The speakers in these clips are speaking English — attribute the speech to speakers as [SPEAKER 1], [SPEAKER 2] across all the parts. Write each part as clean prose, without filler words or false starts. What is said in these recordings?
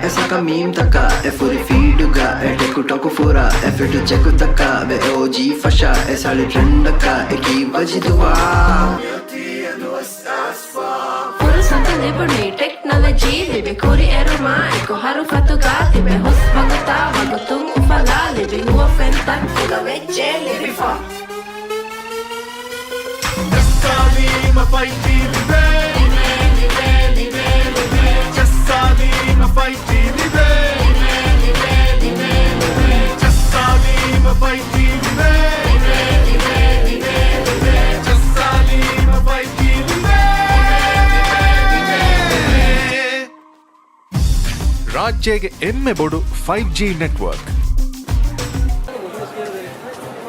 [SPEAKER 1] essa caminho taca é furi fiduga é teku toku fura é feito cheku taca ve OG fasha é sali trendaka é que vajidua Santa Liberty Technology Libe Kuri Eruma Eko Haru Fatuga Tibe Hus Baguta Bagutung Ufala Libe Huraa Fenatic Fuga Veche Libe Fa
[SPEAKER 2] Jasalima Fighty Libe Libe Libe Libe Jasalima Fighty Libe Libe Libe Libe Jasalima Fighty Libe Libe Libe Libe Jasalima Fighty Libe
[SPEAKER 3] ರಾಜ್ಯಗೆ ಎಮ್ಮೆ ಬೋಡು 5G network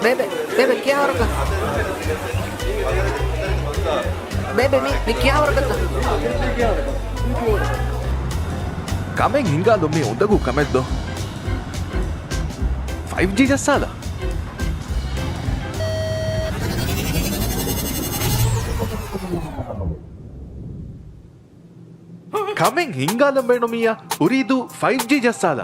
[SPEAKER 4] Bebe, bebe, क्या हो रहा है? Bebe, मी क्या हो रहा है?
[SPEAKER 3] ಕಮೆಂಗ್ ಹಿಂಗಾಲೊಮ್ಮೆ ಒಂದಗೂ ಕಮೆದ್ದು 5G ಜಸ್ಸಾಲ ಕಮೆಂಗ್ ಹಿಂಗಾಲೊಮ್ಮೆ ನೊಮಿಯ ಉರಿದು 5G ಜಸ್ಸಾಲ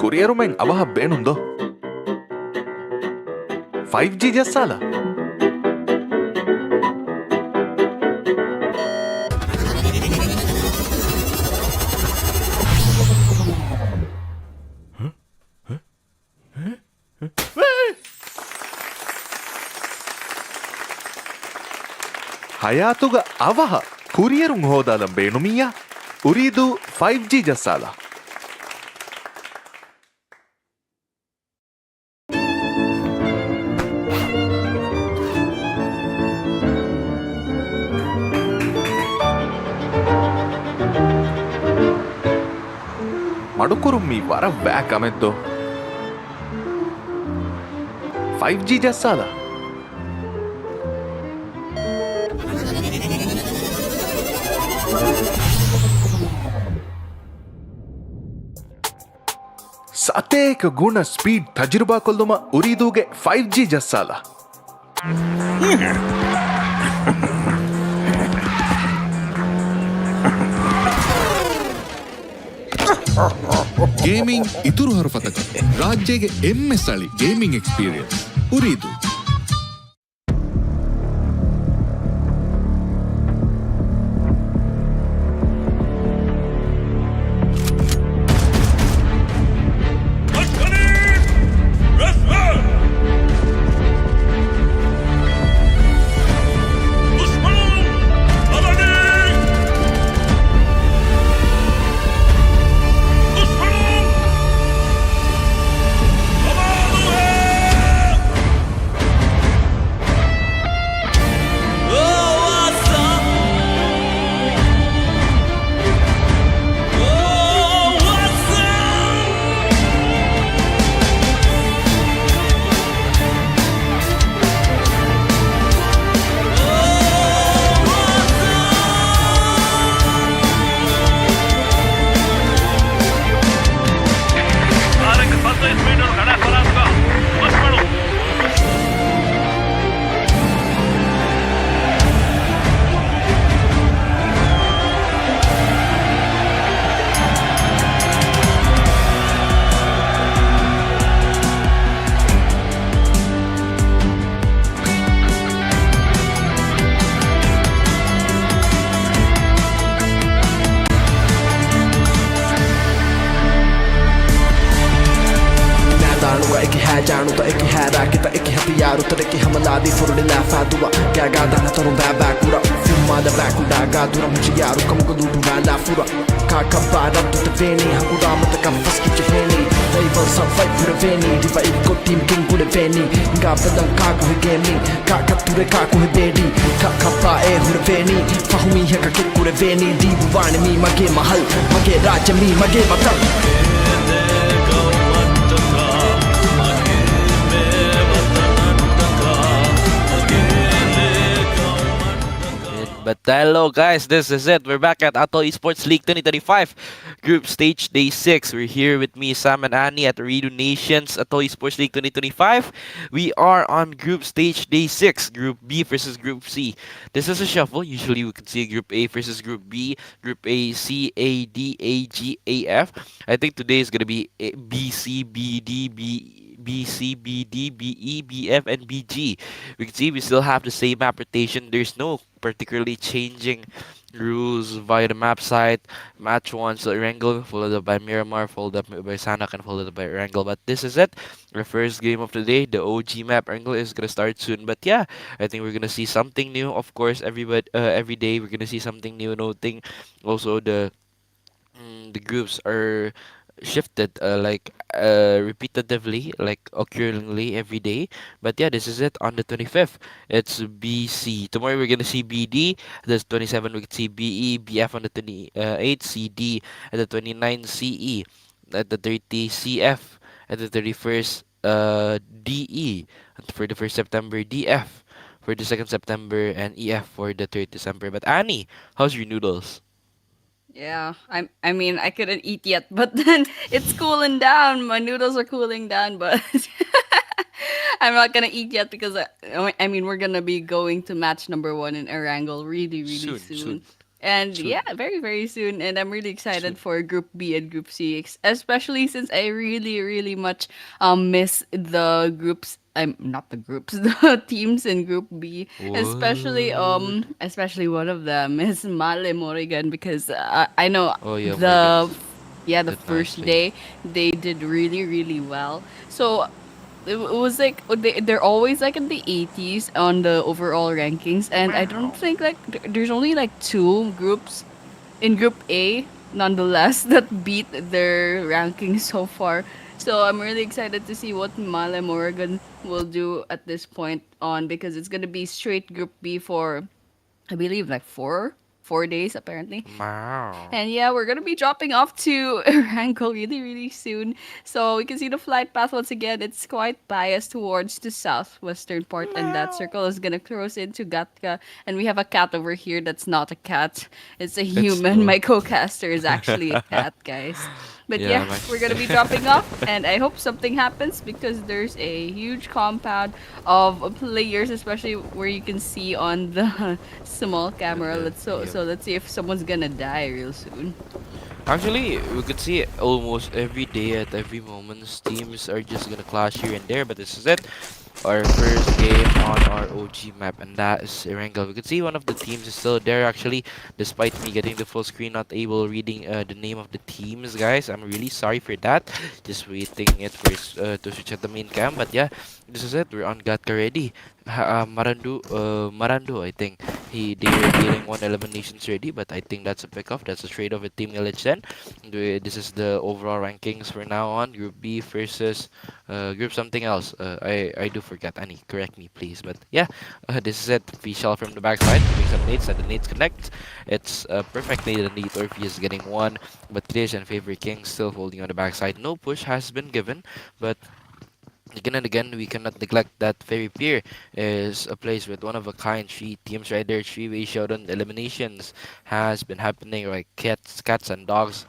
[SPEAKER 3] ಕುರಿಯರುಮೆಂಗ್ ಅವಹ ಬೇಣುಂದೋ 5G ಜಸ್ಸಾಲ ಹಯಾತುಗ ಅವಹ ಕುರಿಯರುಂ ಹೋದಾಲಂ ಬೇಣುಮಿಯ ಉರಿದು 5G ಜಸ್ಸಾಲ ಮಡುಕುರುಮ್ಮಿ ವರ ಬ್ಯಾಕ್ ಅಮೆದ್ದು 5G ಜಸ್ಸಾಲ ಸತೇಕ ಗುಣ ಸ್ಪೀಡ್ ತಜುರ್ಬಾ ಕೊಲ್ಲುಮ ಉರಿದೂಗೆ 5G ಜಸ್ಸಾಲ
[SPEAKER 5] ಗೇಮಿಂಗ್ ಇತುರು ಹರಫತಕ ರಾಜ್ಯಗೆ ಎಮ್ಮೆಸಳಿ ಗೇಮಿಂಗ್ ಎಕ್ಸ್ಪೀರಿಯನ್ಸ್ ಉರಿದು
[SPEAKER 6] जाणू तो एक है राके तो एक हथियार उतर के हमला दी फुरने लाफा दुआ क्या गादा ना तोरो बाबा कुरा फिल्मा दा बैक उड़ा गादुरा मुझे यार कम को दूर वाला फुरा का कबारा तो वेनी हुरा मत का फस की वेनी they will survive for veनी divide को टीम किंग को वेनी गा बदन का को गेमिंग का कतुरे का को बेडी का कपा ए हुर वेनी फहमी है का को वेनी दीवान मी मगे महल मगे राज मी मगे वतन
[SPEAKER 7] But hello guys, this is it. We're back at Atoll Esports League 2025, Group Stage Day 6. We're here with me, Sam and Annie at Ooredoo Nations Atoll Esports League 2025. We are on Group Stage Day 6, Group B versus Group C. This is a shuffle. Usually we can see Group A versus Group B, Group A, C, A, D, A, G, A, F. I think today is going to be B, C, B, D, B, C, B, D, B, E, B, F, and B, G. We can see we still have the same map rotation. There's no particularly changing rules via the map site. Match 1, so Erangel, followed up by Miramar, followed up by Sanak, and followed up by Erangel. But this is it. Our first game of the day, the OG map Erangel is gonna start soon. But yeah, I think we're gonna see something new. Of course, every day we're gonna see something new. Noting also the groups are shifted repetitively, like occurringly every day. But yeah, this is it on the 25th. It's BC. Tomorrow we're gonna see BD. That's 27. We can see BE, BF on the 28th, CD at the 29th, CE at the 30th, CF at the 31st, DE and for the 1st September, DF for the 2nd September, and EF for the 3rd December. But Annie, how's your noodles?
[SPEAKER 8] Yeah, I mean, I couldn't eat yet, but then it's cooling down. My noodles are cooling down, but I'm not gonna eat yet because I mean, we're gonna be going to match number 1 in Erangel really, really soon. And
[SPEAKER 7] Soon.
[SPEAKER 8] yeah, very, very soon. And I'm really
[SPEAKER 7] Soon.
[SPEAKER 8] excited for Group B and Group C, especially since I really, really much miss the groups. I'm not the groups, the teams in Group B,
[SPEAKER 7] What?
[SPEAKER 8] especially one of them is Morrigan because I know
[SPEAKER 7] Oh yeah,
[SPEAKER 8] the
[SPEAKER 7] Morrigan's
[SPEAKER 8] yeah, the
[SPEAKER 7] that nice
[SPEAKER 8] first
[SPEAKER 7] thing.
[SPEAKER 8] day they did really, really well. So it was like they're always like in the 80s on the overall rankings, and I don't think like there's only like two groups in Group A, nonetheless, that beat their rankings so far. So I'm really excited to see what Male Morgan will do at this point on, because it's gonna be straight Group B for, I believe, like 4 days apparently.
[SPEAKER 7] Wow.
[SPEAKER 8] And yeah, we're gonna be dropping off to Rankle really, really soon. So we can see the flight path once again. It's quite biased towards the southwestern part, and that circle is gonna cross into Gatka. And we have a cat over here that's not a cat. It's a
[SPEAKER 7] It's
[SPEAKER 8] human.
[SPEAKER 7] oh.
[SPEAKER 8] My co-caster is actually a cat, guys. But
[SPEAKER 7] Yeah,
[SPEAKER 8] yeah,
[SPEAKER 7] I'm
[SPEAKER 8] we're gonna
[SPEAKER 7] actually
[SPEAKER 8] be dropping off, and I hope something happens because there's a huge compound of players, especially where you can see on the small camera.
[SPEAKER 7] yep.
[SPEAKER 8] So let's see if someone's gonna die real soon.
[SPEAKER 7] Actually, we could see it almost every day at every moment. Teams are just gonna clash here and there, but this is it. Our first game on our OG map, and that is Erangel. We could see one of the teams is still there actually, despite me getting the full screen, not able reading the name of the teams, guys. I'm really sorry for that. Just waiting it for to switch at the main cam, but yeah, this is it. We're on Gatka ready. Maarandhoo, I think they're dealing 1 eliminations ready, but I think that's a pick-off. That's a trade-off with Team LHN. This is the overall rankings for now on. Group B versus group something else. I do forget. Annie, correct me, please. But yeah, this is it. Feeali from the backside, doing some nades, and the nades connect. It's a perfect nade, and the Orpheus is getting one. But Krish and Favor King still holding on the backside. No push has been given, but again and again, we cannot neglect that Fairy Pier is a place with one of a kind. Three teams right there, three-way showdown eliminations has been happening, like cats and dogs.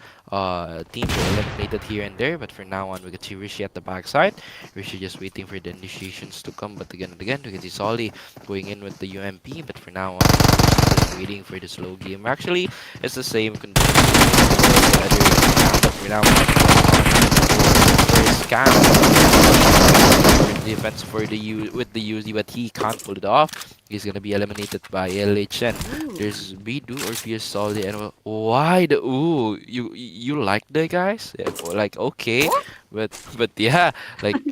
[SPEAKER 7] Teams are eliminated here and there, but for now on, we can see Rishi at the backside. Rishi just waiting for the initiations to come, but again and again, we can see Solly going in with the UMP, but for now on, just waiting for the slow game. Actually, it's the same condition for Adhiri, but for now on, first scan defense for the with the UZ, but he can't pull it off. He's gonna be eliminated by LHN. There's Bilehdoo or Fierce Solid, and why the you like the guys? Yeah, like okay, but yeah, like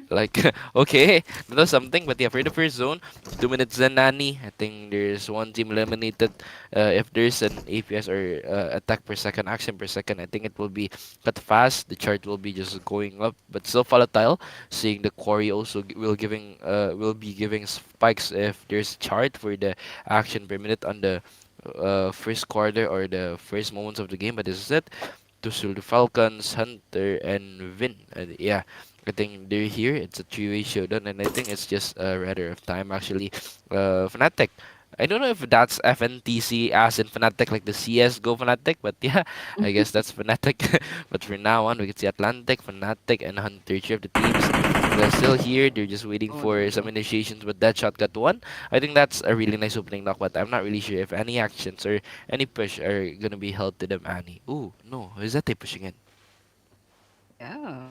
[SPEAKER 7] okay, that's something. But yeah, for the first zone, 2 minutes then Nani. I think there's one team eliminated. If there's an APS or attack per second, action per second, I think it will be cut fast. The chart will be just going up, but still volatile. Seeing the quarry also will be giving spikes if there's a chart for the action per minute on the first quarter or the first moments of the game. But this is it. Thulusdhoo Falcons, Hunter, and Vin. Yeah, I think they're here. It's a three-way showdown, and I think it's just a matter of time actually. Fnatic I don't know if that's FNTC as in Fnatic, like the CSGO Fnatic, but yeah, I guess that's Fnatic. But for now on, we can see Atlantic, Fnatic, and Hunter, three of the teams. They're still here. They're just waiting
[SPEAKER 8] Oh
[SPEAKER 7] for some
[SPEAKER 8] no.
[SPEAKER 7] initiations, but Deadshot got one. I think that's a really nice opening knock, but I'm not really sure if any actions or any push are gonna be held to them, Annie. Ooh, no, is that they pushing in?
[SPEAKER 8] Yeah.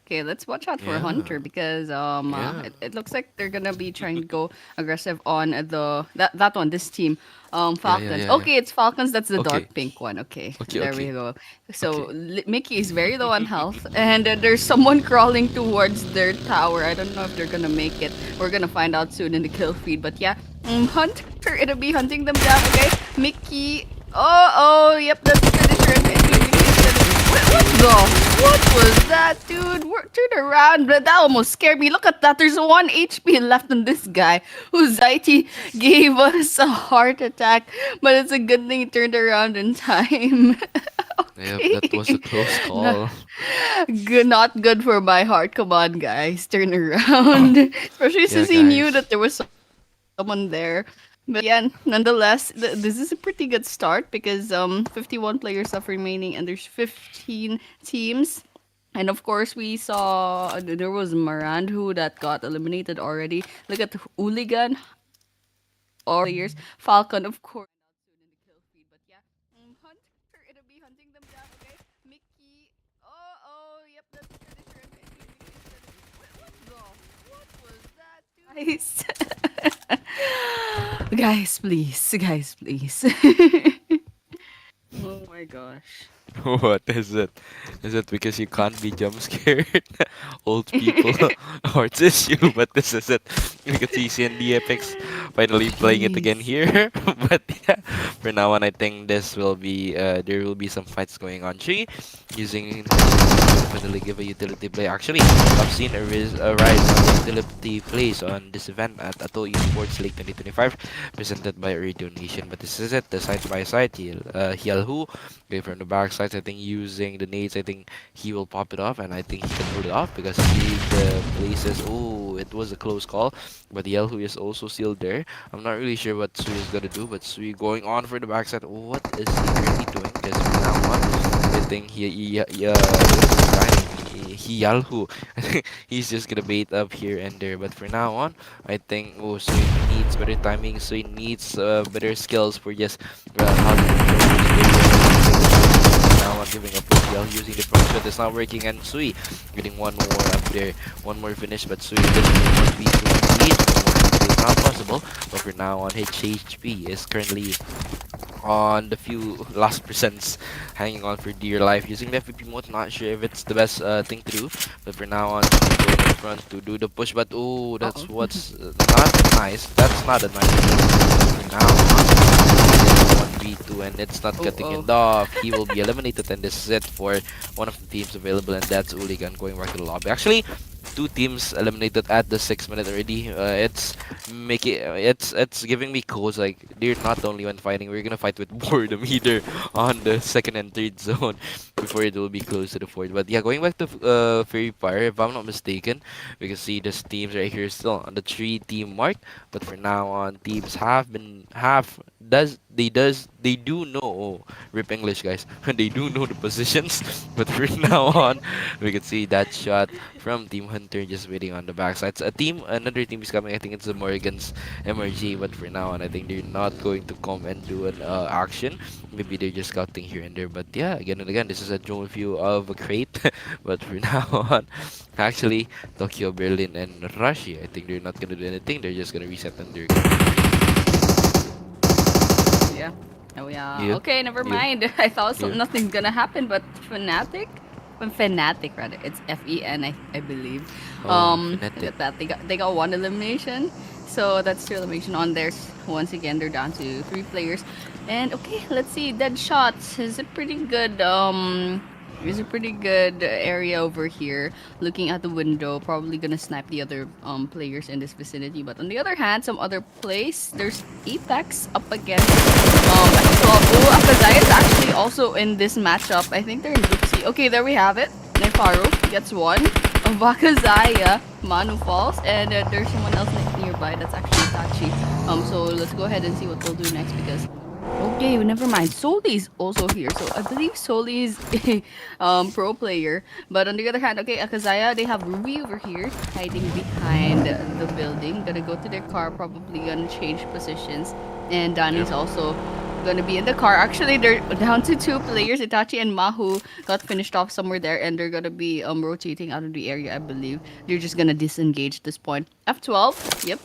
[SPEAKER 8] Okay, let's watch out for
[SPEAKER 7] Yeah,
[SPEAKER 8] Hunter because
[SPEAKER 7] yeah.
[SPEAKER 8] it looks like they're gonna be trying to go aggressive on that one, this team.
[SPEAKER 7] Yeah, yeah,
[SPEAKER 8] Falcons.
[SPEAKER 7] yeah, yeah.
[SPEAKER 8] Okay, it's Falcons, that's the
[SPEAKER 7] Okay,
[SPEAKER 8] dark pink one. Okay,
[SPEAKER 7] okay,
[SPEAKER 8] there we
[SPEAKER 7] okay,
[SPEAKER 8] go.
[SPEAKER 7] okay.
[SPEAKER 8] So Mickey is very low on health and there's someone crawling towards their tower. I don't know if they're gonna make it. We're gonna find out soon in the kill feed. But yeah, Hunter, it'll be hunting them down. Okay, Mickey. Oh, yep, that's finisher. What was that, dude? Turn around. That almost scared me. Look at that. There's 1 HP left on this guy who Zaiti gave us a heart attack. But it's a good thing he turned around in time.
[SPEAKER 7] Yep, that was a
[SPEAKER 8] Okay.
[SPEAKER 7] close
[SPEAKER 8] No,
[SPEAKER 7] call.
[SPEAKER 8] not good for my heart. Come on, guys. Turn around. Especially
[SPEAKER 7] Yeah,
[SPEAKER 8] since he knew
[SPEAKER 7] guys.
[SPEAKER 8] that there was someone there. But yeah, nonetheless, this is a pretty good start because 51 players left remaining and there's 15 teams. And of course, we saw there was Maarandhoo that got eliminated already. Look at Uligan or players. Falcon, of course. But yeah, Hunter, it'll be hunting them down. Okay, Mickey. Yep, that's finisher. What was that, dude? Guys, guys, please. Oh my gosh.
[SPEAKER 7] What is it? Is it because you can't be jump scared? Old people or it's issue, but this is it. You can see CND Apex finally playing it again
[SPEAKER 8] Jeez.
[SPEAKER 7] here. But yeah, for now on, I think this will be there will be some fights going on. She using finally give a utility play. Actually, I've seen a rise on utility plays on this event at Atoll Esports League 2025, presented by Ooredoo Nation. But this is it, the side by side. Hialhu okay, from the back side, I think using the nades, I think he will pop it off, and I think he can pull it off because he the places. Oh, it was a close call, but Yelhu is also still there. I'm not really sure what Sui is gonna do, but Sui going on for the backside. What is he really doing? Because from now on, I think he Yalhu. He's just gonna bait up here and there. But for now on, I think Sui needs better timing. Sui needs better skills for just how to control this now I'm giving up PL using the front shot. It's not working, and Sui getting one more up there, one more finish, but Sui doesn't want to be complete. It's not possible, but for now on, his HP is currently on the few last percents, hanging on for dear life using the FVP mode. Not sure if it's the best thing to do, but for now on, going in front to do the push. But oh,
[SPEAKER 8] Uh
[SPEAKER 7] that's
[SPEAKER 8] oh.
[SPEAKER 7] what's not nice. That's not a nice thing. For now on, 1v2 and it's not
[SPEAKER 8] Oh
[SPEAKER 7] cutting
[SPEAKER 8] oh.
[SPEAKER 7] it off. He will be eliminated, and this is it for one of the teams available, and that's Uligan going back to the lobby. Actually, two teams eliminated at the 6 minute already. It's giving me codes like they're not the only one fighting. We're gonna fight with boredom either on the second and third zone before it will be close to the fourth. But yeah, going back to Free Fire, if I'm not mistaken, we can see this teams right here still on the 3 team mark. But for now on, teams they do know, oh, rip English guys, they do know the positions. But for now on, we can see that shot from Team Hunter just waiting on the backside. So another team is coming. I think it's the Morrigan's MRG. But for now on, I think they're not going to come and do an action. Maybe they're just scouting here and there. But yeah, again and again, this is a drone view of a crate. But for now on, actually, Tokyo, Berlin, and Russia, I think they're not gonna do anything. They're just gonna reset on their
[SPEAKER 8] Yeah. Oh yeah.
[SPEAKER 7] you,
[SPEAKER 8] Okay, never
[SPEAKER 7] you,
[SPEAKER 8] mind. I thought
[SPEAKER 7] you.
[SPEAKER 8] nothing's gonna happen, but Fnatic, Fnatic rather. It's FEN, I believe.
[SPEAKER 7] Oh,
[SPEAKER 8] Look
[SPEAKER 7] Fnatic.
[SPEAKER 8] at that. They got one elimination. So that's 2 elimination on there. Once again, they're down to 3 players. And okay, let's see. Dead shots is a pretty good. Is a pretty good area over here. Looking at the window, probably gonna snipe the other players in this vicinity. But on the other hand, some other place, there's Apex up against F12. Oh, Akazai is actually also in this matchup. I think they're in Group C. Okay, there we have it. Naifaru gets one. Bakazaya, Manu falls, and there's someone else nearby. That's actually Itachi. So let's go ahead and see what they'll do next because. Okay, never mind. Soli is also here. So I believe Soli is a pro player. But on the other hand, okay, Akazaya, they have Ruby over here hiding behind the building. Gonna go to their car, probably gonna change positions. And Danny's also gonna be in the car. Actually, they're down to 2 players. Itachi and Mahu got finished off somewhere there, and they're gonna be rotating out of the area, I believe. They're just gonna disengage at this point. F12, yep.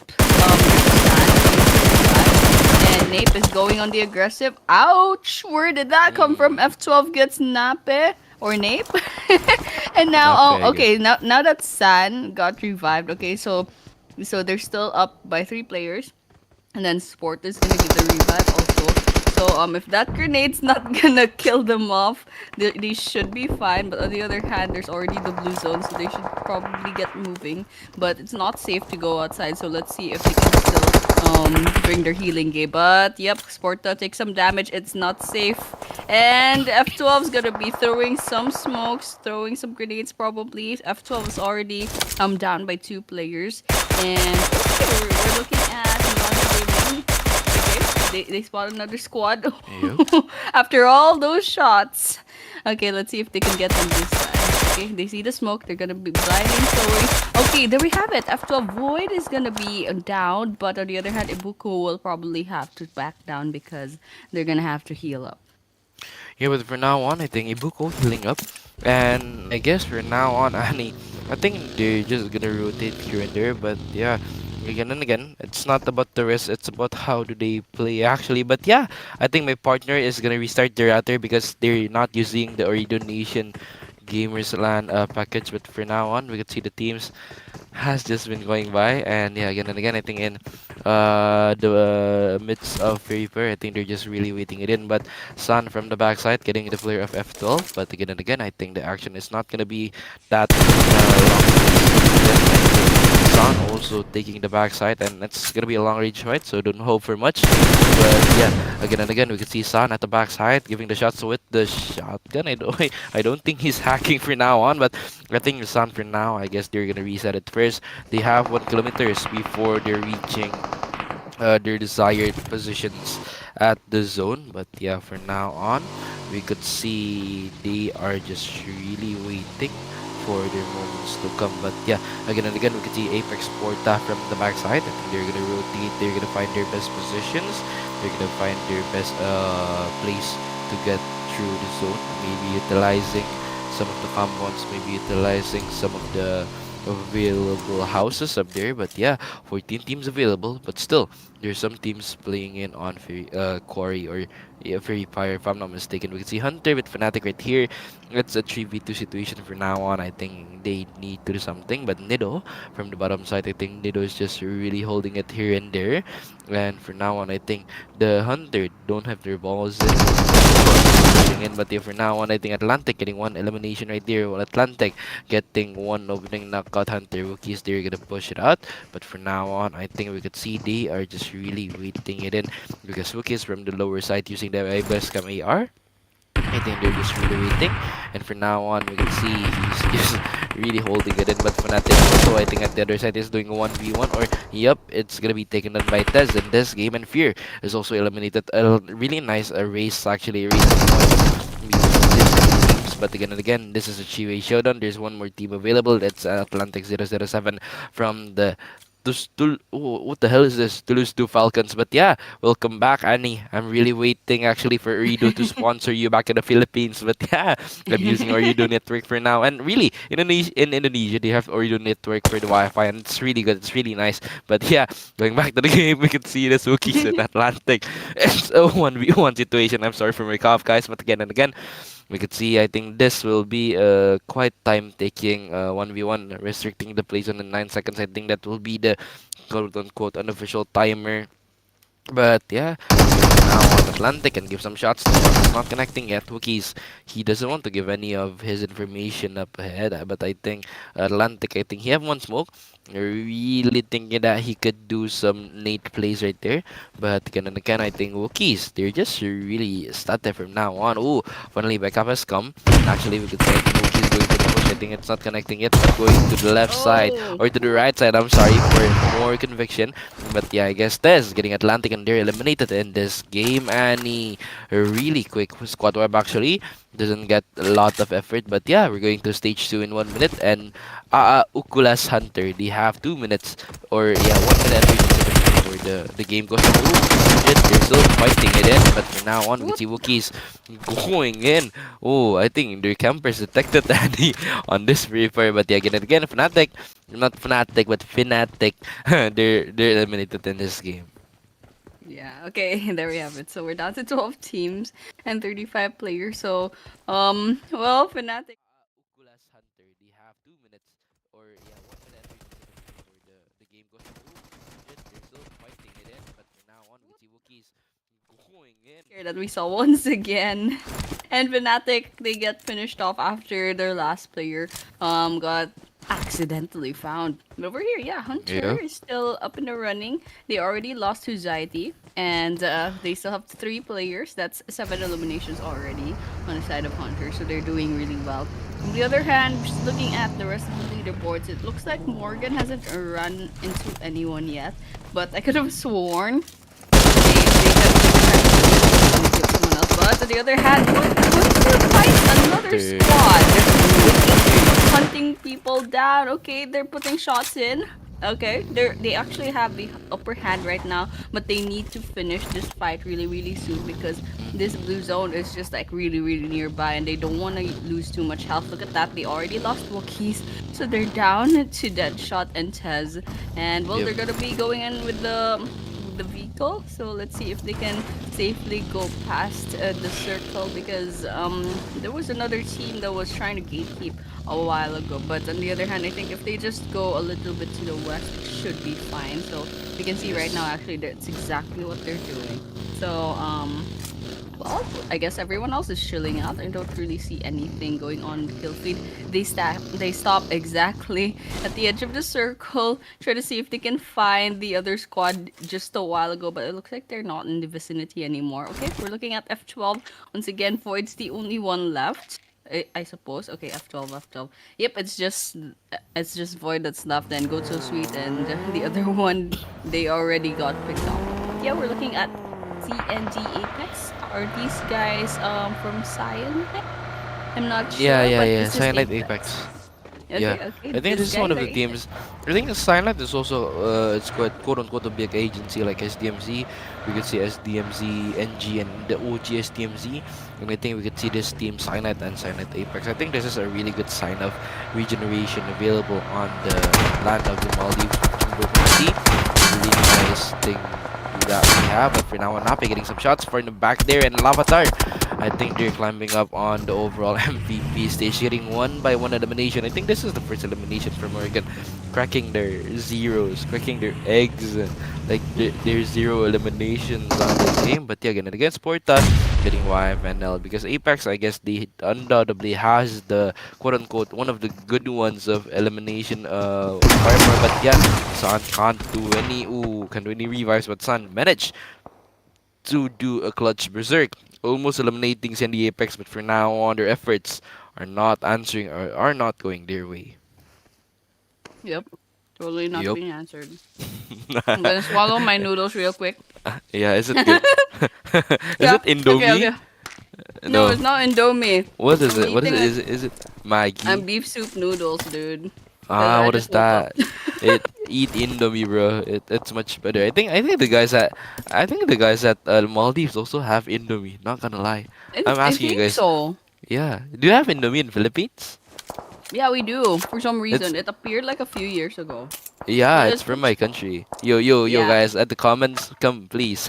[SPEAKER 8] And Nape is going on the aggressive. Ouch! Where did that come from? F12 gets Nape or Nape. And now,
[SPEAKER 7] Nape, I
[SPEAKER 8] okay, now that San got revived. Okay, so they're still up by 3 players. And then Sport is gonna get the revive also. So if that grenade's not gonna kill them off, they should be fine. But on the other hand, there's already the blue zone, so they should probably get moving. But it's not safe to go outside, so let's see if they can still bring their healing game. But yep, Sporta takes some damage. It's not safe. And F12 is gonna be throwing some smokes, throwing some grenades probably. F12 is already down by 2 players. And okay, we're looking at Gaming. Okay, they spot another squad after all those shots. Okay, let's see if they can get them this side. Okay, they see the smoke. They're gonna be blinding, throwing. Okay, there we have it. F12 Void is gonna be down, but on the other hand, Ibuku will probably have to back down because they're gonna have to heal up.
[SPEAKER 7] Yeah, but for now on, I think Ibuko healing up. And I guess for now on, Ani, I think they're just gonna rotate here and there. But yeah, again and again, it's not about the rest, it's about how do they play actually. But yeah, I think my partner is gonna restart their router because they're not using the Ooredoo Nation Gamers LAN package. But for now on, we can see the teams has just been going by, and yeah, again and again, I think in the midst of Reaper, I think they're just really waiting it in. But Sun from the backside getting the player of F12, but again and again, I think the action is not gonna be that long. Sun also taking the backside, and it's gonna be a long range fight, so don't hope for much. But yeah, again and again, we can see Sun at the backside giving the shots with the shotgun. I don't think he's hacking for now on, but I think Sun for now, I guess they're gonna reset it first. They have 1 kilometers before they're reaching their desired positions at the zone. But yeah, for now on, we could see they are just really waiting for their moments to come. But yeah, again and again, we can see Apex Porta from the backside. I think they're gonna rotate, they're gonna find their best positions, they're gonna find their best place to get through the zone, maybe utilizing some of the compounds, maybe utilizing some of the available houses up there. But yeah, 14 teams available, but still there's some teams playing in on Quarry or Free Fire, if I'm not mistaken. We can see Hunter with Fenatic right here. It's a 3v2 situation for now on. I think they need to do something. But Nido from the bottom side, I think Nido is just really holding it here and there. And for now on, I think the Hunter don't have their balls in. But yeah, for now on, I think Atlantic getting 1 elimination right there. While Atlantic getting 1 opening knockout. Hunter rookies, they're gonna push it out. But for now on, I think we could see they are just really waiting it in, because Rookies from the lower side using the Ibescam AR, I think they're just really waiting. And for now on, we can see he's just really holding it in. But Fenatic also, I think at the other side, is doing a 1v1, or yep, it's gonna be taken on by Tez in this game. And Fear is also eliminated. A really nice race, actually, but again and again, this is a 3-way showdown. There's one more team available. That's Atlantic 007 from the what the hell is this? Thulusdhoo Falcons. But yeah, welcome back, Annie. I'm really waiting actually for Ooredoo to sponsor you back in the Philippines. But yeah, I'm using Ooredoo network for now. And really, in Indonesia, they have Ooredoo network for the Wi-Fi, and it's really good. It's really nice. But yeah, going back to the game, we can see the Suki's in Atlantic. It's a 1v1 situation. I'm sorry for my cough, guys. But again and again, we could see, I think this will be quite time-taking 1v1, restricting the plays on the 9 seconds. I think that will be the quote-unquote unofficial timer. But yeah, now on Atlantic and give some shots. It's not connecting yet. Wookiees, he doesn't want to give any of his information up ahead, but I think Atlantic, I think he have one smoke. Really thinking that he could do some Nate plays right there. But again, I think Wookiees, they're just really started from now on. Ooh, finally backup has come. Actually, we could say Wookiees going to the push. I think it's not connecting yet, but going to the left side or to the right side. I'm sorry for more conviction. But yeah, I guess Tez getting Atlantic and they're eliminated in this game. And he really quick squad wipe actually. Doesn't get a lot of effort. But yeah, we're going to stage 2 in 1 minute. And Ukulhas Hunter, they have 2 minutes or yeah, 1 minute and 30 seconds before the game goes. Ooh, shit, they're still fighting it in. But from now on, we see Wookiees going in. Oh, I think their campers detected Andy on this free fire. But yeah, again, Fenatic, not Fenatic, but Fenatic, they're eliminated in this game.
[SPEAKER 8] Yeah, okay, there we have it. So we're down to 12 teams and 35 players. So, well, Fnatic.
[SPEAKER 7] Ukulhas Hunter, they have 2 minutes or yeah, 1 minute and 30 seconds before the game goes. Ooh, shit, they're still fighting it in. But from now on, we see Wookiees going in.
[SPEAKER 8] Here that we saw once again. And Fnatic, they get finished off after their last player got accidentally found. But over here, yeah, Hunter is still up in the running. They already lost to Zaiti, and they still have 3 players. That's 7 eliminations already on the side of Hunter, so they're doing really well. On the other hand, just looking at the rest of the leaderboards, it looks like Morrigan hasn't run into anyone yet, but I could have sworn someone else. But on the other hand, Hunter fights another squad. Hunting people down. Okay, they're putting shots in. Okay, they actually have the upper hand right now, but they need to finish this fight really soon because this blue zone is just like really nearby and they don't want to lose too much health. Look at that, they already lost Wookiees, so they're down to Deadshot and Tez, and well, they're gonna be going in with the vehicle. So let's see if they can safely go past the circle because there was another team that was trying to gatekeep a while ago. But on the other hand, I think if they just go a little bit to the west, it should be fine. So you can see right now, actually, that's exactly what they're doing. So well, I guess everyone else is chilling out. I don't really see anything going on in the kill feed. They stop exactly at the edge of the circle, try to see if they can find the other squad just a while ago, but it looks like they're not in the vicinity anymore. Okay, we're looking at F12. Once again, Void's the only one left. I suppose. Okay, F12. Yep, it's just Void that's left. Then Go So Sweet and the other one, they already got picked up. Yeah, we're looking at CND Apex. Are these guys from Cyan? I'm not sure.
[SPEAKER 7] Yeah. Cyanide Apex.
[SPEAKER 8] Okay,
[SPEAKER 7] Yeah,
[SPEAKER 8] okay.
[SPEAKER 7] I think this is one of the teams. I think Cyanide is also it's quote unquote a big agency like SDMZ. We could see SDMZ, NG, and the OG SDMZ. And I think we could see this team Cyanide and Cyanide Apex. I think this is a really good sign of regeneration available on the land of the Maldives. Really nice thing that we have, but for now on Napi getting some shots from the back there, and Lavatar, I think they're climbing up on the overall MVP stage, getting 1-by-1 elimination. I think this is the first elimination for Morrigan, cracking their zeros, cracking their eggs, like their 0 eliminations on the game. But yeah, again and again, Sportas getting YFNL because Apex, I guess they undoubtedly has the quote-unquote one of the good ones of elimination armor, but yeah, Sun can't do any revives, but Sun managed to do a clutch berserk, almost eliminating CND Apex, but for now on their efforts are not answering or are not going their way.
[SPEAKER 8] Yep, totally not being answered. I'm gonna swallow my noodles real quick.
[SPEAKER 7] Yeah, is it good? Is it Indomie?
[SPEAKER 8] Okay. No, it's not Indomie.
[SPEAKER 7] What is it? What is it? Is it Maggi?
[SPEAKER 8] I'm beef soup noodles, dude.
[SPEAKER 7] What is that? Eat Indomie, bro. It's much better. I think the guys at Maldives also have Indomie. Not gonna lie. I'm asking you guys.
[SPEAKER 8] So.
[SPEAKER 7] Yeah. Do you have Indomie in Philippines?
[SPEAKER 8] Yeah, we do. For some reason, it appeared like a few years ago.
[SPEAKER 7] Yeah, it's
[SPEAKER 8] Let's
[SPEAKER 7] from
[SPEAKER 8] put
[SPEAKER 7] my country. Yo,
[SPEAKER 8] yeah.
[SPEAKER 7] guys, at the comments, come please.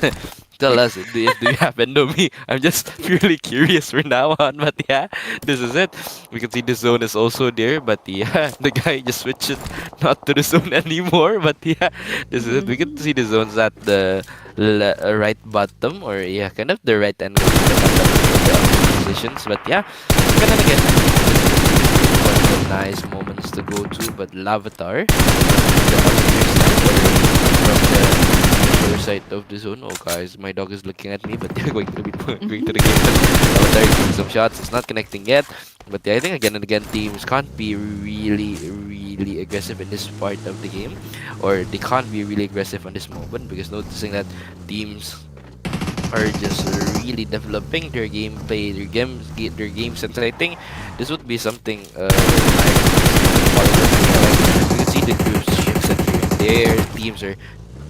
[SPEAKER 7] Tell us if do you happen to me. I'm just purely curious for now on, but yeah, this is it. We can see the zone is also there, but yeah, the guy just switched it not to the zone anymore. But yeah, this is it. We can
[SPEAKER 8] Mhm.
[SPEAKER 7] see the zones at the right bottom, or yeah, kind of the right angle of the positions. But yeah, but then again, one of the nice moments to go to. But Lavatar, the from the other side of the zone. Oh, guys, my dog is looking at me, but they're going to be going to the game. Lavatar is doing some shots. It's not connecting yet. But yeah, I think again and again, teams can't be really aggressive in this part of the game, or they can't be really aggressive on this moment because noticing that teams are just really developing their gameplay, their game sense. I think this would be something like you can see the groups shifts and here and there. Teams are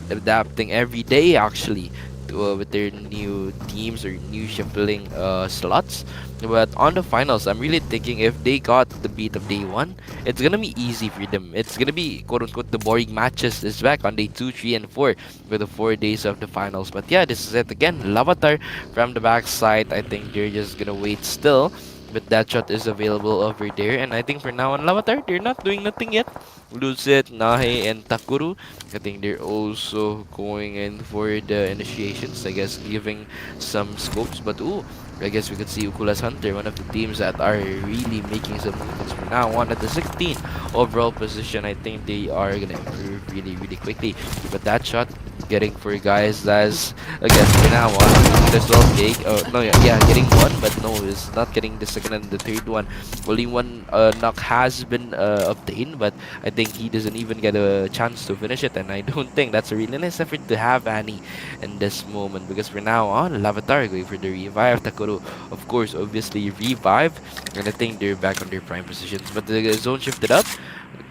[SPEAKER 7] adapting every day actually with their new teams or new shuffling slots. But on the finals, I'm really thinking if they got the beat of day one, it's gonna be easy for them. It's gonna be quote unquote the boring matches is back on day 2, 3, and 4 for the 4 days of the finals. But yeah, this is it again. Lavatar from the backside. I think they're just gonna wait still. But that shot is available over there, and I think for now on Lavatar, they're not doing nothing yet. Lucid, Nahe, and Takuru, I think they're also going in for the initiations, I guess, giving some scopes. But ooh, I guess we could see Ukulhas Hunter, one of the teams that are really making some movements for now on at the 16 overall position. I think they are gonna improve really quickly. But that shot getting for guys that's I guess for now on there's 12 cake. Oh no, yeah, getting one, but no, it's not getting the second and the third one. Only one knock has been obtained, but I think he doesn't even get a chance to finish it, and I don't think that's a really nice effort to have Annie in this moment because for now on, Lavatar going for the revive. Takuro, of course, obviously revive, and I think they're back on their prime positions. But the zone shifted up,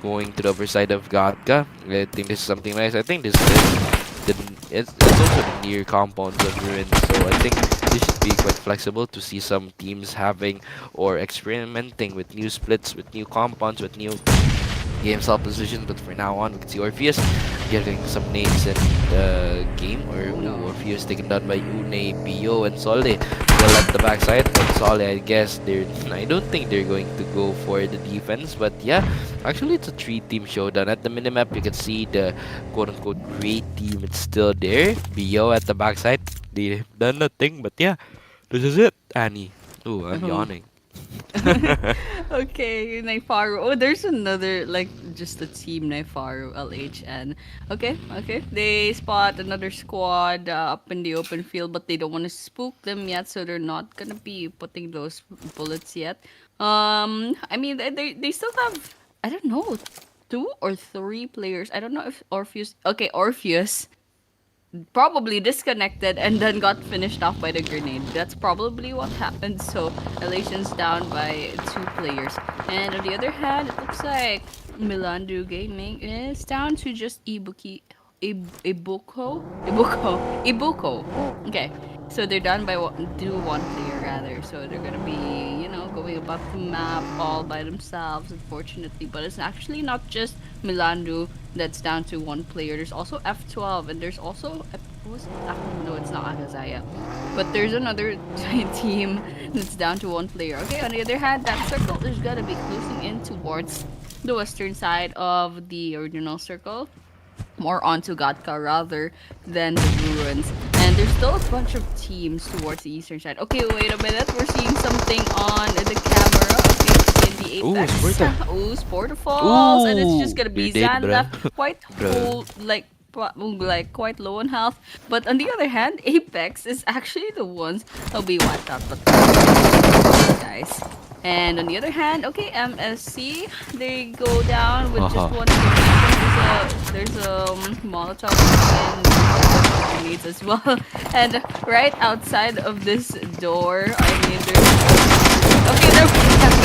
[SPEAKER 7] going to the upper side of Gatka. I think this is something nice. I think this is it's also the near compounds of ruins, so I think this should be quite flexible to see some teams having or experimenting with new splits, with new compounds, with new game style positions. But for now on, we can see Orpheus getting some nades in the game, or Orpheus taken down by Une, Pio, and Sole. Still at the backside, but Sole, I guess I don't think they're going to go for the defense. But yeah, actually, it's a 3-team showdown. At the minimap, you can see the quote-unquote great team. It's still there. Pio at the backside. They've done nothing, but yeah, this is it. Annie. Oh, I'm yawning.
[SPEAKER 8] Okay, Naifaru. Oh, there's another, like, just the team Naifaru, LHN. Okay. They spot another squad up in the open field, but they don't want to spook them yet, so they're not gonna be putting those bullets yet. I mean, they still have, I don't know, 2 or 3 players. I don't know if Orpheus. Okay, Orpheus probably disconnected and then got finished off by the grenade. That's probably what happened. So Elation's down by 2 players. And on the other hand, it looks like Milandhoo Gaming is down to just Ibuko. Okay. So they're done by do 1 player rather. So they're gonna be, going about the map all by themselves, unfortunately. But it's actually not just Milandhoo that's down to 1 player. There's also F12, and there's also no, it's not Agazaya, but there's another team that's down to 1 player. Okay, on the other hand, that circle is gonna be closing in towards the western side of the original circle, more onto Gatka rather than the ruins. And there's still a bunch of teams towards the eastern side. Okay, wait a minute. We're seeing something on the camera. Okay, in the
[SPEAKER 7] Ooh,
[SPEAKER 8] Apex.
[SPEAKER 7] Sporta.
[SPEAKER 8] Ooh, Sportafalls. And it's just
[SPEAKER 7] Ooh,
[SPEAKER 8] gonna be
[SPEAKER 7] you're dead,
[SPEAKER 8] Zan
[SPEAKER 7] bruh.
[SPEAKER 8] left quite
[SPEAKER 7] Bruh.
[SPEAKER 8] whole, like quite low on health. But on the other hand, Apex is actually the ones that'll be wiped out. But guys. And on the other hand, okay, MSC, they go down with just one there's a Molotov and grenades as well. And right outside of this door, I mean,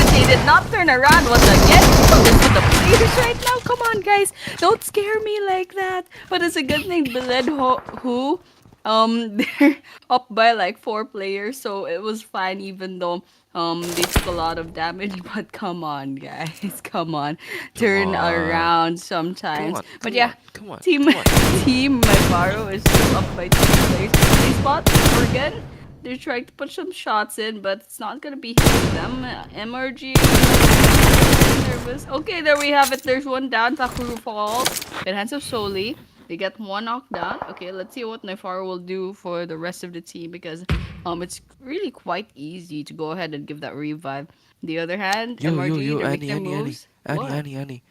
[SPEAKER 8] they did not turn around once again. Listen to the players right now. Come on, guys, don't scare me like that. But it's a good thing Bilehdoo, they're up by like 4 players, so it was fine even though They took a lot of damage, but come on, guys, come on,
[SPEAKER 7] Come
[SPEAKER 8] turn
[SPEAKER 7] on.
[SPEAKER 8] around
[SPEAKER 7] Come
[SPEAKER 8] sometimes.
[SPEAKER 7] on.
[SPEAKER 8] But
[SPEAKER 7] Come
[SPEAKER 8] yeah,
[SPEAKER 7] on. Come on.
[SPEAKER 8] team
[SPEAKER 7] Come on.
[SPEAKER 8] team Naifaru is still up by 2 players. They spot Morrigan. They're trying to put some shots in, but it's not gonna be hitting them. MRG nervous. Okay, there we have it. There's one down. Takuru falls. In hands of Soli. They get one knocked down. Okay, let's see what Naifaru will do for the rest of the team because it's really quite easy to go ahead and give that revive. The other hand, MRG, they make
[SPEAKER 7] Annie,
[SPEAKER 8] their
[SPEAKER 7] Annie, Annie,
[SPEAKER 8] moves.
[SPEAKER 7] Annie,
[SPEAKER 8] What?
[SPEAKER 7] Annie, Annie.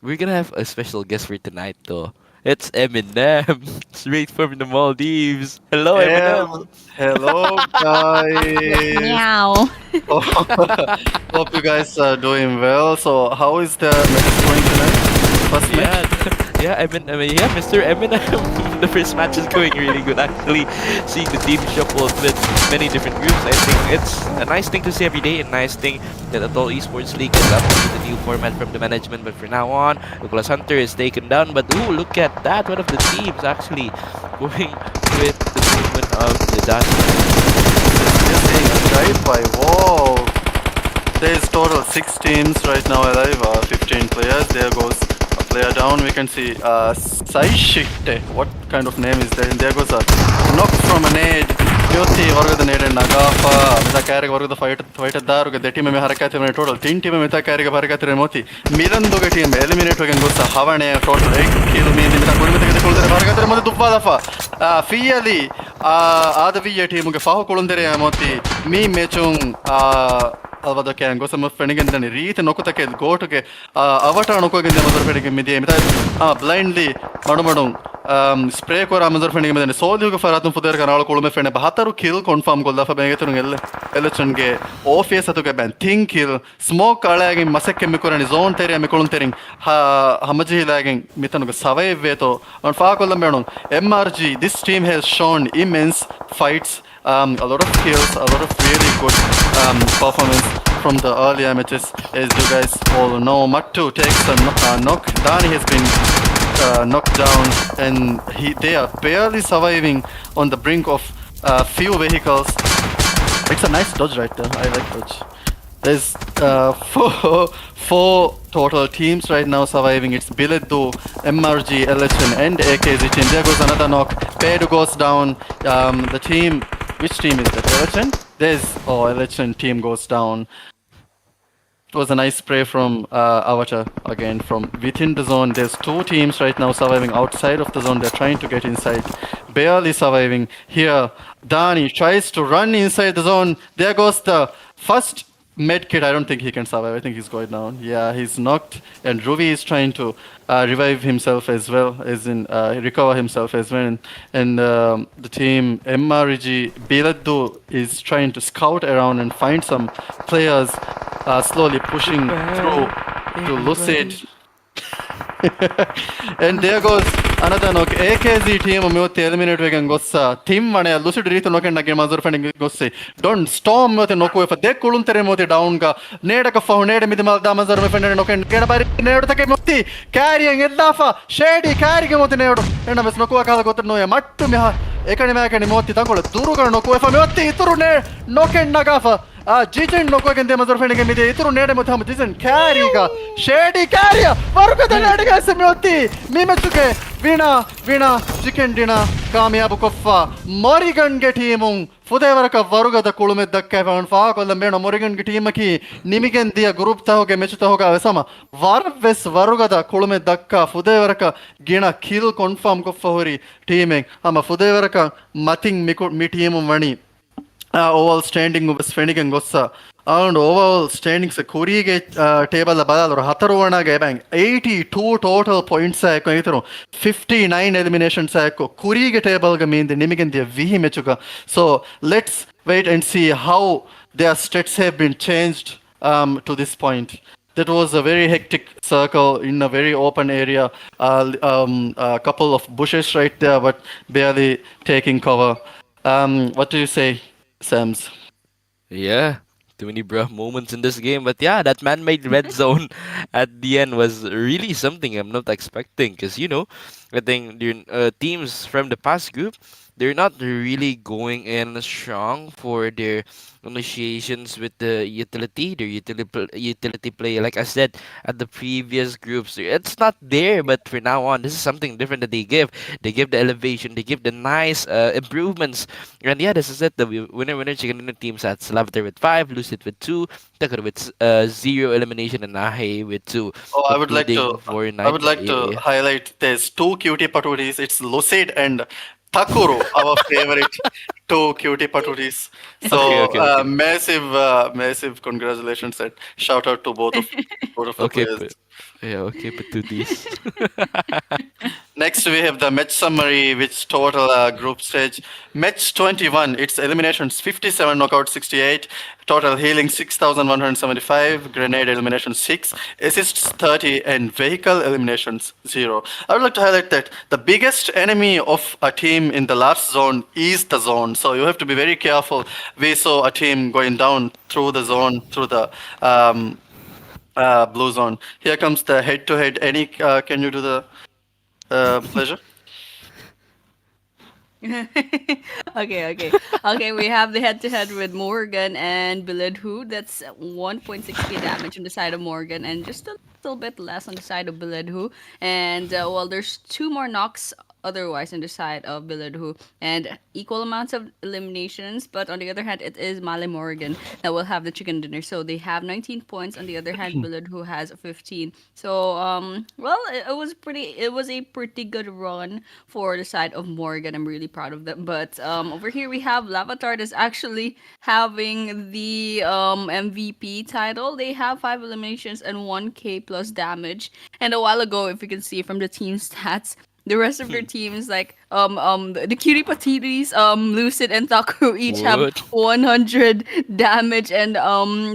[SPEAKER 7] We're gonna have a special guest for tonight, though. It's Eminem, straight from the Maldives. Hello, Eminem.
[SPEAKER 9] Hello, guys.
[SPEAKER 8] Meow.
[SPEAKER 9] Hope you guys are doing well. So, how is the match going tonight? First match?
[SPEAKER 7] Yeah, yeah, Mr. Eminem. The first match is going really good. Actually, seeing the team shuffled with many different groups, I think it's a nice thing to see every day. A nice thing that Atoll Esports League is up with the new format from the management. But for now on, Ukulhas Hunter is taken down. But ooh, look at that! One of the teams actually going with the movement of the dash.
[SPEAKER 9] Just being right by. Whoa. There's total 6 teams right now alive, 15 players. There goes a player down. We can see Saishikte. What kind of name is that? And there goes a knock from a nade. Yotti vargada nade and Nagafa. Mita carry vargada fight daru. The team me harakati total 10 team mita carry harakati moti. Milandhoo team eliminate again goes a Havane total 8 kill me mita kurmita kulder harakati moti dubbadafa. Feeali ADVY team ge faho kulundere moti. Me mechung alvadake go some Fenatic and read nokutake go to ke avatar noko again the mother Fenatic midi blindly madumadu spray kora mother Fenatic midi Thulusdhoo Falcons fuder kanal kulume fene 7 kill confirm golda fa begeturun election ge office atuke ban thing kill smoke alagi masakke mikurani zone tere mikulun tering hamaji lagin mitanuge survive veto on fa kollam benon MRG. This team has shown immense fights, a lot of skills, a lot of really good performance from the earlier matches. As you guys all know, Mattu takes a knock. Dani has been knocked down, and they are barely surviving on the brink of few vehicles. It's a nice dodge right there. I like dodge. There's four total teams right now surviving. It's Bilehdoo, MRG, LHN, and AKZ team. There goes another knock. Pedu goes down. The team, which team is that? LHN? LHN team goes down. It was a nice spray from Avatar again from within the zone. There's 2 teams right now surviving outside of the zone. They're trying to get inside, barely surviving. Here, Dani tries to run inside the zone. There goes the first med kit. I don't think he can survive. I think he's going down. Yeah, he's knocked. And Ruvi is trying to revive himself as well, as in recover himself as well. And the team MRG Bilehdoo is trying to scout around and find some players, slowly pushing through to Lucid. And there goes another knock. AKZ team mute eliminate again gossa. Team mane Lucid reach knock and again Mazur Fenatic gosse. Don't storm mute knock if they kuluntere mute down ga. Neda ka fahu neda midimal da Mazur Fenatic knock and get bari neda take mute carrying edafa shady carrying mute neda. And a knock kala gotta no mattu meha ekani makani mute takole duru ga knock if mute ituru ne knock and nagafa. Jijin noko again the Mazur Fenatic mide ituru neda mute ham Jijin carry ga shady carry varugada neda ga semoti mimechuke Vina, chicken dinner, Kamiabu Koffa, Morrigan get him, Fudevaraka Varuga the Kulumet the Kavan Fak, the Meno Morrigan get him a key, Nimigan dia group Tahoga, Mechutahoga, Sama, Varves Varuga the Kulumet Daka, Fudevaraka, Gina, kill confirm Koffahuri, teaming, Ama Fudevaraka, Mating Mitium money. Overall standing was Fenatic and Gossa. And overall standings Kurige table the Badal or Hatarwana Gabang 82 total points 59 eliminations Kurige table mean the Nimigan the Vihi Mechuka. So let's wait and see how their stats have been changed to this point. That was a very hectic circle in a very open area. A couple of bushes right there, but barely taking cover. What do you say, Sams?
[SPEAKER 7] Yeah, too many bruh moments in this game. But yeah, that man-made red zone at the end was really something I'm not expecting. Because, I think teams from the past group, they're not really going in strong for their initiations with the utility, their utility play. Like I said at the previous groups, it's not there. But for now on, this is something different that they give. They give the elevation, they give the nice improvements, and yeah, this is it. The winner chicken dinner team sets Lavender with 5, Lucid with 2, Takara with 0 elimination, and Nahe with 2,
[SPEAKER 9] Oh,
[SPEAKER 7] concluding for
[SPEAKER 9] I
[SPEAKER 7] night.
[SPEAKER 9] would like to highlight there's two cutie paturis. It's Lucid and Takuro, our favorite two cutie paturis.
[SPEAKER 7] Okay,
[SPEAKER 9] So
[SPEAKER 7] okay, okay,
[SPEAKER 9] massive congratulations and shout out to both of the
[SPEAKER 7] okay,
[SPEAKER 9] players.
[SPEAKER 7] yeah, okay, but to these.
[SPEAKER 9] Next, we have the match summary, which total group stage. Match 21, its eliminations 57, knockout 68, total healing 6,175, grenade elimination 6, assists 30, and vehicle eliminations 0. I would like to highlight that the biggest enemy of a team in the last zone is the zone. So you have to be very careful. We saw a team going down through the zone, through the blue zone. Here comes the head-to-head. Any, can you do the pleasure?
[SPEAKER 8] Okay. We have the head-to-head with Morrigan and Bilehdoo. That's 1.6k damage on the side of Morrigan, and just a little bit less on the side of Bilehdoo. And well, there's two more knocks otherwise on the side of Bilehdoo, and equal amounts of eliminations. But on the other hand, it is Male Morrigan that will have the chicken dinner. So they have 19 points. On the other hand, Bilehdoo has 15. So well, it was a pretty good run for the side of Morgan. I'm really proud of them. But over here we have Lavatar that's actually having the MVP title. They have 5 eliminations and 1k plus damage. And a while ago, if you can see from the team stats, the rest of their teams, like the Cutie Patiris, Lucid and Taku each have
[SPEAKER 7] What?
[SPEAKER 8] 100 damage, and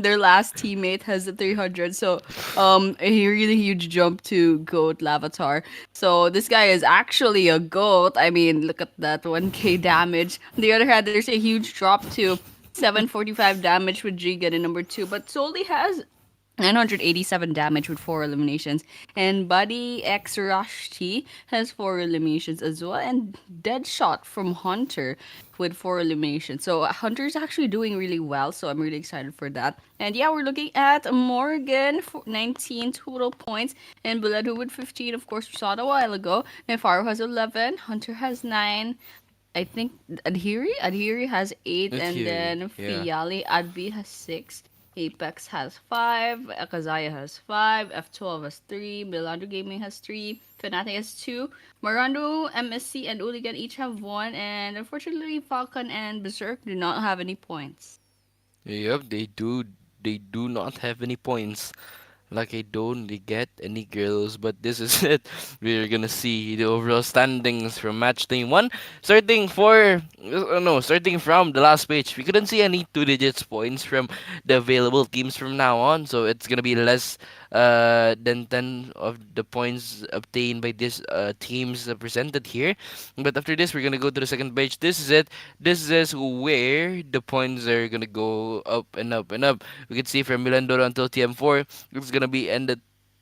[SPEAKER 8] their last teammate has a 300. So a really huge jump to Goat Lavatar. So this guy is actually a goat. I mean, look at that 1k damage. On the other hand, there's a huge drop to 745 damage with Jigen in number 2, but Soli has 987 damage with 4 eliminations. And Buddy X Rashti has 4 eliminations as well. And Deadshot from Hunter with 4 eliminations. So Hunter's actually doing really well. So I'm really excited for that. And yeah, we're looking at Morgan for 19 total points. And Bilehdoo with 15. Of course, we saw it a while ago. Naifaru has 11. Hunter has 9. I think Adhiri has 8. And
[SPEAKER 7] Adhiri,
[SPEAKER 8] then
[SPEAKER 7] yeah.
[SPEAKER 8] Feeali ADVY has 6. Apex has 5, Akazaya has 5, F12 has 3, Milandhoo Gaming has 3, Fenatic has 2, Maarandhoo, MSC, and Uligan each have 1, and unfortunately, Falcon and Beserk do not have any points.
[SPEAKER 7] Yep, they do. They do not have any points. Like I don't really get any girls, but this is it. We're gonna see the overall standings from match day 1. Starting from the last page, we couldn't see any 2 digits points from the available teams from now on. So it's gonna be less than 10 of the points obtained by these teams presented here. But after this, we're gonna go to the second page. This is it. This is where the points are gonna go up and up and up. We can see from Milandhoo until TM4, it's gonna be ended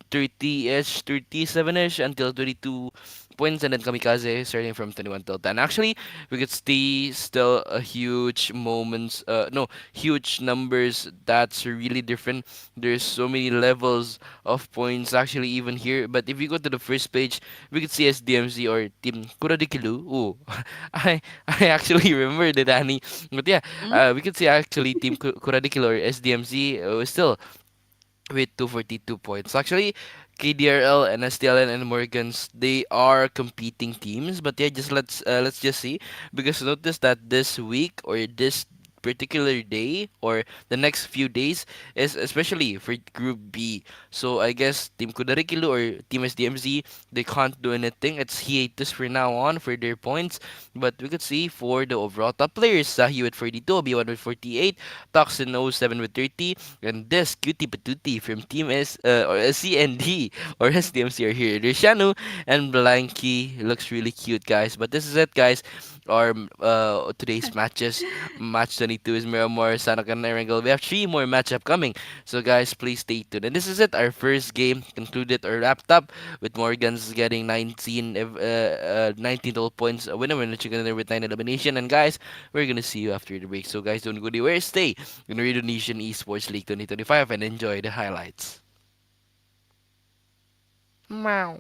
[SPEAKER 7] 30-ish, 37-ish until 22 points, and then Kamikaze starting from 21 till 10. Actually, we could see still a huge moments, no, huge numbers that's really different. There's so many levels of points actually even here. But if you go to the first page, we could see SDMZ or Team Kudairikilu. Ooh, I actually remember the Danny. But yeah, we could see actually Team Kudairikilu or SDMZ still with 242 points. Actually, KDRL and STLN and Morgans, they are competing teams. But yeah, just let's just see, because notice that this week or this particular day or the next few days is especially for Group B. So I guess Team Kudairikilu or Team SDMZ, they can't do anything. It's hiatus for now on for their points. But we could see for the overall top players, Sahi with 42, B1 with 48, Toxin 07 with 30, and this cutie patootie from Team or CND or SDMC are here. There's Shanu and Blanky. Looks really cute, guys. But this is it, guys. our today's matches. Match 22 is Miramar, Sanokan, and Erangel. We have 3 more match upcoming. So guys, please stay tuned. And this is it. Our first game concluded or wrapped up with Morgan's getting 19 total points. A winner chicken dinner with 9 elimination. And guys, we're gonna see you after the break. So guys, don't go anywhere. Stay in the Indonesian Esports League 2025 and enjoy the highlights. Meow.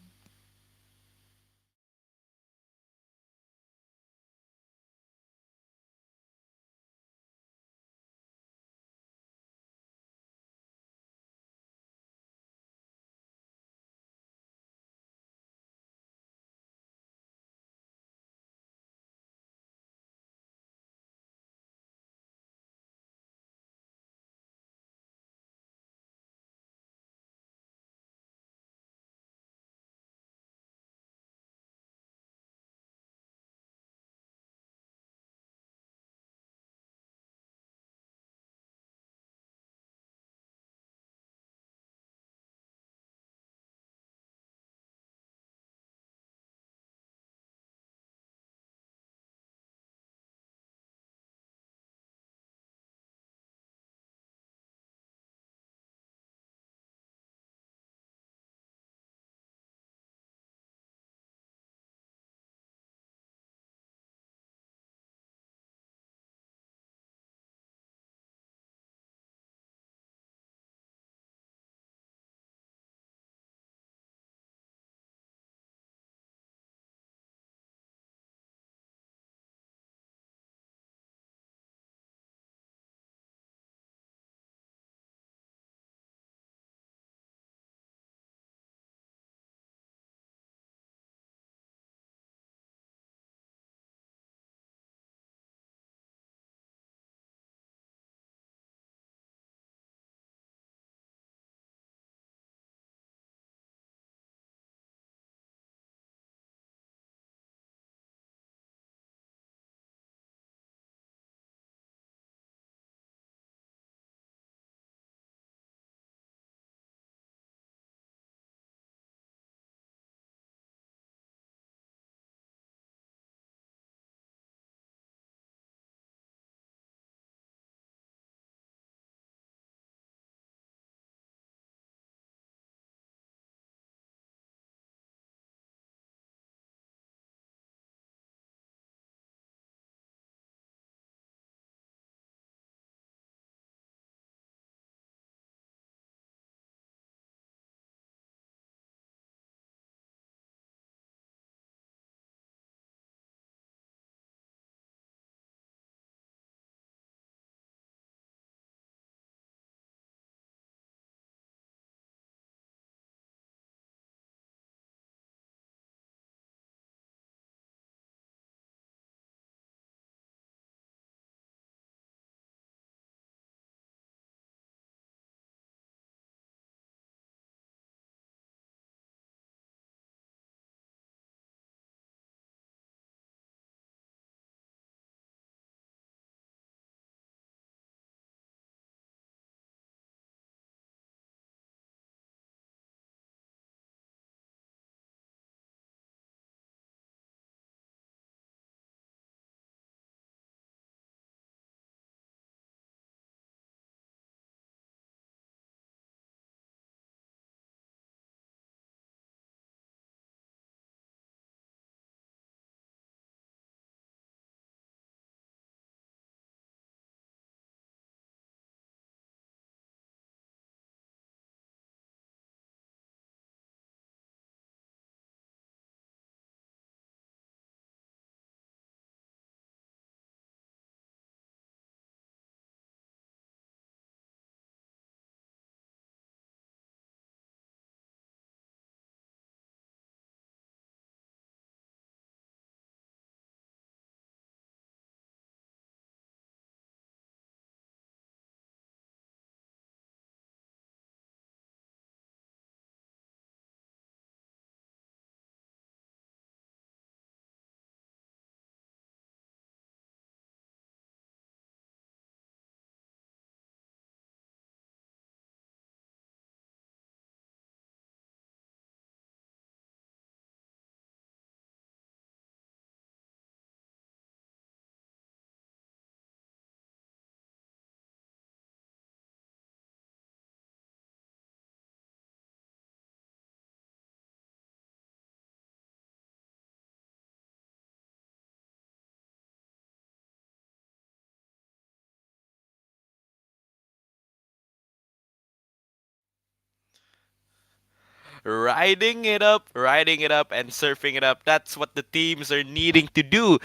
[SPEAKER 7] riding it up, and surfing it up. That's what the teams are needing to do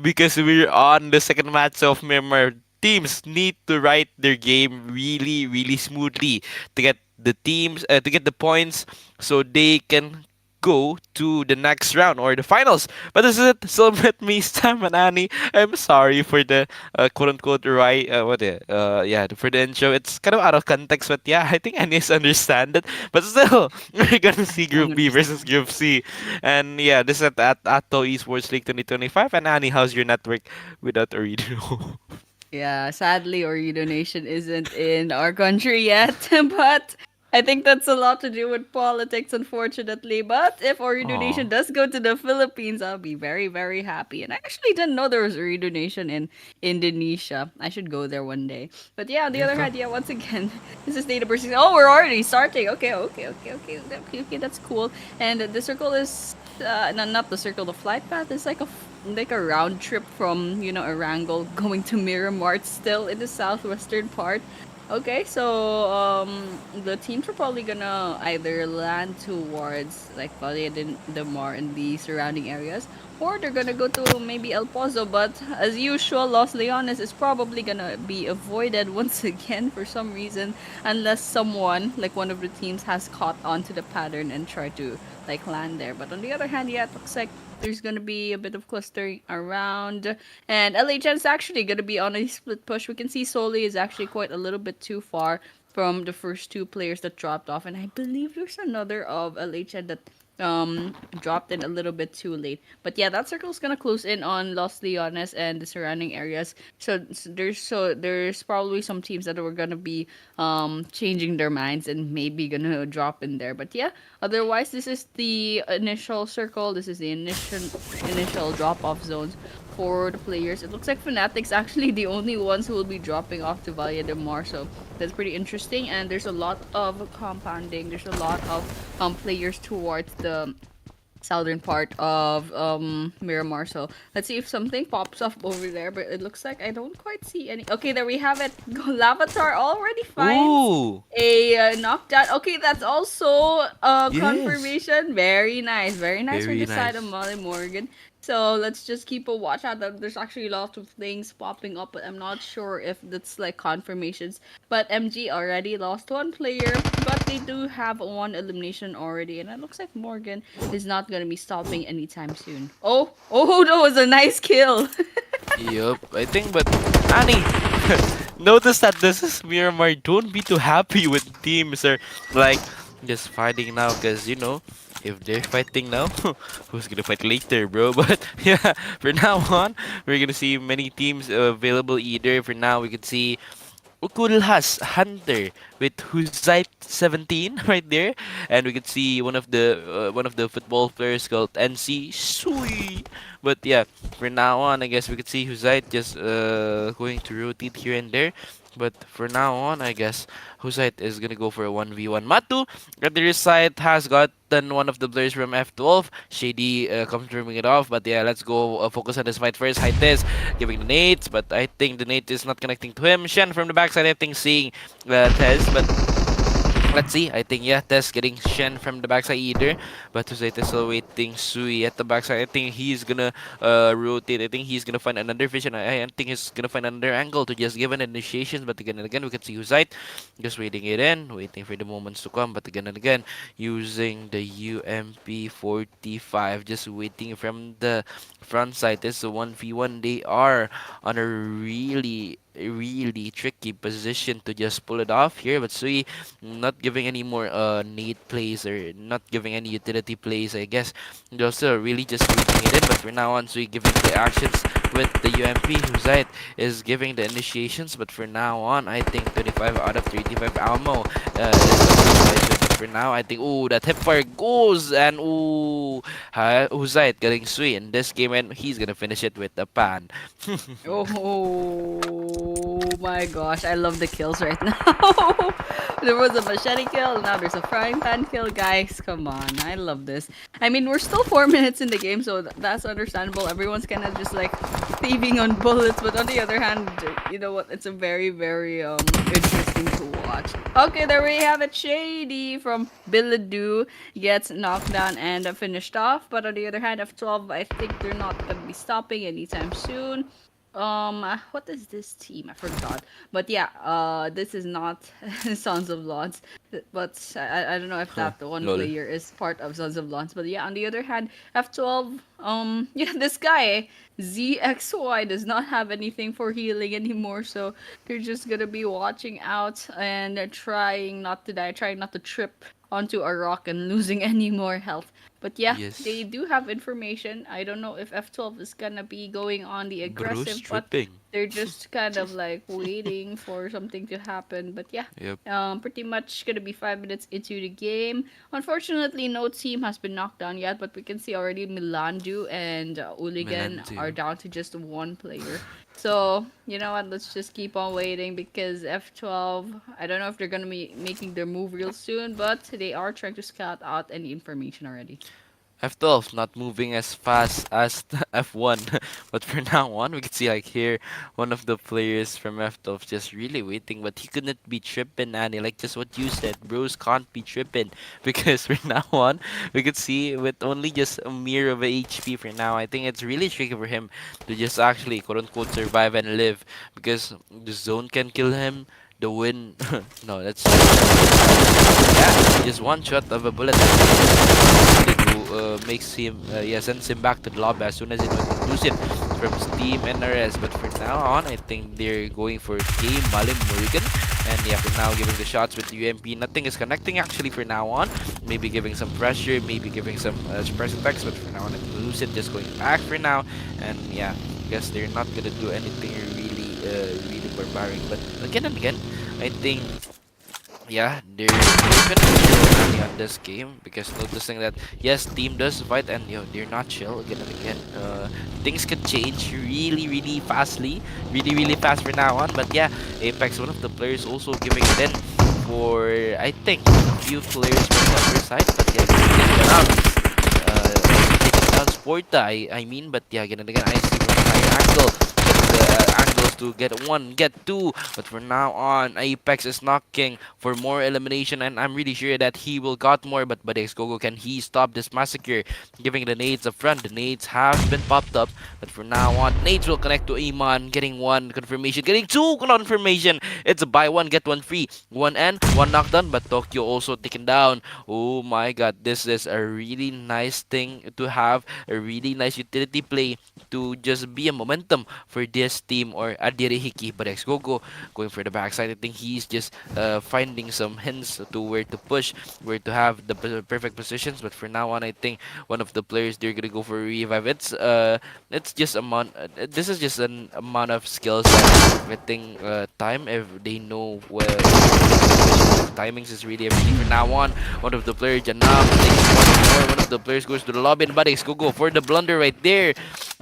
[SPEAKER 7] because we're on the second match of Myanmar. Teams need to write their game really, really smoothly to get the teams to get the points so they can go to the next round or the finals. But this is it. Still with me, Sam and Annie. I'm sorry for the quote unquote right for the intro. It's kind of out of context, but yeah, I think Annie's understand it. But still, we're gonna see Group B versus Group C, and yeah, this is at Atoll Esports League 2025. And Annie, how's your network without Ooredoo?
[SPEAKER 8] Yeah, sadly, Ooredoo Nation isn't in our country yet, but I think that's a lot to do with politics, unfortunately. But if Ooredoo Nation does go to the Philippines, I'll be very, very happy. And I actually didn't know there was Ooredoo Nation in Indonesia. I should go there one day. But yeah, on the other hand, yeah, once again, this is data bursting. Oh, we're already starting. Okay, that's cool. And the circle is not the circle. The flight path is like a round trip from Erangel going to Miramar. It's still in the southwestern part. Okay, so the teams are probably gonna either land towards like Bilehdoo and the surrounding areas, or they're gonna go to maybe El Pozo. But as usual, Los Leones is probably gonna be avoided once again for some reason, unless someone like one of the teams has caught onto the pattern and tried to like land there. But on the other hand, yeah, it looks like there's gonna be a bit of clustering around, and LHN is actually gonna be on a split push. We can see Soli is actually quite a little bit too far from the first two players that dropped off, and I believe there's another of LHN that dropped in a little bit too late. But yeah, that circle is gonna close in on Los Leones and the surrounding areas. So there's probably some teams that were gonna be changing their minds and maybe gonna drop in there. But yeah, otherwise this is the initial circle. This is the initial drop off zones for the players. It looks like Fenatic's actually the only ones who will be dropping off to Bilehdoo, so that's pretty interesting. And there's a lot of compounding. There's a lot of players towards the southern part of Miramar. So let's see if something pops up over there. But it looks like I don't quite see any. Okay, there we have it. Lavatar already finds a knockdown. Okay, that's also a confirmation. Very nice. Very nice from the side of Morrigan. So let's just keep a watch out. There's actually a lot of things popping up, but I'm not sure if that's like confirmations. But MG already lost one player, but they do have one elimination already, and it looks like Morgan is not gonna be stopping anytime soon. Oh, that was a nice kill.
[SPEAKER 7] Yup, I think, but Annie, notice that this is Miramar. Don't be too happy when teams are like just fighting now, because if they're fighting now, who's gonna fight later, bro? But yeah, for now on, we're gonna see many teams available. Either for now, we could see Ukulhas Hunter with Huzite 17 right there, and we could see one of the football players called NC Sui. But yeah, for now on, I guess we could see Huzite just going to rotate here and there. But for now on, I guess Huzite is gonna go for a 1v1. Matu at the side has gotten one of the players from F12. Shady confirming it off. But yeah, let's go focus on this fight first. Haites giving the nades, but I think the nade is not connecting to him. Shen from the backside, I think, seeing Tez, but let's see. I think, yeah, Tess getting Shen from the backside either. But Huzite is still waiting Sui at the backside. I think he's gonna rotate. I think he's gonna find another vision. I think he's gonna find another angle to just give an initiations. But again and again, we can see Huzite just waiting it in, waiting for the moments to come. But again and again, using the UMP 45, just waiting from the front side. This is a 1v1. They are on a really tricky position to just pull it off here, but Sui not giving any more nade plays or not giving any utility plays. I guess they're still really just waiting it in, but for now on, Sui giving the actions with the UMP. Huzite is giving the initiations, but for now on, I think 25 out of 35 ammo is for now. I think, that hipfire goes, and Huzite getting Sui in this game, and he's gonna finish it with a pan.
[SPEAKER 8] Oh my gosh, I love the kills right now. There was a machete kill, now there's a frying pan kill. Guys, come on, I love this. I mean, we're still 4 minutes in the game, so that's understandable. Everyone's kind of just like thieving on bullets, but on the other hand, you know what, it's a very, very interesting interesting to watch. Okay, there we have it. Shady from Bilehdoo gets knocked down and finished off. But on the other hand, F12, I think they're not gonna be stopping anytime soon. What is this team? I forgot. But yeah, this is not Sons of Lords. But I don't know if
[SPEAKER 7] Huh.
[SPEAKER 8] that one
[SPEAKER 7] Lol.
[SPEAKER 8] player is part of Sons of Lords. But yeah, on the other hand, F12, yeah, this guy ZXY does not have anything for healing anymore, so they're just gonna be watching out and trying not to die, trying not to trip onto a rock and losing any more health. But yeah, they
[SPEAKER 7] Yes.
[SPEAKER 8] do have information. I don't know if F12 is gonna be going on the
[SPEAKER 7] Bruce
[SPEAKER 8] aggressive, but
[SPEAKER 7] tripping.
[SPEAKER 8] they're just kind of like waiting for something to happen. But yeah,
[SPEAKER 7] Yep.
[SPEAKER 8] pretty much gonna be 5 minutes into the game. Unfortunately, no team has been knocked down yet, but we can see already Milandhoo and Uligan are
[SPEAKER 7] Milandhoo.
[SPEAKER 8] down to just one player. So, you know what, let's just keep on waiting because F12, I don't know if they're gonna be making their move real soon, but they are trying to scout out any information already.
[SPEAKER 7] F12 not moving as fast as the F1, but for now on, we can see like here one of the players from F12 just really waiting, but he couldn't be tripping, Annie. Like just what you said, bros can't be tripping because for now on, we could see with only just a mere of a HP for now. I think it's really tricky for him to just actually quote unquote survive and live because the zone can kill him. The win, no, that's yeah, just one shot of a bullet who makes him, yeah, sends him back to the lobby as soon as it was lose it from Steam and RS. But for now on, I think they're going for Game Malim Morrigan. And yeah, for now, giving the shots with the UMP. Nothing is connecting actually for now on. Maybe giving some pressure, maybe giving some suppress effects. But for now on, lose it, just going back for now. And yeah, I guess they're not gonna do anything really barbaric. But again and again, I think yeah, they're gonna be chill early on this game because noticing that yes, team does fight and they're not chill again and again. Things could change really fastly, really fast for now on. But yeah, Apex, one of the players also giving it in for I think a few players from the other side. But yeah, taking it out. Taking down Sporta, I mean. But yeah, again and again, I see from a higher angle. Getting the angles to get one, get two. But for now on, Apex is knocking for more elimination, and I'm really sure that he will got more. But Gogo, can he stop this massacre? Giving the nades up front. The nades have been popped up, but for now on, nades will connect to Iman, getting one confirmation, getting two confirmation. It's a buy one get one free. One and one knockdown, but Tokyo also taken down. Oh my God, this is a really nice thing to have, a really nice utility play to just be a momentum for this team or Adhiri Hikki. But Gogo going for the backside. I think he's just finding some hints to where to push, where to have the perfect positions. But for now on, I think one of the players they're gonna go for a revive. It's just amount. This is just an amount of skills that I think time if they know where timings is really everything. For now on, one of the players Janam takes one more. One of the players goes to the lobby and Buddies go for the blunder right there.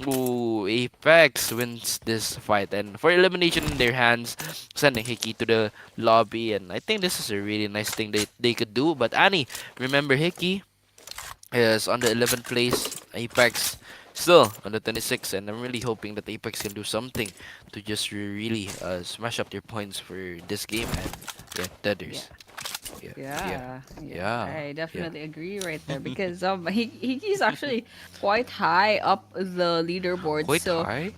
[SPEAKER 7] Ooh, Apex wins this fight and for elimination in their hands, sending Hikki to the lobby. And I think this is a really nice thing they could do. But Annie, remember Hikki is on the 11th place, Apex still on the 26th, and I'm really hoping that Apex can do something to just really smash up their points for this game and yeah,
[SPEAKER 8] Yeah.
[SPEAKER 7] Tethers. Yeah, yeah, yeah,
[SPEAKER 8] I
[SPEAKER 7] yeah.
[SPEAKER 8] definitely agree right there because he's actually quite high up the leaderboard.
[SPEAKER 7] Quite
[SPEAKER 8] So
[SPEAKER 7] high.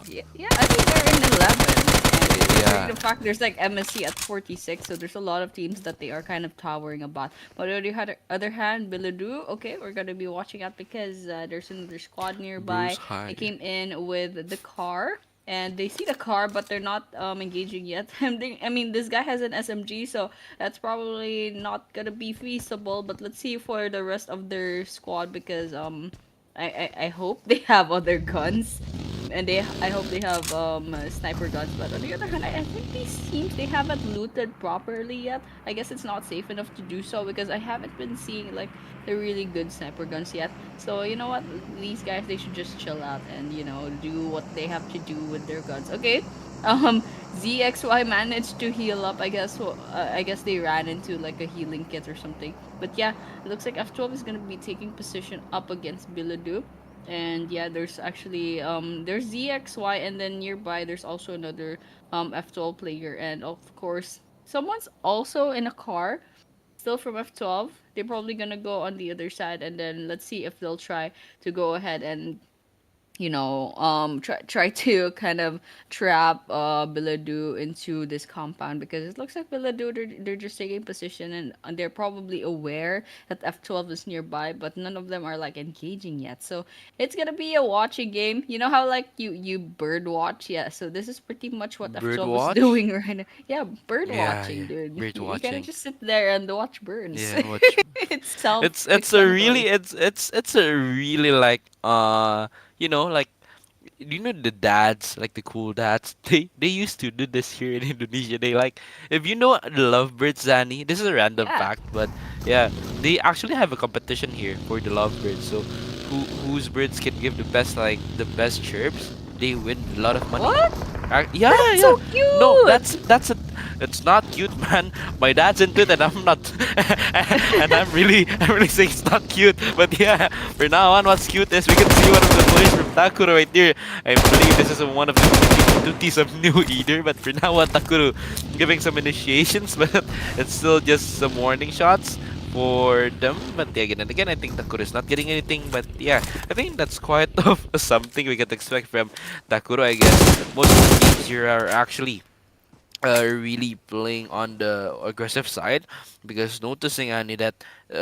[SPEAKER 8] yeah, I think they're in 11. And considering
[SPEAKER 7] Yeah,
[SPEAKER 8] the fact there's like MSC at 46, so there's a lot of teams that they are kind of towering about. But on the other hand, Bilehdoo, okay, we're gonna be watching out because there's another squad nearby.
[SPEAKER 7] Bruce high.
[SPEAKER 8] They came in with the car. And they see the car, but they're not engaging yet. I mean, this guy has an SMG, so that's probably not gonna be feasible. But let's see for the rest of their squad because I hope they have other guns, and I hope they have sniper guns. But on the other hand, I think these teams they haven't looted properly yet. I guess it's not safe enough to do so because I haven't been seeing like the really good sniper guns yet. So you know what, these guys they should just chill out and do what they have to do with their guns. Okay, um, ZXY managed to heal up. I guess I guess they ran into like a healing kit or something. But yeah, it looks like F12 is gonna be taking position up against Bilehdoo. And yeah, there's actually there's ZXY and then nearby there's also another F12 player and of course someone's also in a car, still from F12. They're probably gonna go on the other side, and then let's see if they'll try to go ahead and try to kind of trap Bilehdoo into this compound, because it looks like Bilehdoo, they're just taking position, and they're probably aware that F12 is nearby, but none of them are like engaging yet. So it's gonna be a watching game. You know how like you bird watch? Yeah, so this is pretty much what
[SPEAKER 7] Bird
[SPEAKER 8] F12 is
[SPEAKER 7] watch?
[SPEAKER 8] doing right now. Yeah, bird
[SPEAKER 7] Yeah,
[SPEAKER 8] watching,
[SPEAKER 7] yeah.
[SPEAKER 8] dude.
[SPEAKER 7] Bird
[SPEAKER 8] You gotta
[SPEAKER 7] watching.
[SPEAKER 8] just sit there and watch birds.
[SPEAKER 7] Yeah, watch.
[SPEAKER 8] It's self
[SPEAKER 7] It's a really
[SPEAKER 8] explanatory.
[SPEAKER 7] it's a really like like you know the dads, like the cool dads, they used to do this here in Indonesia. They like, if you know the lovebirds, Zani, this is a random
[SPEAKER 8] Yeah.
[SPEAKER 7] fact, but yeah, they actually have a competition here for the lovebirds. So whose birds can give the best chirps, they win a lot of money.
[SPEAKER 8] What?
[SPEAKER 7] Yeah,
[SPEAKER 8] That's
[SPEAKER 7] yeah.
[SPEAKER 8] so
[SPEAKER 7] No,
[SPEAKER 8] cute.
[SPEAKER 7] that's a it's not cute, man. My dad's into it, and I'm not, and I'm really saying it's not cute. But yeah, for now on, what's cute is we can see one of the players from Takuro right there. I believe this is one of the duties of New Eater, but for now on, Takuro giving some initiations, but it's still just some warning shots for them. But yeah, again and again, I think Takuro is not getting anything. But yeah, I think that's quite of something we can expect from Takuro. I guess most of the teams here are actually really playing on the aggressive side, because noticing, Annie, that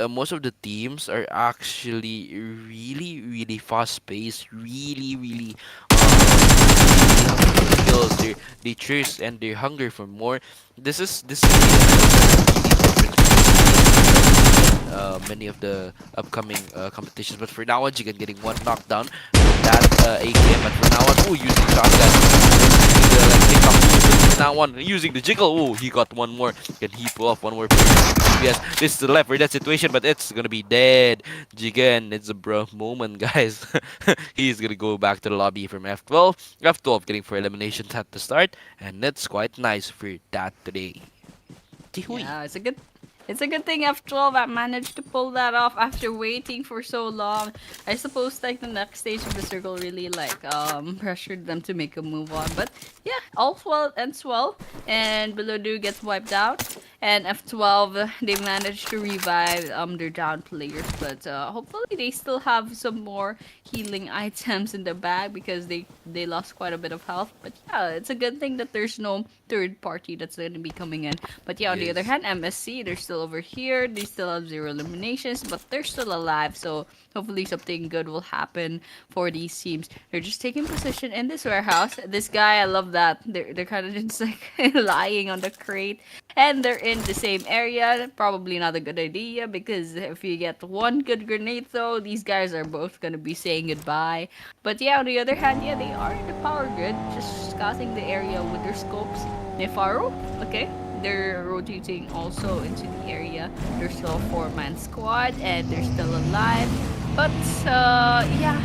[SPEAKER 7] most of the teams are actually really fast paced, really have skills, they thirst and they hunger for more. This is really different many of the upcoming competitions. But for now on, Jigan getting one knockdown with that AKM. But for now on, oh, using shotgun, using the like pick up. For now on, using the jiggle. Oh, he got one more. Can he pull off one more? Yes, this is the left for that situation, but it's gonna be dead. Jigan, it's a bro moment, guys. He's gonna go back to the lobby from F12. F12 getting for eliminations at the start, and that's quite nice for that today. Tihui.
[SPEAKER 8] Yeah, it's a good thing F12 I managed to pull that off after waiting for so long. I suppose like the next stage of the circle really like pressured them to make a move on. But yeah, all well ends well, and Bilehdoo gets wiped out, and F12 they managed to revive their down players, but hopefully they still have some more healing items in the bag, because they lost quite a bit of health. But yeah, it's a good thing that there's no third party that's going to be coming in. But yeah, on the other
[SPEAKER 7] Yes.
[SPEAKER 8] hand, MSC, they're still over here. They still have 0 eliminations, but they're still alive. So hopefully something good will happen for these teams. They're just taking position in this warehouse. This guy, I love that. They're kind of just like lying on the crate, and they're in the same area. Probably not a good idea, because if you get one good grenade though, these guys are both gonna be saying goodbye. But yeah, on the other hand, yeah, they are in the power grid, just scouting the area with their scopes. Naifaru, okay, they're rotating also into the area. They're still a 4-man squad, and they're still alive. But yeah,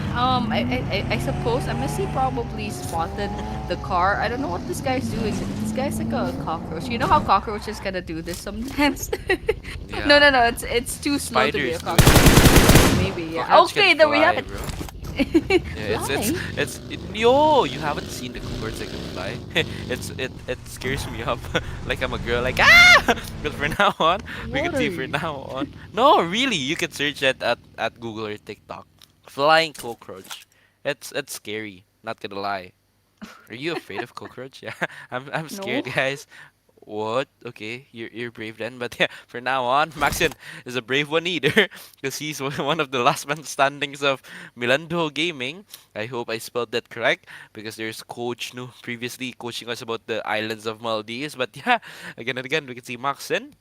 [SPEAKER 8] I suppose MSC probably spotted the car. I don't know what this guy's doing. This guy's like a cockroach. You know how cockroaches kinda do this sometimes? No,
[SPEAKER 7] Yeah.
[SPEAKER 8] no, no. It's too slow to be a
[SPEAKER 7] Spiders do
[SPEAKER 8] cockroach. Maybe, yeah.
[SPEAKER 7] Cockroach
[SPEAKER 8] Okay,
[SPEAKER 7] can
[SPEAKER 8] then we have
[SPEAKER 7] fly,
[SPEAKER 8] it.
[SPEAKER 7] bro. Yeah, yo, you haven't seen the cohorts that can fly. It scares me up. Like I'm a girl, like ah. But for now on, we can
[SPEAKER 8] What are
[SPEAKER 7] see for
[SPEAKER 8] you?
[SPEAKER 7] now on. No, really, you can search it at Google or TikTok. Flying cockroach. It's scary. Not gonna lie. Are you afraid of cockroach? Yeah, I'm
[SPEAKER 8] No.
[SPEAKER 7] scared, guys. What? Okay, you're brave then. But yeah, for now on, Maxin is a brave one either, because he's one of the last man standings of Milandhoo Gaming. I hope I spelled that correct, because there's Coach Nu previously coaching us about the islands of Maldives. But yeah, again and again, we can see Maxin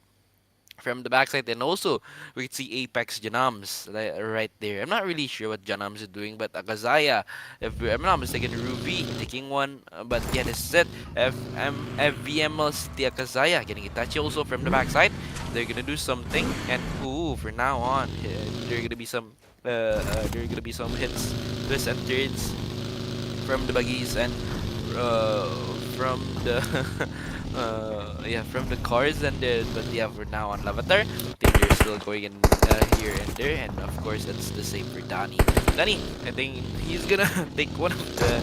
[SPEAKER 7] from the backside, and also we can see Apex Janams right there. I'm not really sure what Janams is doing, but Akazaya, if I'm not mistaken, Ruby taking one, but yeah, this is it. FVML City AKZ getting Itachi also from the backside. They're gonna do something, and ooh, for now on, there are gonna be some hits, twists and turns from the buggies, and from the yeah, from the cars and the, but yeah, for now on Lavatar, I think they're still going in here and there, and of course that's the same for Danny. Danny, I think he's gonna take one of the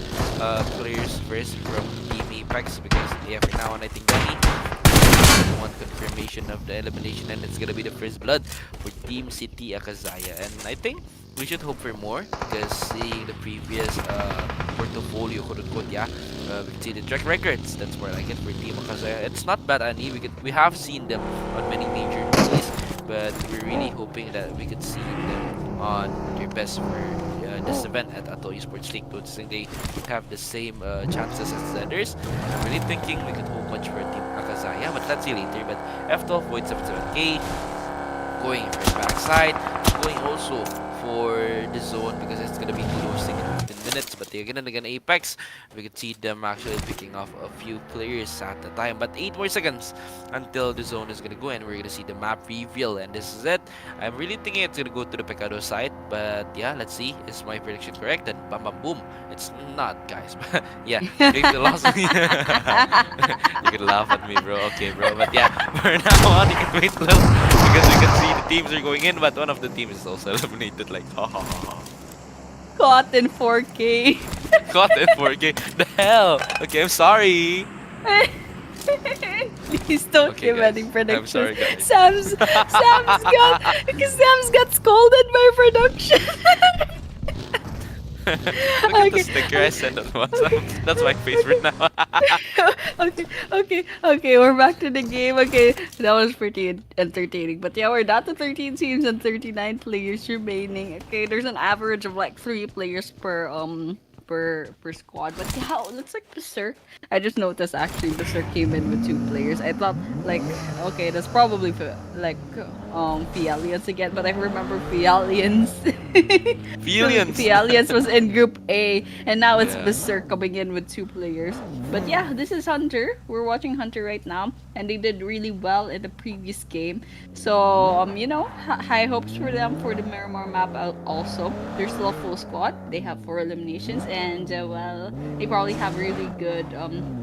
[SPEAKER 7] players first from Team Apex, because yeah, for now on I think Danny one confirmation of the elimination, and it's gonna be the first blood for Team City AKZ. And I think we should hope for more, because seeing the previous portfolio, quote unquote, we can see the track records. That's where I get for Team AKZ. It's not bad, Ani. We have seen them on many major tours, but we're really hoping that we could see them on their best for this event at Atoll Esports League. Don't think they have the same chances as the others. I'm really thinking we could hope much for Team AKZ, but let's see later. But F12 Void 77K going for the backside, going also for the zone, because it's gonna be closing in 15 minutes. But they're gonna Apex. We could see them actually picking off a few players at the time, but 8 more seconds until the zone is gonna go, and we're gonna see the map reveal, and this is it. I'm really thinking it's gonna go to the Pecado side, but yeah, let's see. Is my prediction correct? And bam bam boom, it's not, guys. But yeah, maybe the loss. You can laugh at me, bro. Okay, bro. But yeah, for now on, you can wait a little, because we can see the teams are going in, but one of the teams is also eliminated. Like, ha ha ha ha.
[SPEAKER 8] Caught in 4K.
[SPEAKER 7] Caught in 4K. The hell? Okay, I'm sorry.
[SPEAKER 8] Please don't
[SPEAKER 7] Okay,
[SPEAKER 8] give
[SPEAKER 7] guys.
[SPEAKER 8] any predictions.
[SPEAKER 7] I'm sorry, guys.
[SPEAKER 8] Sam's got scolded by production.
[SPEAKER 7] Look at the sticker I sent on WhatsApp. That's my face right now.
[SPEAKER 8] Okay, we're back to the game. Okay, that was pretty entertaining. But yeah, we're down to 13 teams and 39 players remaining. Okay, there's an average of like 3 players per squad. But yeah, it looks like Beserk. I just noticed actually Beserk came in with 2 players. I thought like, okay, that's probably Feeali again, but I remember Feealians. Feealians was in Group A, and now it's Beserk coming in with 2 players. But yeah, this is Hunter. We're watching Hunter right now, and they did really well in the previous game. So you know, high hopes for them for the Miramar map also. They're still a full squad. They have 4 eliminations, and well, they probably have really good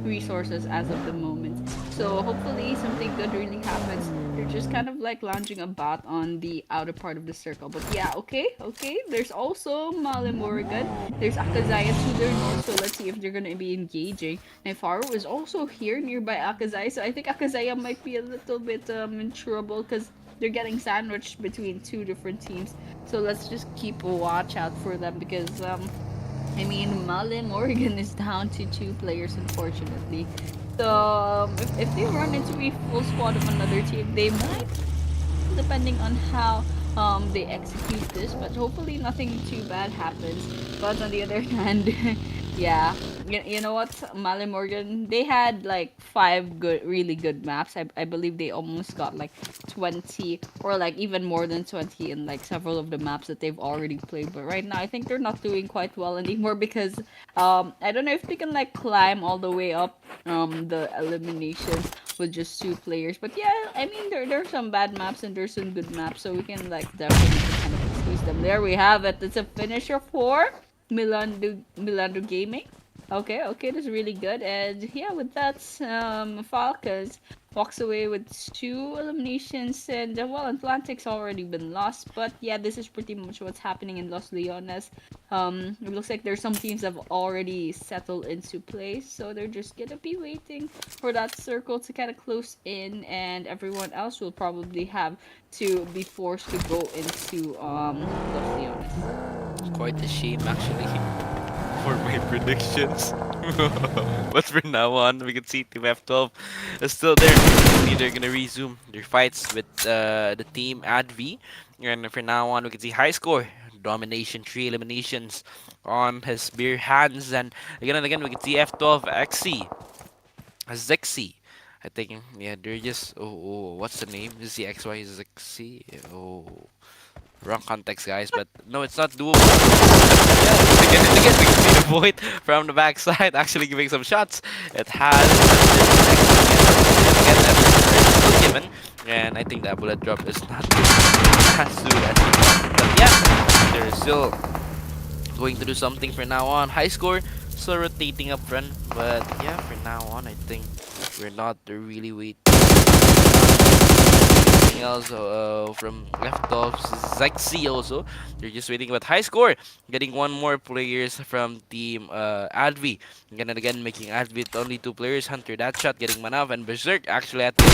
[SPEAKER 8] resources as of the moment. So hopefully something good really happens. They're just kind of like lounging about on the outer part of the circle. But yeah, okay. There's also Morrigan. There's AKZ to their north, so let's see if they're gonna be engaging. Naifaru is also here nearby AKZ, so I think AKZ might be a little bit in trouble, because they're getting sandwiched between 2 different teams. So let's just keep a watch out for them, because I mean, Morrigan is down to 2 players, unfortunately. So if they run into a full squad of another team, they might, depending on how they execute this, but hopefully nothing too bad happens. But on the other hand, yeah, you know what, Morrigan, they had like 5 really good maps. I believe they almost got like 20 or like even more than 20 in like several of the maps that they've already played. But right now I think they're not doing quite well anymore, because I don't know if they can like climb all the way up the eliminations with just 2 players. But yeah, I mean, there are some bad maps and there's some good maps, so we can like definitely kind of excuse them. There we have it. It's a finisher for Milandhoo Gaming. Okay, that's really good. And yeah, with that, Falcons walks away with 2 eliminations, and well, Atlantic's already been lost. But yeah, this is pretty much what's happening in Los Leones. It looks like there's some teams that have already settled into place, so they're just gonna be waiting for that circle to kind of close in, and everyone else will probably have to be forced to go into Los Leones.
[SPEAKER 7] Quite a shame, actually, for my predictions. But from now on, we can see Team F12 is still there. They're gonna resume their fights with the Team ADVY. And from now on, we can see high score, domination, 3 eliminations on his bare hands. And again, we can see F12 XC, Zexy. I think, yeah, they're just, what's the name? Is the XY Zexy? Wrong context, guys, but no, it's not doable. Again, we can see the Void from the backside actually giving some shots. It has still given, and I think that bullet drop is not as soon as he wanted. But yeah, they're still going to do something for now on. High score, still rotating up front, but yeah, for now on, I think we're not really waiting else from F12 Zexi also. They're just waiting, but high score. Getting one more players from team ADVY. Again and again, making ADVY with only 2 players. Hunter that shot, getting Maalhoo and Beserk actually at the point.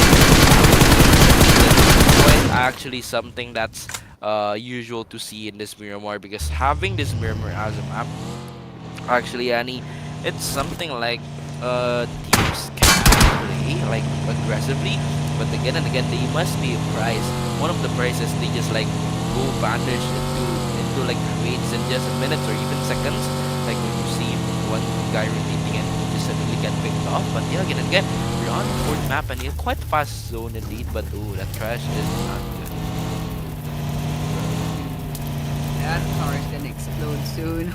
[SPEAKER 7] Actually, something that's usual to see in this Miramar, because having this Miramar as a map, actually, Annie, it's something like teams can play like aggressively, but again and again they must be a prize. One of the prizes, they just like go vanish into like raids in just minutes or even seconds, like when you see one guy repeating and just suddenly get picked off. But yeah, again and again, we're on the 4th map and a quite fast zone indeed, but ooh, that trash is not good.
[SPEAKER 8] That car is gonna explode soon.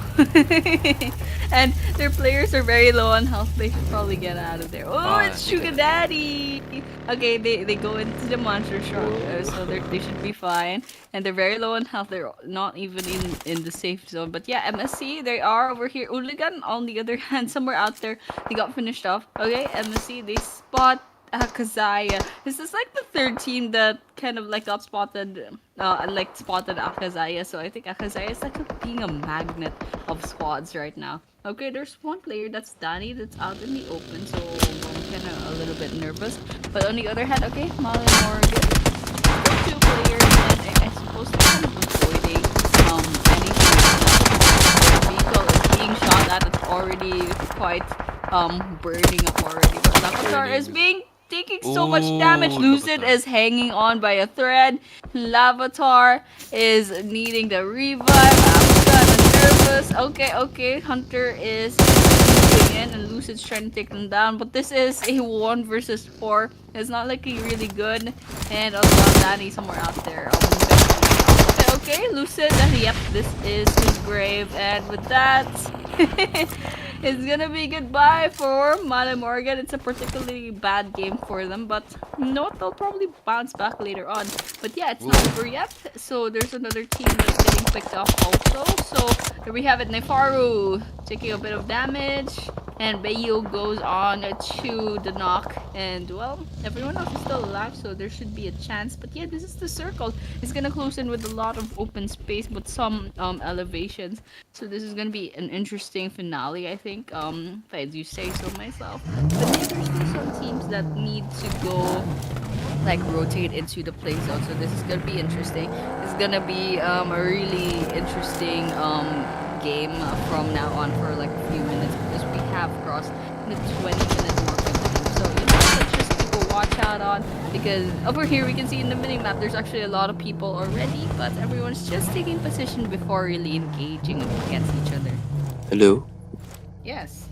[SPEAKER 8] And their players are very low on health. They should probably get out of there. Oh, it's Sugar Daddy! Okay, they go into the monster truck, so they should be fine. And they're very low on health. They're not even in the safe zone. But yeah, MSC, they are over here. Uligan, on the other hand, somewhere out there, they got finished off. Okay, MSC, they spot Akazaya. This is like the 3rd team that kind of like got spotted Akazaya. So I think Akazaya is like being a magnet of squads right now. Okay, there's one player, that's Danny, that's out in the open, so I'm kind of a little bit nervous. But on the other hand, okay, Morrigan, 2 players, and I suppose they're kind of avoiding anything. The vehicle is being shot at. It's already quite burning up already. But Lavatar is taking so much damage. Lucid is hanging on by a thread. Lavatar is needing the revive. I'm kind of nervous. Okay. Hunter is moving in and Lucid's trying to take them down. But this is a 1 versus 4. It's not looking really good. And also Danny somewhere out there. Okay, Lucid. Yep, this is his grave. And with that, it's gonna be goodbye for Maalhoo Morrigan. It's a particularly bad game for them, but you know what? They'll probably bounce back later on. But yeah, it's not over yet. So there's another team that's getting picked off also. So here we have it. Naifaru taking a bit of damage. And Bayo goes on to the knock. And well, everyone else is still alive, so there should be a chance. But yeah, this is the circle. It's gonna close in with a lot of open space, but some elevations. So this is gonna be an interesting finale, I think. If I do say so myself. But yeah, there's still some teams that need to go like rotate into the play zone. So this is gonna be interesting. It's gonna be a really interesting game from now on for like a few minutes, because we have crossed the 20-minute mark of the game. So you know, let's just keep a watch out on, because over here we can see in the mini map there's actually a lot of people already, but everyone's just taking position before really engaging against each other.
[SPEAKER 10] Hello.
[SPEAKER 8] Yes.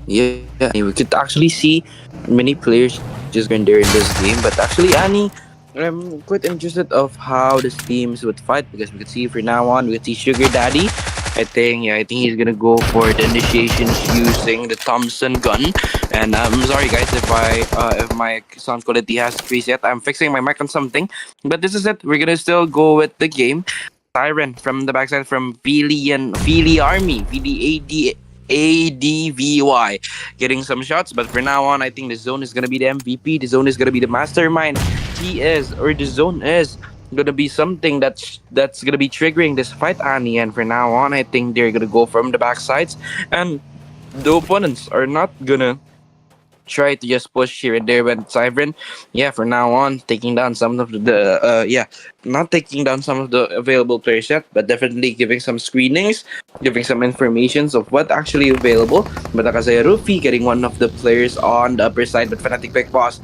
[SPEAKER 10] Yeah, we could actually see many players just going there in this game, but actually, Annie, I'm quite interested of how the teams would fight, because we could see for now on, we could see Sugar Daddy. I think he's gonna go for the initiations using the Thompson gun. And I'm sorry guys if my sound quality has decreased yet. I'm fixing my mic on something, but this is it. We're gonna still go with the game. Siren from the backside from Feeali Army, Feeali ADVY, getting some shots. But for now on, I think the zone is gonna be the MVP. The zone is gonna be the mastermind. The zone is gonna be something that's gonna be triggering this fight, Annie. And for now on, I think they're gonna go from the backsides, and the opponents are not gonna try to just push here and there. But Siren, for now on, taking down some of not taking down some of the available players yet, but definitely giving some screenings, giving some informations of what actually available. But Akazaya Rufi getting one of the players on the upper side, but Fenatic Quick Boss.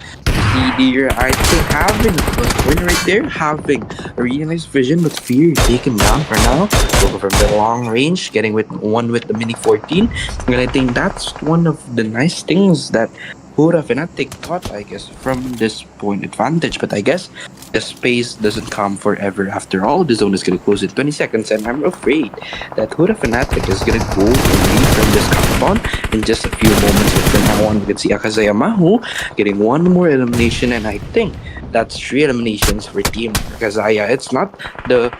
[SPEAKER 10] Here, I think having a plus win right there, having a really nice vision, but Fear take him down for now. Go from the long range, getting with the mini 14, and I think that's one of the nice things that Huraa Fenatic thought, I guess, from this point advantage. But I guess the space doesn't come forever. After all, the zone is gonna close in 20 seconds, and I'm afraid that Huraa Fenatic is gonna go away from this compound in just a few moments. But from now on, we can see Akazaya Mahu getting one more elimination, and I think that's 3 eliminations for Team Akazaya. It's not the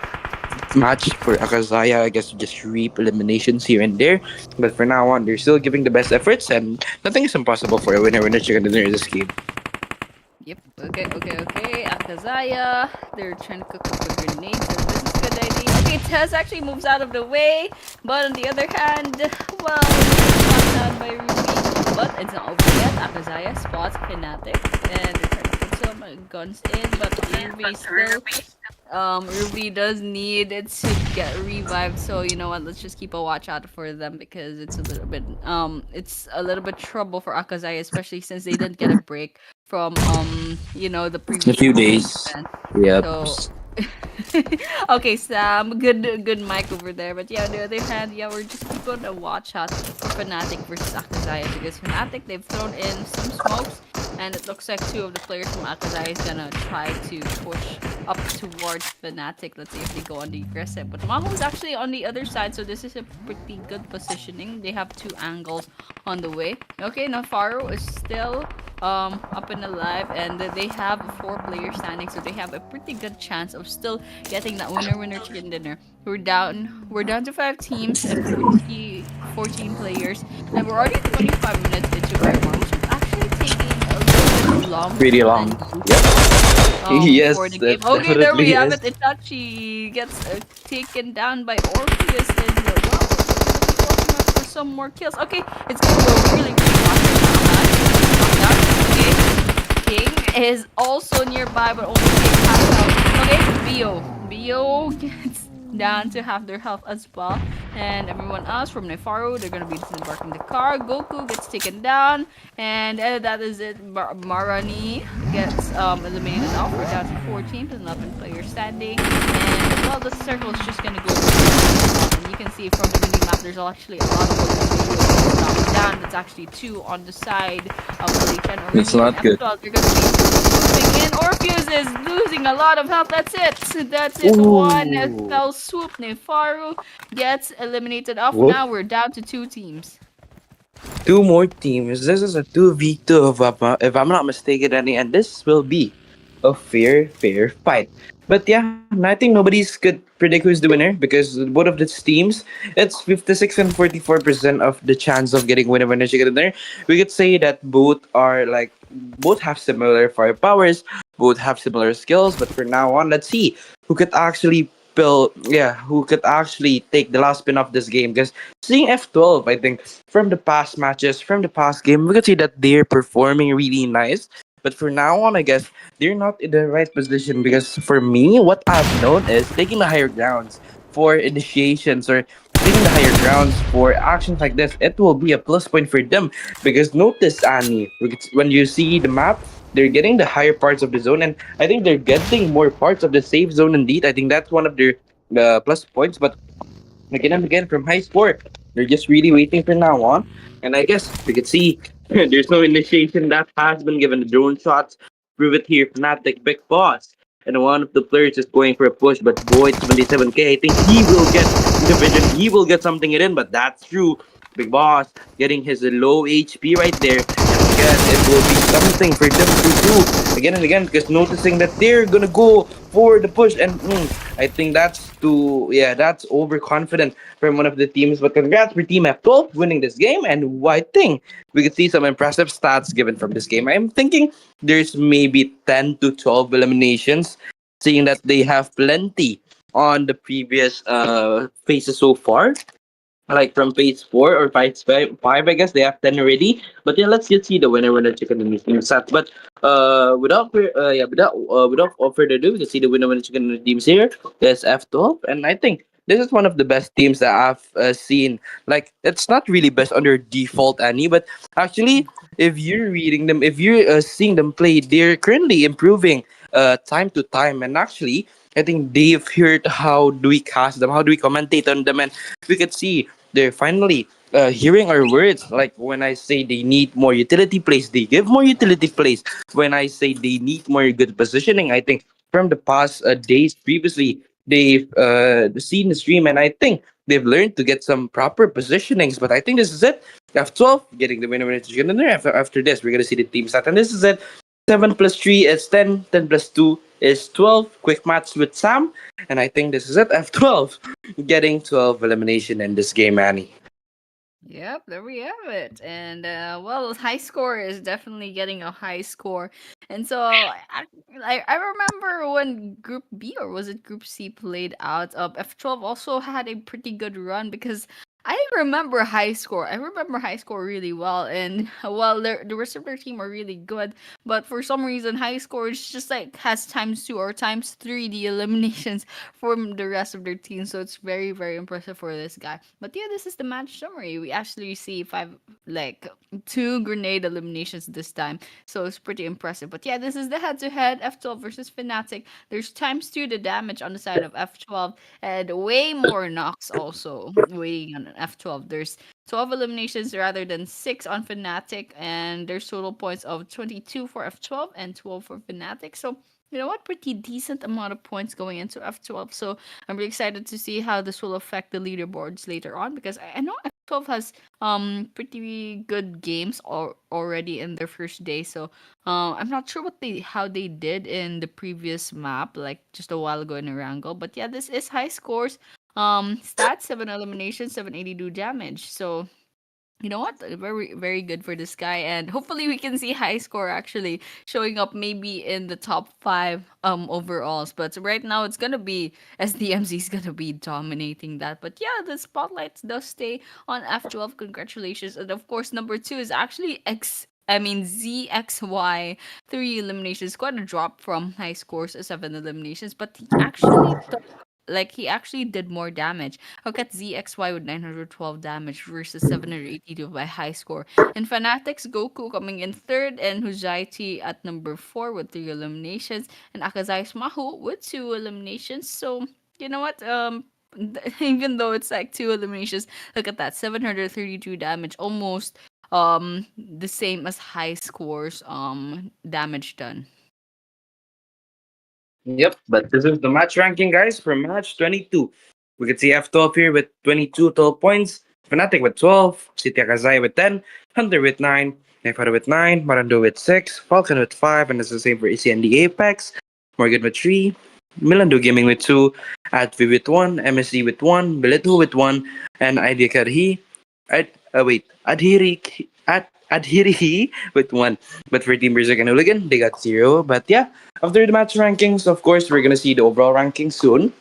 [SPEAKER 10] match for Akazaya, I guess, just reap eliminations here and there, but for now on, they're still giving the best efforts, and nothing is impossible for a winner chicken dinner in this game.
[SPEAKER 8] Yep. Okay. Akazaya. They're trying to cook up with grenades, and this is a good idea. Okay, Tez actually moves out of the way, but on the other hand, well, shot down by Ruby. But it's not over yet. Akazaya spots Fenatic, and they're trying to put some guns in, but Ruby still Ruby does need it to get revived, so you know what, let's just keep a watch out for them because it's a little bit trouble for Akazai, especially since they didn't get a break from the
[SPEAKER 10] A
[SPEAKER 8] previous
[SPEAKER 10] few days.
[SPEAKER 8] event.
[SPEAKER 10] Yep.
[SPEAKER 8] So okay, Sam, good mic over there. But yeah, on the other hand, yeah, we're just keeping a watch out for Fnatic versus Akazaya because Fnatic, they've thrown in some smokes, and it looks like two of the players from Akazaya is gonna try to push up towards Fnatic. Let's see if they go on the aggressive. But Maho is actually on the other side, so this is a pretty good positioning. They have two angles on the way. Okay, Naifaru is still up and alive, and they have 4 players standing, so they have a pretty good chance of still getting that winner chicken dinner. We're down to 5 teams and 14 players, and we're already 25 minutes into our round, which is actually taking a little bit long.
[SPEAKER 10] Pretty long. Yep. Yes,
[SPEAKER 8] For the game.
[SPEAKER 10] that
[SPEAKER 8] Okay, there we
[SPEAKER 10] definitely
[SPEAKER 8] have
[SPEAKER 10] is.
[SPEAKER 8] it. Itachi gets taken down by Orpheus, and wow, they're gonna be going up for some more kills. Okay, it's gonna go really, really fast. Knockdown. Okay, King is also nearby, but only King passed out. Okay, Bio gets down to half their health as well. And everyone else from Naifaru, they're gonna be disembarking the car. Goku gets taken down, and that is it. Marani gets eliminated off. We're down to 4 teams and 11 players standing. And well, the circle is just gonna go. And you can see from the mini map, there's actually a lot of knocked down. That's actually 2 on the side of Uligan.
[SPEAKER 10] It's not good.
[SPEAKER 8] They're gonna be moving in. Orpheus is losing a lot of health. That's it. That's it.
[SPEAKER 10] Ooh.
[SPEAKER 8] One fell swoop. Naifaru gets eliminated off.
[SPEAKER 10] Whoop.
[SPEAKER 8] Now we're down to 2 teams.
[SPEAKER 10] 2 more teams. This is a 2v2 if I'm not mistaken, and this will be a fair fight. But yeah, I think nobody's could predict who's the winner because both of these teams, it's 56 and 44% of the chance of getting winner chicken dinner. We could say that both have similar firepowers, both have similar skills. But for now on, let's see who could actually who could actually take the last spin of this game. Because seeing F12, I think from the past matches, from the past game, we could see that they're performing really nice. But for now on, I guess they're not in the right position because for me, what I've known is taking the higher grounds for initiations or taking the higher grounds for actions like this. It will be a plus point for them because notice, Annie, when you see the map, they're getting the higher parts of the zone, and I think they're getting more parts of the safe zone. Indeed, I think that's one of their plus points. But again and again from high score, they're just really waiting for now on. And I guess we could see there's no initiation that has been given. The drone shots prove it here. Fnatic, Big Boss. And one of the players is going for a push, but boy, 77k. I think he will get the vision. He will get something in, but that's true. Big Boss getting his low HP right there. And again, it will be something for them to do again and again because noticing that they're gonna go for the push, and I think that's overconfident from one of the teams. But congrats for Team F12 winning this game, and I think we could see some impressive stats given from this game. I'm thinking there's maybe 10 to 12 eliminations, seeing that they have plenty on the previous phases so far. Like from phase 4 or phase 5, I guess they have 10 already. But yeah, let's just see the winner chicken in this team set. But without further ado, we can see the winner chicken in the teams here. There's F12, and I think this is one of the best teams that I've seen. Like, it's not really best under default, Annie, but actually, if you're reading them, if you're seeing them play, they're currently improving time to time. And actually, I think they've heard how do we cast them, how do we commentate on them, and we could see they're finally hearing our words. Like when I say they need more utility plays, they give more utility plays. When I say they need more good positioning, I think from the past days previously, they've seen the stream, and I think they've learned to get some proper positionings. But I think this is it. F12 getting the winner chicken dinner. After this, we're gonna see the team stat, and this is it. 7 plus 3 is 10. 10 plus 2 is 12. Quick match with Sam. And I think this is it. F12 getting 12 elimination in this game, Annie.
[SPEAKER 8] Yep, there we have it. And well, high score is definitely getting a high score. And so I remember when Group B or was it Group C played out, F12 also had a pretty good run because I remember high score. I remember high score really well, and well, the rest of their team are really good. But for some reason, high score is just like has times two or times three the eliminations from the rest of their team. So it's very, very impressive for this guy. But yeah, this is the match summary. We actually see like two grenade eliminations this time. So it's pretty impressive. But yeah, this is the head to head F12 versus Fnatic. There's times two the damage on the side of F12 and way more knocks also waiting on F12. There's 12 eliminations rather than 6 on Fnatic, and there's total points of 22 for F12 and 12 for Fnatic. So you know what? Pretty decent amount of points going into F12. So I'm really excited to see how this will affect the leaderboards later on because I know F12 has pretty good games already in their first day. So I'm not sure how they did in the previous map, like just a while ago in Erangel. But yeah, this is high scores. Stats 7 eliminations, 782 damage. So you know what? Very, very good for this guy, and hopefully we can see high score actually showing up maybe in the top five overalls. But right now it's gonna be SDMZ is gonna be dominating that. But yeah, the spotlight does stay on F12. Congratulations, and of course number two is actually ZXY, 3 eliminations. Quite a drop from high scores, 7 eliminations, but he actually he actually did more damage. Look at ZXY with 912 damage versus 782 by high score. And Fanatics Goku coming in third, and Huzaiti at number four with 3 eliminations, and Akazai's Mahu with 2 eliminations. So you know what? Even though it's like 2 eliminations, look at that, 732 damage, almost the same as high scores damage done.
[SPEAKER 10] Yep, but this is the match ranking, guys, for match 22. We can see F12 here with 22 total points, Fnatic with 12, City AKZ with 10, Hunter with 9, Naifaru with 9, Maarandhoo with 6, Falcon with 5, and it's the same for CND Apex, Morrigan with 3, Milandhoo Gaming with 2, Advy with 1, MSC with 1, Bilehdoo with 1, and Adhiri, Adhiri with 1. But for Team Berserk and Uligan, they got 0. But yeah, after the match rankings, of course, we're gonna see the overall rankings soon.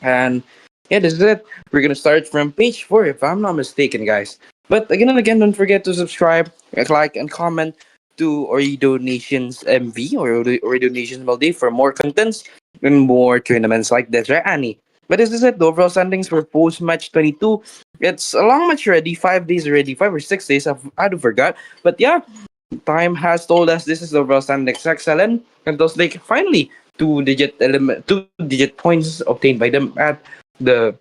[SPEAKER 10] And yeah, this is it. We're gonna start from page 4, if I'm not mistaken, guys. But again and again, don't forget to subscribe, like, and comment to Ooredoo Nations MV or Ooredoo Nations Maldives for more contents and more tournaments like this, right, Annie? But this is it. The overall standings for post match 22. It's a long match already, 5 days already, 5 or 6 days. I do forgot. But yeah, time has told us this is the overall standings. Excellent. And those like finally two-digit points obtained by them at the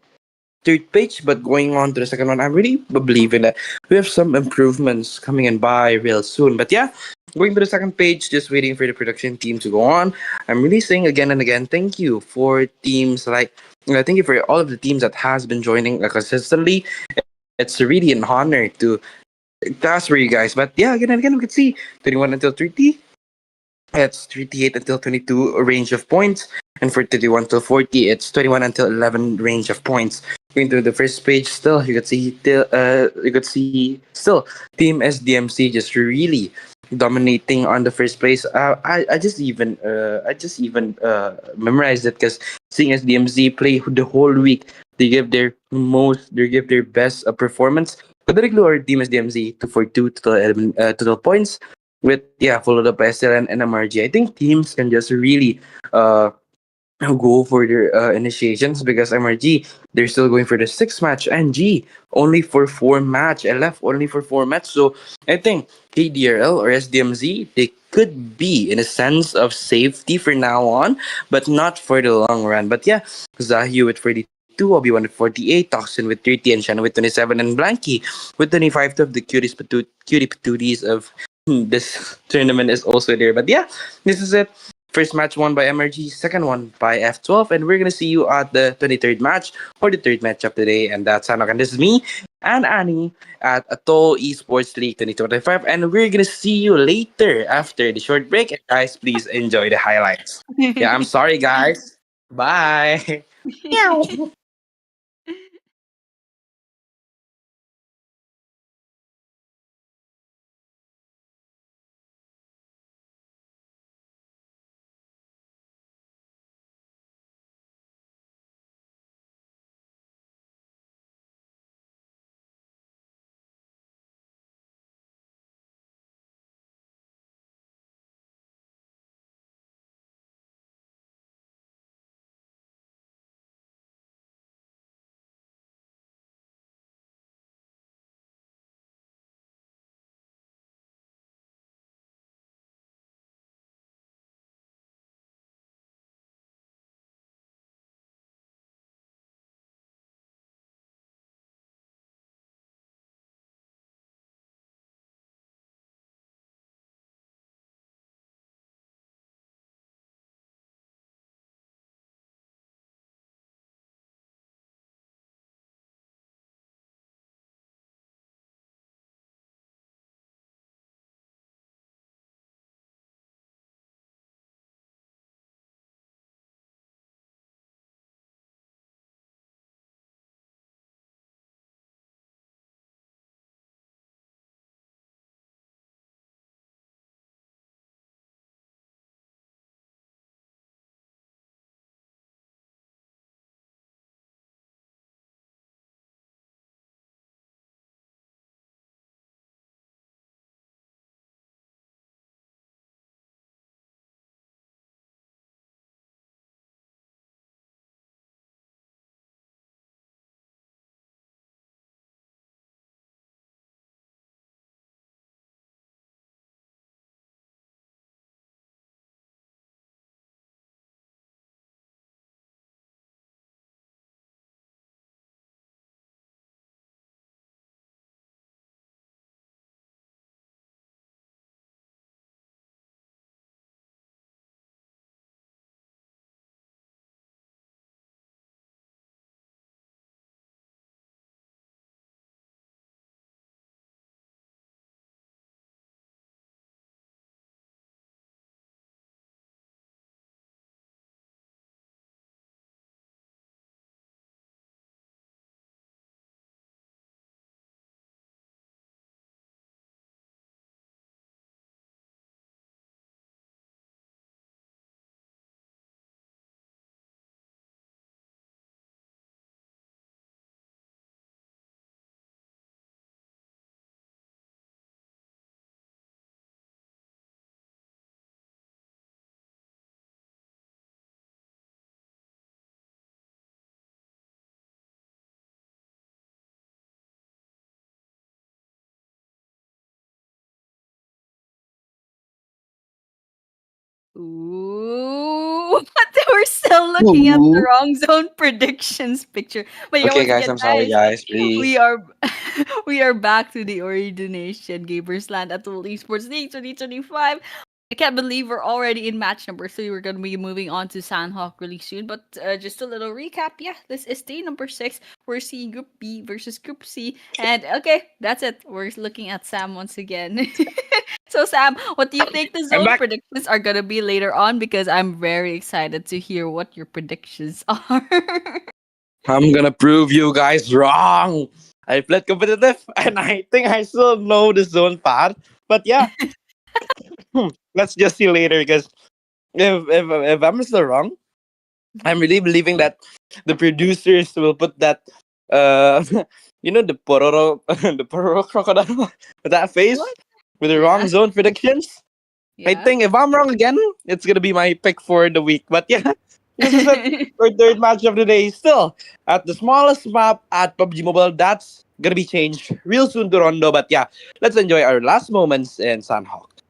[SPEAKER 10] third page. But going on to the second one, I'm really believing that we have some improvements coming in by real soon. But yeah, going to the second page, just waiting for the production team to go on. I'm really saying again and again, thank you for teams like thank you for all of the teams that has been joining consistently. It's really an honor to that's for you guys. But yeah, again and again, we can see 21 until 30. It's 38 until 22 range of points. And for 31 till 40, it's 21 until 11 range of points. Going to the first page, still you could see still Team SDMC just really dominating on the first place. I just even memorized it because seeing SDMC play the whole week, they give their best performance. Kudairikilu or Team SDMC 242 total points with followed up by SLN and MRG. I think teams can just really uh go for their initiations because MRG they're still going for the 6 match and G only for 4 match, LF only for 4 match. So I think KDRL or SDMZ they could be in a sense of safety for now on, but not for the long run. But yeah, Zahyu with 42, Obi-Wan with 48, Toxin with 30, and Shannon with 27, and Blanky with 25 of the cutie patooties of this tournament is also there. But yeah, this is it. First match won by MRG, second one by F12, and we're gonna see you at the 23rd match or the third match of the day, and that's Sanok. And this is me and Annie at Atoll Esports League 2025, and we're gonna see you later after the short break. And guys, please enjoy the highlights. Yeah, I'm sorry, guys. Bye.
[SPEAKER 8] Ooh, but we're still looking at the wrong zone predictions picture. But yeah,
[SPEAKER 10] Okay,
[SPEAKER 8] once
[SPEAKER 10] guys,
[SPEAKER 8] again,
[SPEAKER 10] I'm sorry,
[SPEAKER 8] guys,
[SPEAKER 10] guys. Please.
[SPEAKER 8] we are we are back to the Ooredoo Nation Gamers Land Atoll Esports League 2025. I can't believe we're already in match number 3. We're going to be moving on to Sandhawk really soon. But just a little recap. Yeah, this is day number 6. We're seeing Group B versus Group C. And okay, that's it. We're looking at Sam once again. So Sam, what do you think the
[SPEAKER 10] I'm
[SPEAKER 8] zone
[SPEAKER 10] back.
[SPEAKER 8] predictions are going to be later on? Because I'm very excited to hear what your predictions are.
[SPEAKER 10] I'm gonna prove you guys wrong. I played competitive, and I think I still know the zone part. But yeah, let's just see later. Because if I'm still wrong, I'm really believing that the producers will put that the pororo the pororo crocodile with that face
[SPEAKER 8] What?
[SPEAKER 10] with the wrong
[SPEAKER 8] Yeah.
[SPEAKER 10] zone predictions. I
[SPEAKER 8] Yeah.
[SPEAKER 10] think if I'm wrong again, it's gonna be my pick for the week. But yeah, this is it. Our third match of the day. Still at the smallest map at PUBG Mobile. That's gonna be changed real soon to Rondo. But yeah, let's enjoy our last moments in Sandhawk.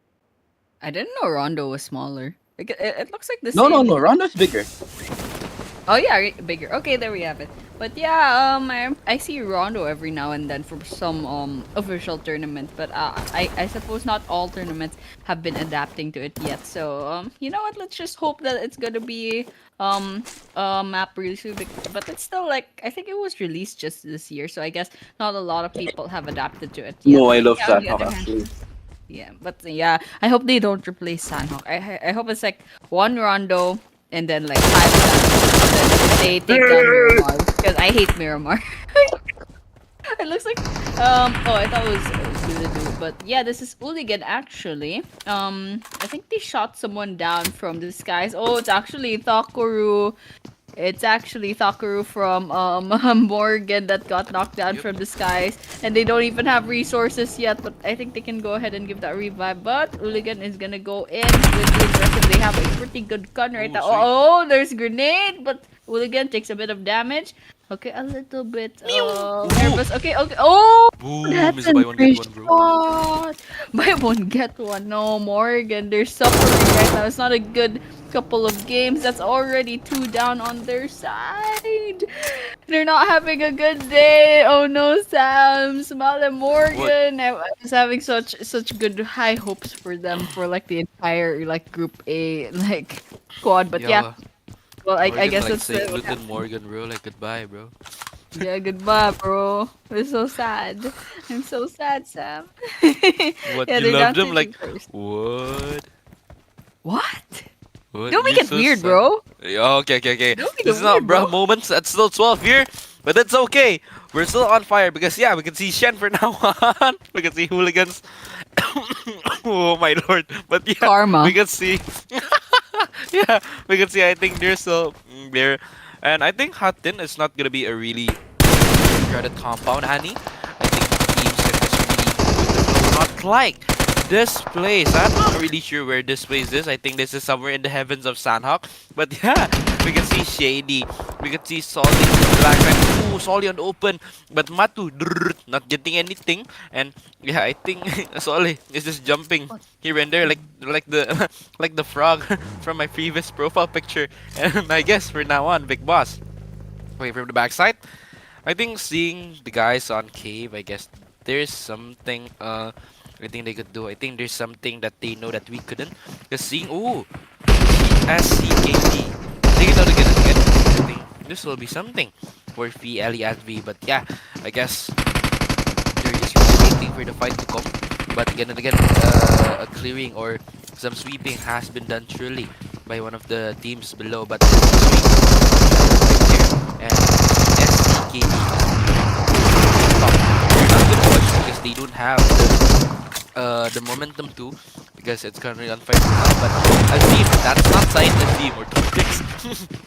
[SPEAKER 8] I didn't know Rondo was smaller. Like, it looks like the
[SPEAKER 10] No, no,
[SPEAKER 8] same.
[SPEAKER 10] no. Rondo's bigger.
[SPEAKER 8] Oh yeah, bigger. Okay, there we have it. But yeah, I see Rondo every now and then for some official tournament, but I suppose not all tournaments have been adapting to it yet. So you know what? Let's just hope that it's gonna be a map really soon. But it's still like I think it was released just this year, so I guess not a lot of people have adapted to it yet.
[SPEAKER 10] No, I
[SPEAKER 8] But
[SPEAKER 10] love
[SPEAKER 8] yeah, on the
[SPEAKER 10] Sandhawk
[SPEAKER 8] other hand.
[SPEAKER 10] actually.
[SPEAKER 8] Yeah, but yeah, I hope they don't replace Sandhawk. I hope it's like one Rondo and then like 5 Sandhawk. And then they take down Miramar because I hate Miramar. It looks like oh I thought it was Bilehdoo, but yeah, this is Uligan actually. I think they shot someone down from the skies. Oh, it's actually Thakuru. It's actually Thakuru from Morrigan that got knocked down from the skies, and they don't even have resources yet. But I think they can go ahead and give that revive. But Uligan is gonna go in with the aggressive. They have a pretty good gun right now. Oh, there's a grenade, but Uligan takes a bit of damage. Okay, a little bit nervous. Okay, okay. Oh,
[SPEAKER 7] Boom!
[SPEAKER 8] that's
[SPEAKER 7] Is
[SPEAKER 8] a
[SPEAKER 7] buy one get
[SPEAKER 8] nice
[SPEAKER 7] one, bro.
[SPEAKER 8] shot. Buy one get one. No, Morrigan, they're suffering right now. It's not a good couple of games. That's already 2 down on their side. They're not having a good day. Oh no, Sam, Small and Morgan. I was having such good high hopes for them for like the entire like group A like squad. But yeah, well I
[SPEAKER 7] Morgan
[SPEAKER 8] guess
[SPEAKER 7] like
[SPEAKER 8] that's
[SPEAKER 7] saying,
[SPEAKER 8] what
[SPEAKER 7] look at Morgan, bro. Like goodbye, bro.
[SPEAKER 8] yeah, goodbye, bro. We're so sad. I'm so sad, Sam.
[SPEAKER 7] What
[SPEAKER 8] Yeah,
[SPEAKER 7] you
[SPEAKER 8] they're down
[SPEAKER 7] loved
[SPEAKER 8] to
[SPEAKER 7] him? Like
[SPEAKER 8] 2 first.
[SPEAKER 7] what?
[SPEAKER 8] What?
[SPEAKER 7] What?
[SPEAKER 8] Don't make
[SPEAKER 7] You
[SPEAKER 8] it
[SPEAKER 7] so
[SPEAKER 8] weird,
[SPEAKER 7] sad.
[SPEAKER 8] bro.
[SPEAKER 7] Yeah, okay, okay, okay.
[SPEAKER 8] Don't make
[SPEAKER 7] This
[SPEAKER 8] it
[SPEAKER 7] is not
[SPEAKER 8] weird,
[SPEAKER 7] bro
[SPEAKER 8] bro.
[SPEAKER 7] moments. It's still 12 here, but that's okay. We're still on fire because yeah, we can see Shen for now on. We can see hooligans. Oh my lord! But yeah,
[SPEAKER 8] Karma.
[SPEAKER 7] we can see. Yeah, we can see. I think they're still there, and I think Hatin is not gonna be a really credit compound, Annie. I think teams can just really not like this place. I'm not really sure where this place is. I think this is somewhere in the heavens of Sandhawk. But yeah, we can see Shady. We can see Solly in the black line. Ooh, Solly on the open. But Matu not getting anything. And yeah, I think Solly is just jumping here and there like the like the frog from my previous profile picture. And I guess from now on, Big Boss. Okay, from the backside. I think seeing the guys on cave, I guess there's something I think they could do. I think there's something that they know that we couldn't. Because seeing SCKD, they know to get it again. I think this will be something for Feeali ADVY. But yeah, I guess they're just really waiting for the fight to come. But again and again, a clearing or some sweeping has been done truly by one of the teams below. But and SCKD they're not gonna watch because they don't have the momentum too, because it's currently on fire now. But Azim, that's not side Azim or tactics.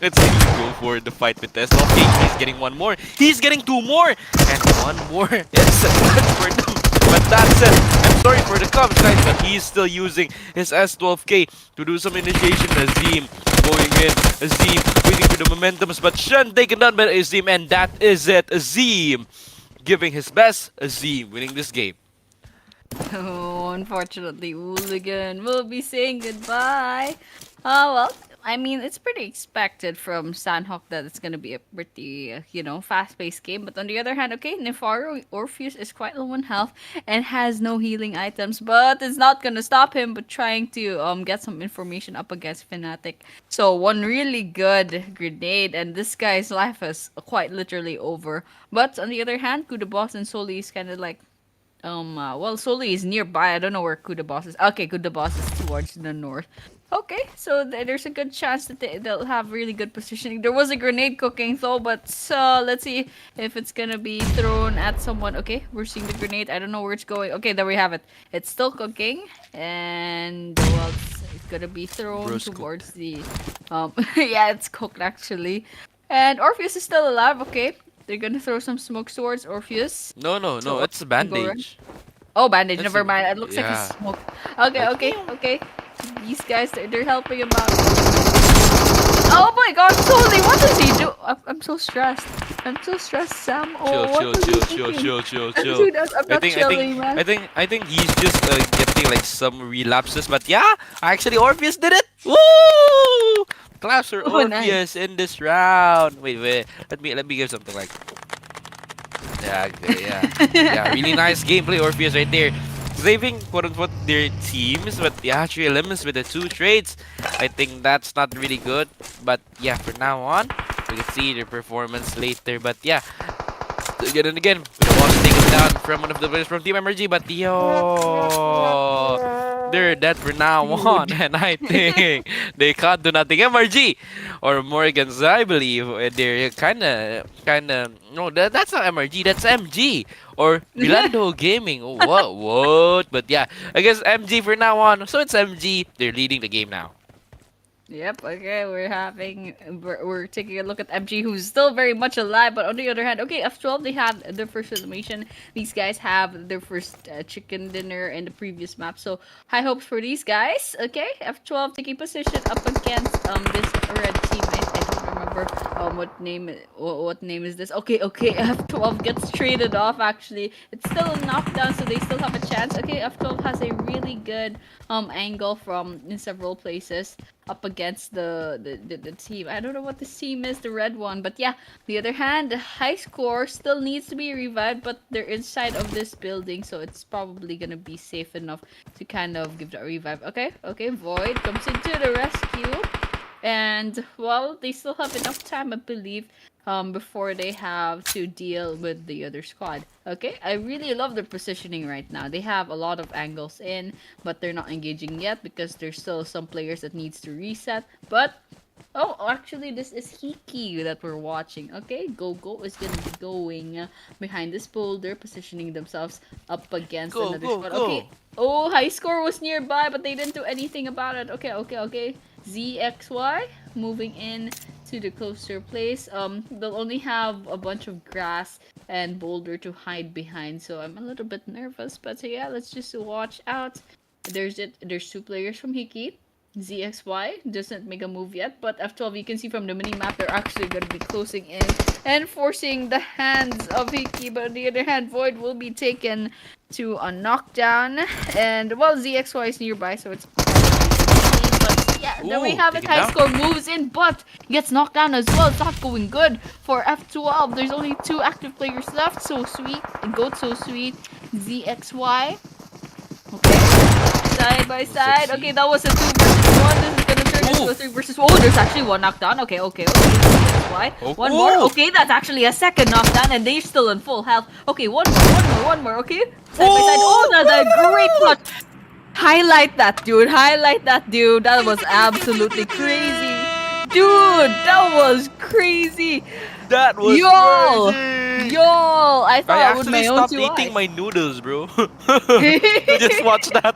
[SPEAKER 7] Let's see go for the fight with Tesla. Okay, he's getting one more. He's getting 2 more and 1 more. It's a good for them. But that's it. I'm sorry for the comms, guys, but he's still using his S12K to do some initiation. Azim going in. Azim waiting for the momentums, but Shen taken down by Azim, and that is it. Azim giving his best. Azim winning this game.
[SPEAKER 8] Oh unfortunately, Uligan will be saying goodbye. Well, I mean, it's pretty expected from Sandhawk that it's gonna be a pretty, fast-paced game. But on the other hand, okay, Naifaru Orpheus is quite low on health and has no healing items, but it's not gonna stop him. But trying to get some information up against Fenatic. So one really good grenade, and this guy's life is quite literally over. But on the other hand, Kuda Boss and Soli is kind of like well, Soli is nearby. I don't know where Kuda Boss is. Okay, Kuda Boss is towards the north. Okay, so there's a good chance that they'll have really good positioning. There was a grenade cooking though, but let's see if it's gonna be thrown at someone. Okay, we're seeing the grenade. I don't know where it's going. Okay, there we have it. It's still cooking, and well, it's gonna be thrown towards the yeah, it's cooked actually. And Orpheus is still alive. Okay, they're gonna throw some smoke towards Orpheus.
[SPEAKER 7] No, it's a bandage.
[SPEAKER 8] Oh, bandage.
[SPEAKER 7] That's
[SPEAKER 8] Never
[SPEAKER 7] a-
[SPEAKER 8] mind. It looks like
[SPEAKER 7] yeah.
[SPEAKER 8] a smoke. Okay. These guys, they're helping him out. Oh my God, Tony, what does he do? I'm so stressed. I'm so stressed, Sam. Oh, what was he thinking?
[SPEAKER 7] chill.
[SPEAKER 8] Dude, I'm not chilling, man.
[SPEAKER 7] I think he's just getting like some relapses, but yeah, actually Orpheus did it. Woo! Claps for
[SPEAKER 8] Oh,
[SPEAKER 7] Orpheus in this round. Wait. Let me give something like. Yeah. Really nice gameplay, Orpheus right there. Saving quote unquote their teams, but yeah, 3 elements with the 2 trades. I think that's not really good. But yeah, for now on, we can see their performance later. But yeah, again and again, we want to take it down from one of the players from Team MRG. But yo, they're dead for now on, and I think they can't do nothing. MRG or Morrigan's, I believe, they're kind of no, that's not MRG, that's MG or Milandhoo Gaming. Oh, what? But yeah, I guess MG for now on. So it's MG. They're leading the game now.
[SPEAKER 8] Yep, okay, we're taking a look at MG, who's still very much alive, but on the other hand, okay, F12, they had their first elimination. These guys have their first chicken dinner in the previous map, so high hopes for these guys. Okay, F12 taking position up against this red team. I don't remember what name is this. Okay, F12 gets traded off. Actually, it's still a knockdown, so they still have a chance. Okay, F12 has a really good angle from in several places up against the team. I don't know what this team is, the red one, but yeah. The other hand, the high score still needs to be revived, but they're inside of this building, so it's probably gonna be safe enough to kind of give that revive. Okay, Void comes into the rescue, and well, they still have enough time, I believe, before they have to deal with the other squad. Okay, I really love their positioning right now. They have a lot of angles in, but they're not engaging yet because there's still some players that needs to reset. But oh, actually, this is Hikki that we're watching. Okay, Go is gonna be going behind this boulder, positioning themselves up against another squad. Okay. Oh, high score was nearby, but they didn't do anything about it. Okay. ZXY moving in to the closer place. They'll only have a bunch of grass and boulder to hide behind, so I'm a little bit nervous. But yeah, let's just watch out. There's 2 players from Hikki. ZXY doesn't make a move yet, but F12, you can see from the mini-map, they're actually going to be closing in and forcing the hands of Hikki. But on the other hand, Void will be taken to a knockdown, and well, ZXY is nearby, so it's but yeah, then we have it. High score moves in, but gets knocked down as well. It's not going good for F12. There's only 2 active players left. So sweet, Goat, so sweet. ZXY. Okay, side by side. Okay, that was a 2 versus 1. This is gonna turn into a 3 versus 1. Oh, there's actually 1 knockdown. Okay. ZXY. One more. Okay, that's actually a second knockdown, and they're still in full health. Okay, one more. Okay, side by side. Oh, that's a great clutch. Highlight that, dude. That was absolutely crazy. Dude, that was crazy.
[SPEAKER 7] That was crazy.
[SPEAKER 8] Yo, I thought
[SPEAKER 7] I
[SPEAKER 8] I would
[SPEAKER 7] actually
[SPEAKER 8] my own
[SPEAKER 7] stopped
[SPEAKER 8] 2
[SPEAKER 7] eating
[SPEAKER 8] eyes.
[SPEAKER 7] my noodles, bro. To just watch that.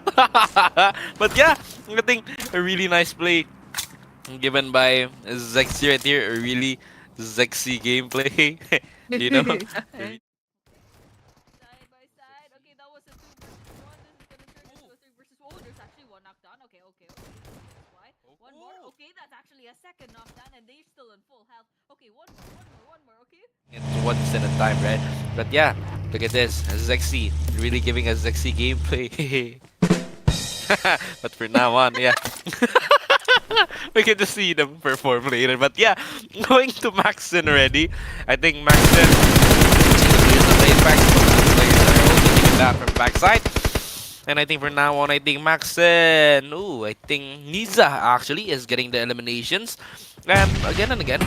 [SPEAKER 7] But yeah, I think a really nice play given by Zexy right here. A really Zexy gameplay. You know?
[SPEAKER 8] Side by side. Okay, that was a 2 versus 1. This is gonna turn into a 3 versus 1. Oh, there's actually 1 knockdown. Okay. Why? One more. Okay, that's actually a second knockdown, and they're still in full health. Okay, one more. Okay.
[SPEAKER 7] It's once at a time, right? But yeah, look at this. Zexy really giving us Zexy gameplay. But for now on, yeah. We can just see them perform later. But yeah, going to Maxon already. I think Maxon is the Apex. Players are also taking that from backside. And I think for now on, I think Maxon, ooh, I think Niza actually is getting the eliminations. And again and again,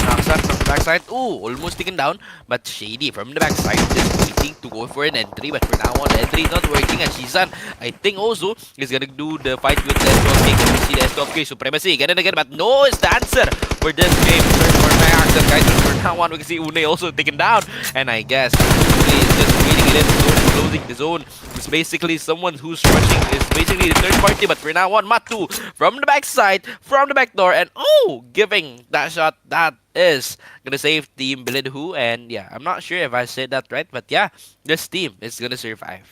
[SPEAKER 7] Aksan from the backside. Ooh, almost taken down. But Shady from the backside just waiting to go for an entry. But for now on, the entry is not working. And Shizan, I think also, is gonna do the fight with the S12K. Can we see the S12K supremacy again and again? But no is the answer for this game. Search for my accent, guys. But for now on, we can see Une also taken down. And I guess Une is just waiting it in the zone and closing the zone. It's basically someone who's rushing. It's basically the third party. But for now on, Matu from the backside, from the back door. And oh, giving that shot that is gonna save Team Bilehdoo. And yeah, I'm not sure if I said that right, but yeah, this team is gonna survive.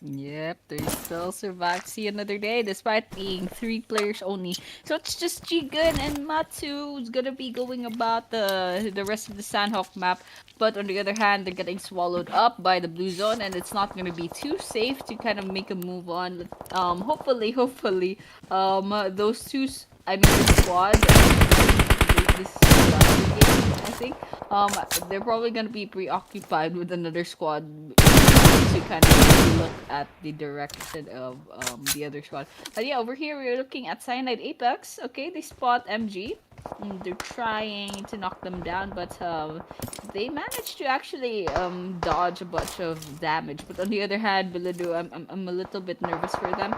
[SPEAKER 8] Yep, they still survived. See another day despite being 3 players only. So it's just Jigun and Matsu who's gonna be going about the rest of the Sandhawk map. But on the other hand, they're getting swallowed up by the blue zone, and it's not gonna be too safe to kind of make a move on. Hopefully, those two, I mean the squad, this game, I think, they're probably gonna be preoccupied with another squad to kind of look at the direction of the other squad. But yeah, over here we're looking at Cyanide Apex. Okay, they spot MG. They're trying to knock them down, but they managed to actually dodge a bunch of damage. But on the other hand, Bilehdoo, I'm a little bit nervous for them.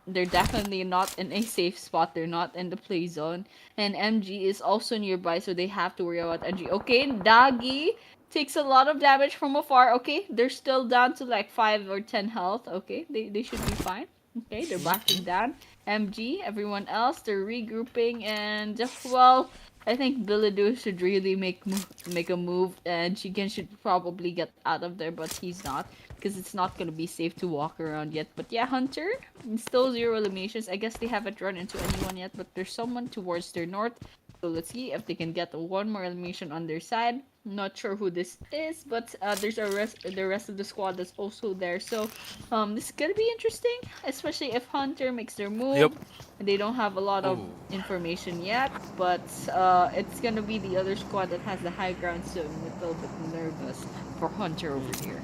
[SPEAKER 8] They're definitely not in a safe spot. They're not in the play zone, and MG is also nearby, so they have to worry about MG. Okay, Dagi takes a lot of damage from afar. Okay, they're still down to like 5 or 10 health. Okay, they should be fine. Okay, they're backing down. MG, everyone else, they're regrouping, and well, I think Bilehdoo should really make a move, and Chicken should probably get out of there, but he's not, because it's not gonna be safe to walk around yet. But yeah, Hunter, still 0 eliminations. I guess they haven't run into anyone yet, but there's someone towards their north. So let's see if they can get one more elimination on their side. Not sure who this is, but there's the rest of the squad that's also there. So this is gonna be interesting, especially if Hunter makes their move.
[SPEAKER 7] Yep.
[SPEAKER 8] They don't have a lot of information yet, but it's gonna be the other squad that has the high ground, so I'm a little bit nervous for Hunter over here.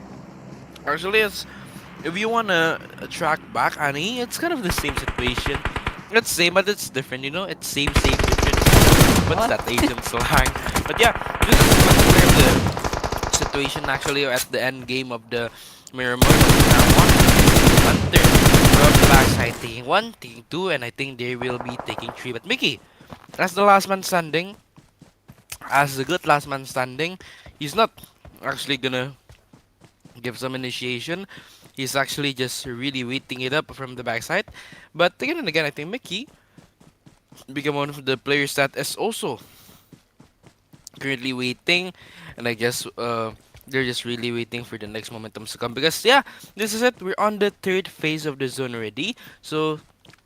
[SPEAKER 7] Actually, it's if you wanna track back, Annie, it's kind of the same situation. It's same, but it's different. You know, it's same, different. What's that Asian slang? But yeah, this is much clear the situation actually at the end game of the Miramar. Now one Hunter from the backside taking 1, taking 2, and I think they will be taking 3. But Mickey, as the last man standing, as a good last man standing, he's not actually gonna give some initiation. He's actually just really waiting it up from the backside. But again and again, I think Mickey become one of the players that is also currently waiting, and I guess they're just really waiting for the next momentum to come, because yeah, this is it. We're on the 3rd phase of the zone already. So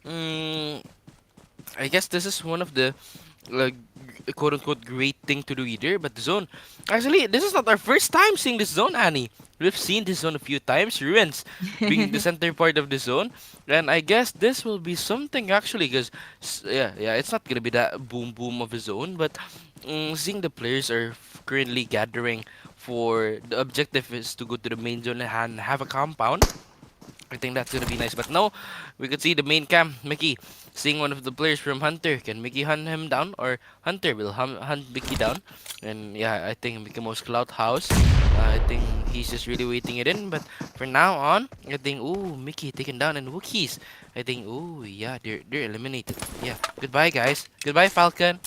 [SPEAKER 7] I guess this is one of the quote-unquote great thing to do either. But the zone, actually, this is not our first time seeing this zone, Annie. We've seen this zone a few times, Ruins being the center part of the zone, and I guess this will be something actually, because yeah, it's not gonna be that boom of a zone, but seeing the players are currently gathering for the objective is to go to the main zone and have a compound. I think that's gonna be nice. But now we could see the main cam, Mickey seeing one of the players from Hunter. Can Mickey hunt him down, or Hunter will hunt Mickey down? And yeah, I think Mickey Mouse Cloud House. I think he's just really waiting it in. But for now on, I think Mickey taken down, and Wookiees. I think yeah, they're eliminated. Yeah, goodbye guys. Goodbye Falcon.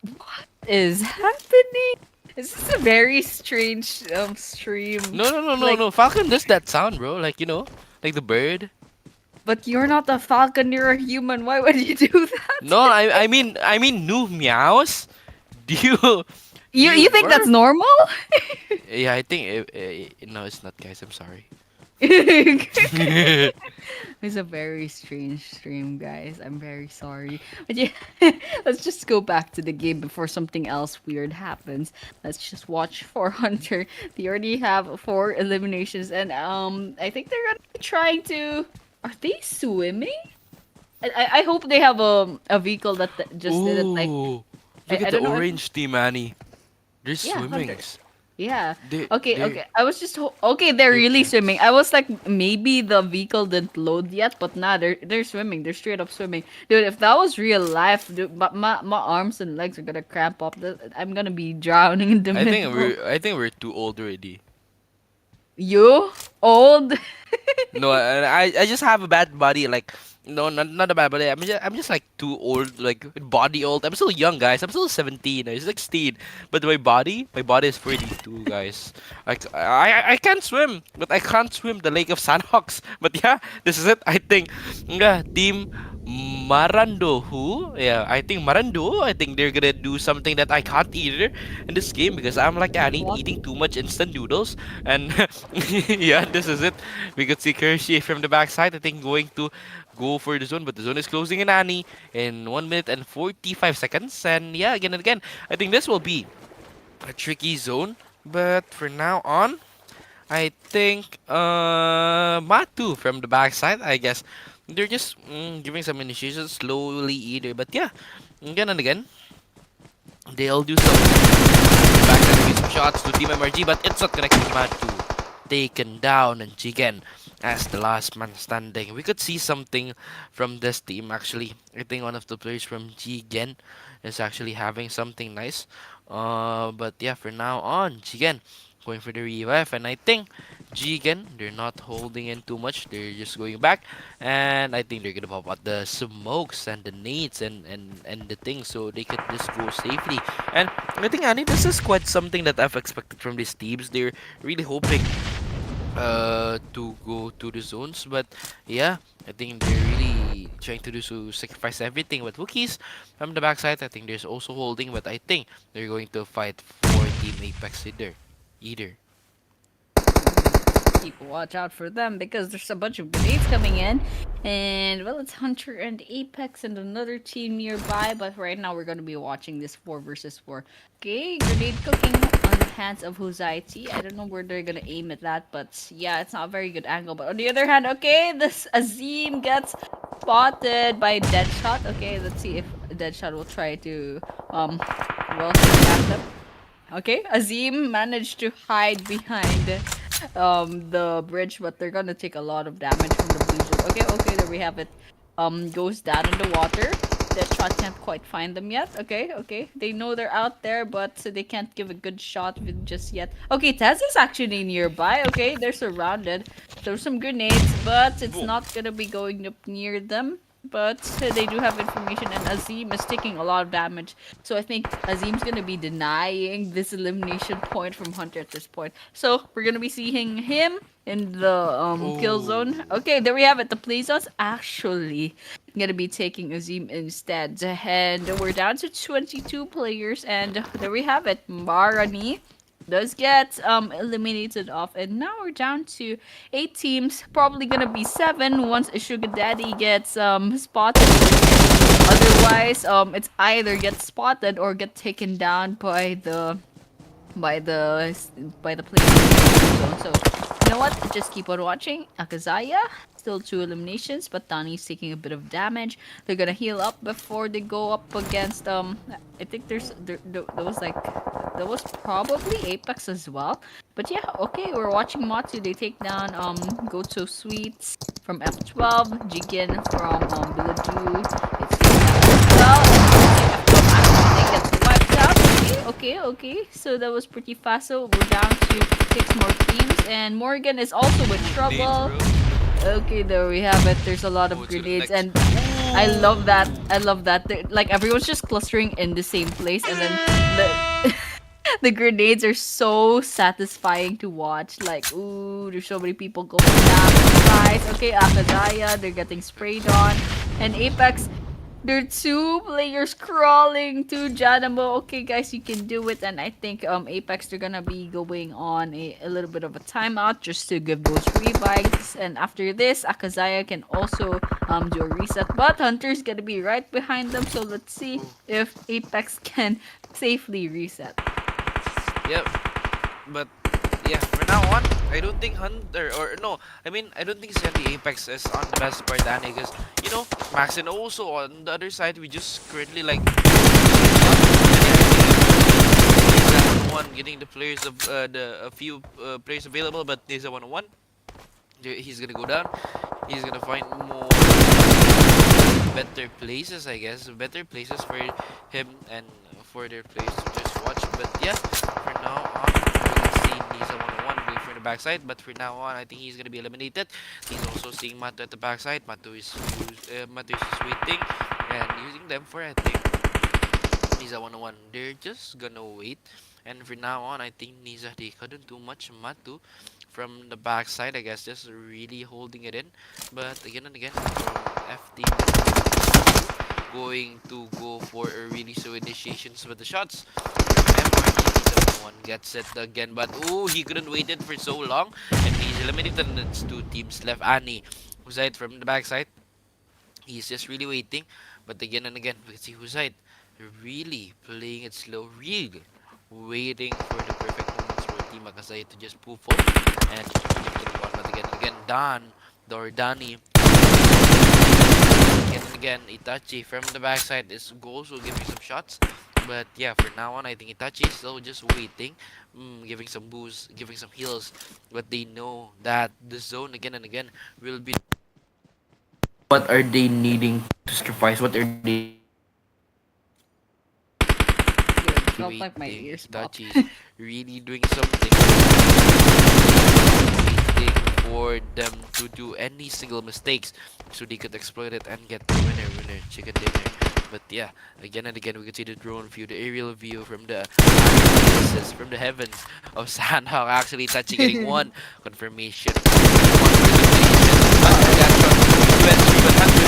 [SPEAKER 8] What is happening? This is a very strange stream.
[SPEAKER 7] No. Falcon does that sound, bro. Like, you know, like the bird.
[SPEAKER 8] But you're not a falcon, you're a human. Why would you do that?
[SPEAKER 7] No, I mean new meows. Do
[SPEAKER 8] you think that's normal?
[SPEAKER 7] Yeah, I think no, it's not, guys. I'm sorry.
[SPEAKER 8] It's a very strange stream, guys. I'm very sorry. But yeah, let's just go back to the game before something else weird happens. Let's just watch for Hunter. They already have 4 eliminations, and I think they're gonna be trying to. Are they swimming? I hope they have a vehicle that just did it. Like
[SPEAKER 7] Ooh, look
[SPEAKER 8] I
[SPEAKER 7] at the
[SPEAKER 8] don't know if
[SPEAKER 7] orange team, Annie. They're
[SPEAKER 8] yeah,
[SPEAKER 7] swimming.
[SPEAKER 8] Hunter. Yeah.
[SPEAKER 7] They,
[SPEAKER 8] Okay,
[SPEAKER 7] they're,
[SPEAKER 8] okay. I was just okay, they're
[SPEAKER 7] they're
[SPEAKER 8] really
[SPEAKER 7] trying.
[SPEAKER 8] swimming. I was like maybe the vehicle didn't load yet, but nah, they're swimming. They're straight up swimming. Dude, if that was real life, dude, but my arms and legs are gonna cramp up. I'm gonna be drowning in the middle.
[SPEAKER 7] I think we're too old already.
[SPEAKER 8] You old?
[SPEAKER 7] No, I just have a bad body. Like, no, not a bad body. I'm just like too old, like body old. I'm still young, guys. I'm still 17. I'm 16. But my body is 42, guys. Like, I can't swim, but I can't swim the Lake of Sandhawks. But yeah, this is it. I think, yeah, team Maarandhoo, who? Yeah, I think Maarandhoo. I think they're gonna do something that I can't either in this game because I'm like Annie
[SPEAKER 8] What?
[SPEAKER 7] eating too much instant noodles. And yeah, this is it. We could see Kershi from the backside. I think going to go for the zone, but the zone is closing in Annie in 1 minute and 45 seconds. And yeah, again and again, I think this will be a tricky zone. But for now on, I think Matu from the backside, I guess they're just giving some initiation slowly either. But yeah, again and again, they'll do some backside with some shots to Team MRG, but it's not connecting. Matu taken down, and Jigen as the last man standing. We could see something from this team actually. I think one of the players from Jigen is actually having something nice. But yeah, for now on, Jigen going for the revive, and I think Jigen, they're not holding in too much. They're just going back, and I think they're gonna pop out the smokes and the nades and the things, so they can just go safely. And I think Annie, this is quite something that I've expected from these teams. They're really hoping to go to the zones, but yeah, I think they're really trying to do so, sacrifice everything. But Wookiees from the backside, I think there's also holding, but I think they're going to fight for Team Apex either.
[SPEAKER 8] Keep a watch out for them because there's a bunch of grenades coming in. And well, it's Hunter and Apex and another team nearby. But right now we're gonna be watching this 4 versus 4. Okay, grenade cooking on the hands of Huzaiti. I don't know where they're gonna aim at that, but yeah, it's not a very good angle. But on the other hand, okay, this Azim gets spotted by Deadshot. Okay, let's see if Deadshot will try to well back them. Okay, Azim managed to hide behind the bridge, but they're gonna take a lot of damage from the Bleachers. Okay, okay, there we have it. Goes down in the water. That shot can't quite find them yet. Okay, okay. They know they're out there, but they can't give a good shot with just yet. Okay, Taz is actually nearby. Okay, they're surrounded. There's some grenades, but it's not gonna be going up near them. But they do have information, and Azim is taking a lot of damage. So I think Azim's gonna be denying this elimination point from Hunter at this point. So we're gonna be seeing him in the kill zone. Okay, there we have it. The play zone's actually gonna be taking Azim instead, and we're down to 22 players. And there we have it. Marani does get eliminated off, and now we're down to 8 teams, probably gonna be 7 once a Sugar Daddy gets spotted. Otherwise it's either get spotted or get taken down by the player. So you know what, just keep on watching. Akazaya still 2 eliminations, but Tani's taking a bit of damage. They're gonna heal up before they go up against I think there was probably Apex as well. But yeah, okay, we're watching Matu. They take down Go To Sweets from F12, Jigen from Bilehdoo. It's taken down as well. F12 actually gets wiped out. Okay. So that was pretty fast. So we're down to 6 more teams, and Morrigan is also in trouble. Okay, there we have it. There's a lot of grenades, and I love that. Like everyone's just clustering in the same place, and then the the grenades are so satisfying to watch. Like, ooh, there's so many people going down. Guys, okay, Akazaya, they're getting sprayed on, and Apex. There are two players crawling to Janamo. Okay, guys, you can do it. And I think Apex, they're gonna be going on a little bit of a timeout just to give those revives. And after this, Akazaya can also do a reset. But Hunter's gonna be right behind them. So let's see if Apex can safely reset.
[SPEAKER 7] Yep. But yeah, from now on, I don't think Hunter or no, I mean I don't think CND Apex is on the best part, Danny, because you know Max and also on the other side we just currently like one getting the players of the a few players available, but there's a 1-on-1. He's gonna go down. He's gonna find more better places, I guess, better places for him and for their players to just watch. But yeah, for now on, we'll see Nisa 1-on-1 going for the backside. But for now on, I think he's gonna be eliminated. He's also seeing Matu at the backside. Matu is just waiting and using them for, I think, Nisa 1-on-1. They're just gonna wait. And for now on, I think Nisa, they couldn't do much. Matu from the backside, I guess, just really holding it in. But again and again, from FD going to go for a really so initiations with the shots. MRT one gets it again, but oh, he couldn't wait it for so long, and he's eliminated. And it's two teams left. Annie, Husait from the backside, he's just really waiting. But again and again, we can see Husait really playing it slow, really waiting for the perfect moments for Team Akazaya to just poof off and give them one. But again and again, Dani. Again and again, Itachi from the backside is also giving some shots. But yeah, for now on, I think Itachi is still just waiting, giving some boosts, giving some heals. But they know that the zone again and again will be. What are they needing to sacrifice? What are they
[SPEAKER 8] Felt like my ears popped.
[SPEAKER 7] Itachi's really doing something. Waiting for them to do any single mistakes so they could exploit it and get the winner chicken dinner. But yeah, again and again we can see the drone view, the aerial view from the heavens of Sandhawk actually touching, getting one confirmation.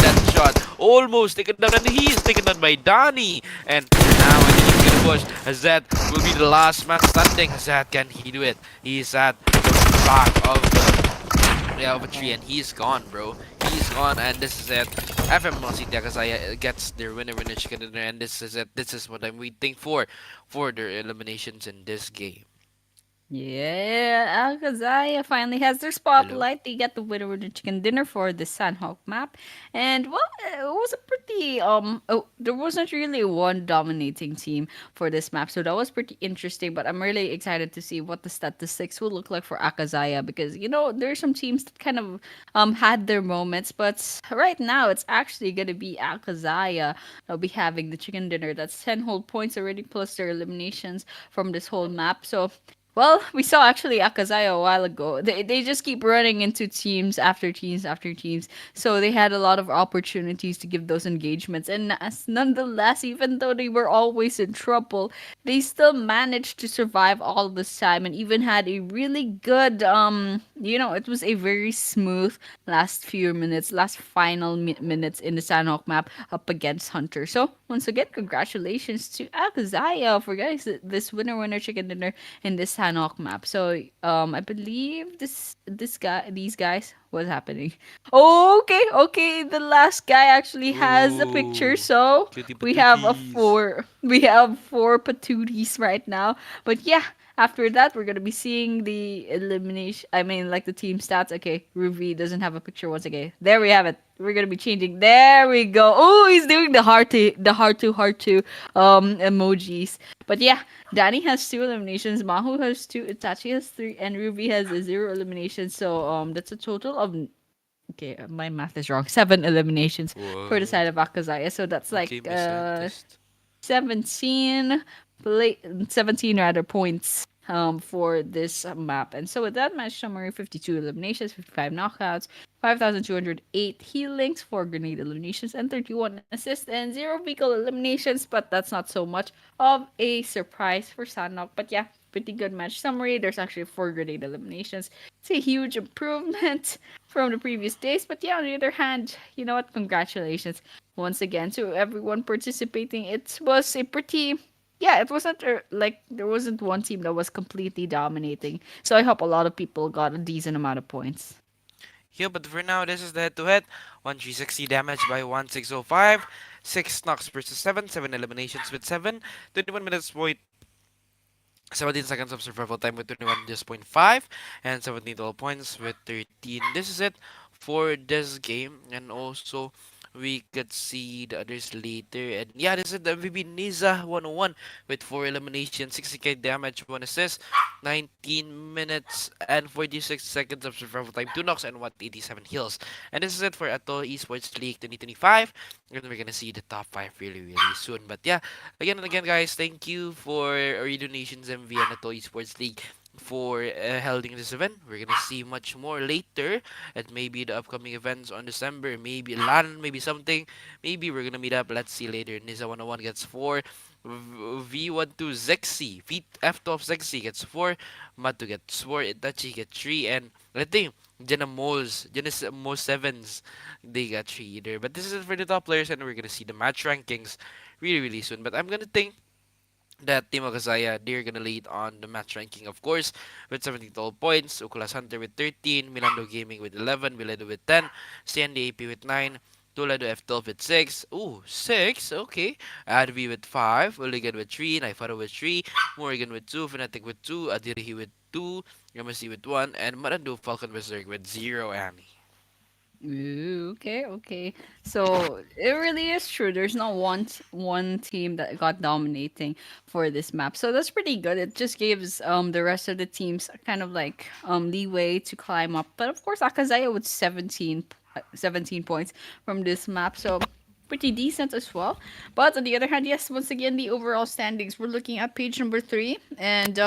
[SPEAKER 7] That shot almost taken down, and he is taken down by Donnie. And now I think he's gonna push. Hazard will be the last man standing. Hazard, can he do it? He's at the back of a tree, and he's gone, bro. He's gone, and this is it. FVML City AKZ gets their winner chicken dinner, and this is it. This is what I'm waiting for their eliminations in this game.
[SPEAKER 8] Yeah, Alcazaya finally has their spotlight. They get the winner with the chicken dinner for the Sandhawk map. And well, it was a pretty there wasn't really one dominating team for this map. So that was pretty interesting, but I'm really excited to see what the statistics will look like for Akazaya, because you know, there's some teams that kind of had their moments, but right now it's actually going to be Akazaya that'll be having the chicken dinner. That's 10 whole points already plus their eliminations from this whole map. So well, we saw actually Akazaya a while ago. They just keep running into teams after teams after teams. So they had a lot of opportunities to give those engagements. And nonetheless, even though they were always in trouble, they still managed to survive all this time and even had a really good, it was a very smooth last few minutes, last final minutes in the Sandhawk map up against Hunter. So once again, congratulations to Akazaya for getting this winner chicken dinner in this Sandhawk map. So I believe these guys, what's happening? Okay, the last guy actually has a picture. So we have four patooties right now. But yeah, after that, we're gonna be seeing the elimination. I mean, like the team stats. Okay, Ruby doesn't have a picture once again. There we have it. We're gonna be changing. There we go. Oh, he's doing the heart to emojis. But yeah, Danny has 2 eliminations. Mahu has 2. Itachi has 3, and Ruby has 0 eliminations. So that's a total of. Okay, my math is wrong. 7 eliminations for the side of Akazaya. So that's like 17 rather points for this map. And so with that match summary, 52 eliminations, 55 knockouts, 5,208 healings, 4 grenade eliminations, and 31 assists, and 0 vehicle eliminations, but that's not so much of a surprise for Sanok. But yeah, pretty good match summary. There's actually 4 grenade eliminations. It's a huge improvement from the previous days. But yeah, on the other hand, you know what? Congratulations once again to everyone participating. It was a pretty yeah, it wasn't like there wasn't one team that was completely dominating. So I hope a lot of people got a decent amount of points.
[SPEAKER 7] Yeah, but for now, this is the head-to-head. 1360 damage by 1605. 6 knocks versus 7. 7 eliminations with 7. 21 minutes point 17 seconds of survival time with 21.5 and 17 total points with 13. This is it for this game, and also we could see the others later. And yeah, this is the MVP Niza 101 with 4 eliminations, 60k damage, 1 assist, 19 minutes and 46 seconds of survival time, 2 knocks, and 187 heals. And this is it for Atoll Esports League 2025. And we're gonna see the top 5 really soon. But yeah, again and again, guys, thank you for our donations MV and Atoll Esports League for holding this event. We're gonna see much more later at maybe the upcoming events on December, maybe LAN, maybe something. Maybe we're gonna meet up. Let's see later. Niza 101 gets 4. V12 Zexi, F12 Zexi gets 4. Matu gets 4. Itachi gets 3. And I think Jenna Moles, Mo Sevens, they got 3 either. But this is it for the top players, and we're gonna see the match rankings really soon. But I'm gonna think that Team Akazaya, they're gonna lead on the match ranking, of course, with 70 total points. Ukulhas Hunter with 13, Milandhoo Gaming with 11, Bilehdoo with 10, CND AP with 9, Thulhaadhoo F12 with 6. Ooh, 6, okay. Advy with 5, Uligan with 3, Naifaru with 3, Morrigan with 2, Fenatic with 2, Adhiri with 2, MSC with 1, and Maarandhoo Falcon Beserk with 0, Annie.
[SPEAKER 8] Ooh, okay. So it really is true. There's not one team that got dominating for this map. So that's pretty good. It just gives the rest of the teams kind of like leeway to climb up. But of course, Akazaya with 17 points from this map. So pretty decent as well. But on the other hand, yes, once again, the overall standings, we're looking at page number 3. And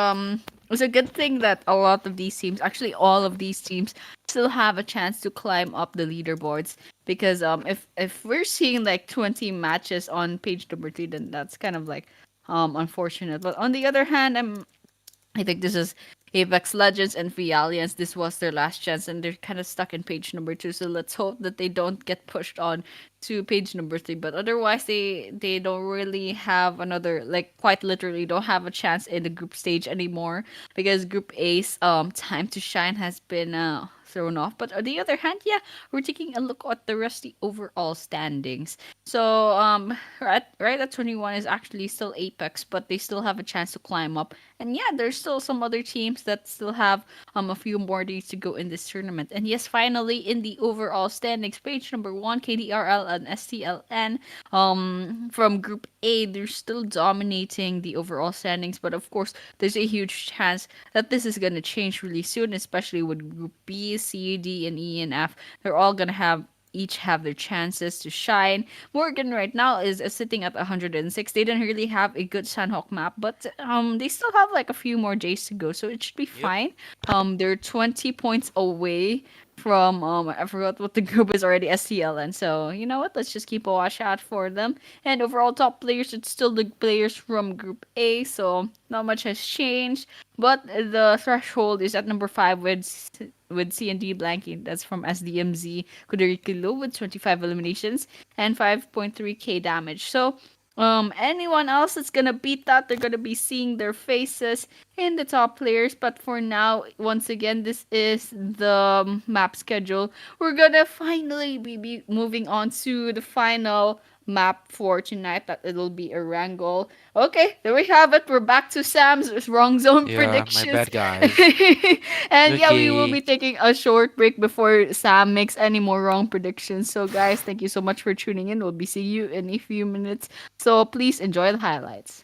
[SPEAKER 8] it's a good thing that a lot of these teams, actually all of these teams, still have a chance to climb up the leaderboards. Because if we're seeing like 20 matches on page number 3, then that's kind of like unfortunate. But on the other hand, I think this is Apex Legends and Feeali. This was their last chance, and they're kind of stuck in page number 2. So let's hope that they don't get pushed on to page number 3. But otherwise, they don't really have another, like, quite literally don't have a chance in the group stage anymore, because Group A's time to shine has been thrown off. But on the other hand, yeah, we're taking a look at the rest of the overall standings. So right at 21 is actually still Apex, but they still have a chance to climb up. And yeah, there's still some other teams that still have a few more days to go in this tournament. And yes, finally in the overall standings, page number 1, KDRL and STLN from Group A, they're still dominating the overall standings. But of course, there's a huge chance that this is gonna change really soon, especially with Group B, C, D, and E and F. They're all gonna each have their chances to shine. Morrigan right now is sitting at 106. They didn't really have a good Sandhawk map, but they still have like a few more days to go, so it should be fine. They're 20 points away from I forgot what the group is already, SCLN. So you know what? Let's just keep a watch out for them. And overall top players, it's still the players from Group A, so not much has changed. But the threshold is at number 5 with CND blanking. That's from SDMZ Kudairikilu with 25 eliminations and 5.3k damage. So anyone else that's gonna beat that, they're gonna be seeing their faces in the top players. But for now, once again, this is the map schedule. We're gonna finally be moving on to the final map for tonight. That it'll be a wrangle. Okay, there we have it. We're back to Sam's wrong zone
[SPEAKER 7] Yeah, my
[SPEAKER 8] predictions.
[SPEAKER 7] bad, guys.
[SPEAKER 8] And yeah, we will
[SPEAKER 7] Okay.
[SPEAKER 8] be taking a short break before Sam makes any more wrong predictions. So guys, thank you so much for tuning in. We'll be seeing you in a few minutes. So please enjoy the highlights.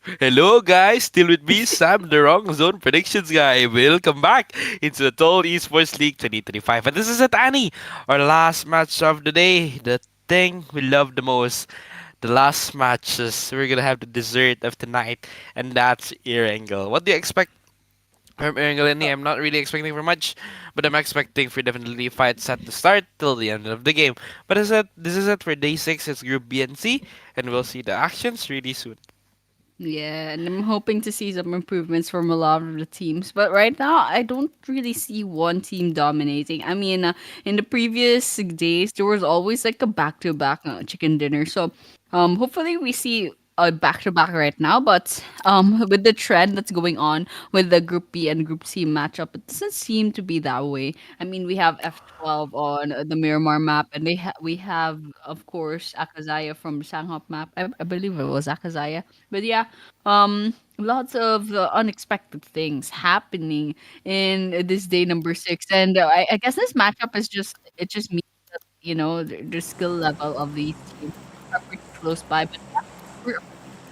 [SPEAKER 7] Hello guys, still with me, Sam, the Wrong Zone Predictions guy. Welcome back into the Atoll Esports League 2025. And this is it, Annie, our last match of the day. The thing we love the most. The last matches. We're gonna have the dessert of tonight, and that's ear angle. What do you expect from ear angle, Annie? I'm not really expecting for much, but I'm expecting for definitely fights at the start till the end of the game. But this is it for day 6. It's Group B and C, and we'll see the actions really soon.
[SPEAKER 8] Yeah, and I'm hoping to see some improvements from a lot of the teams. But right now, I don't really see one team dominating. I mean, in the previous days, there was always like a back-to-back chicken dinner. So, hopefully we see a back-to-back right now. But with the trend that's going on with the Group B and Group C matchup, it doesn't seem to be that way. I mean, we have F12 on the Miramar map, and we have, of course, Akazaya from Sanghop map. I believe it was Akazaya. But yeah, lots of unexpected things happening in this day number 6, and I guess this matchup is just means that the skill level of these teams are pretty close by. But yeah, we're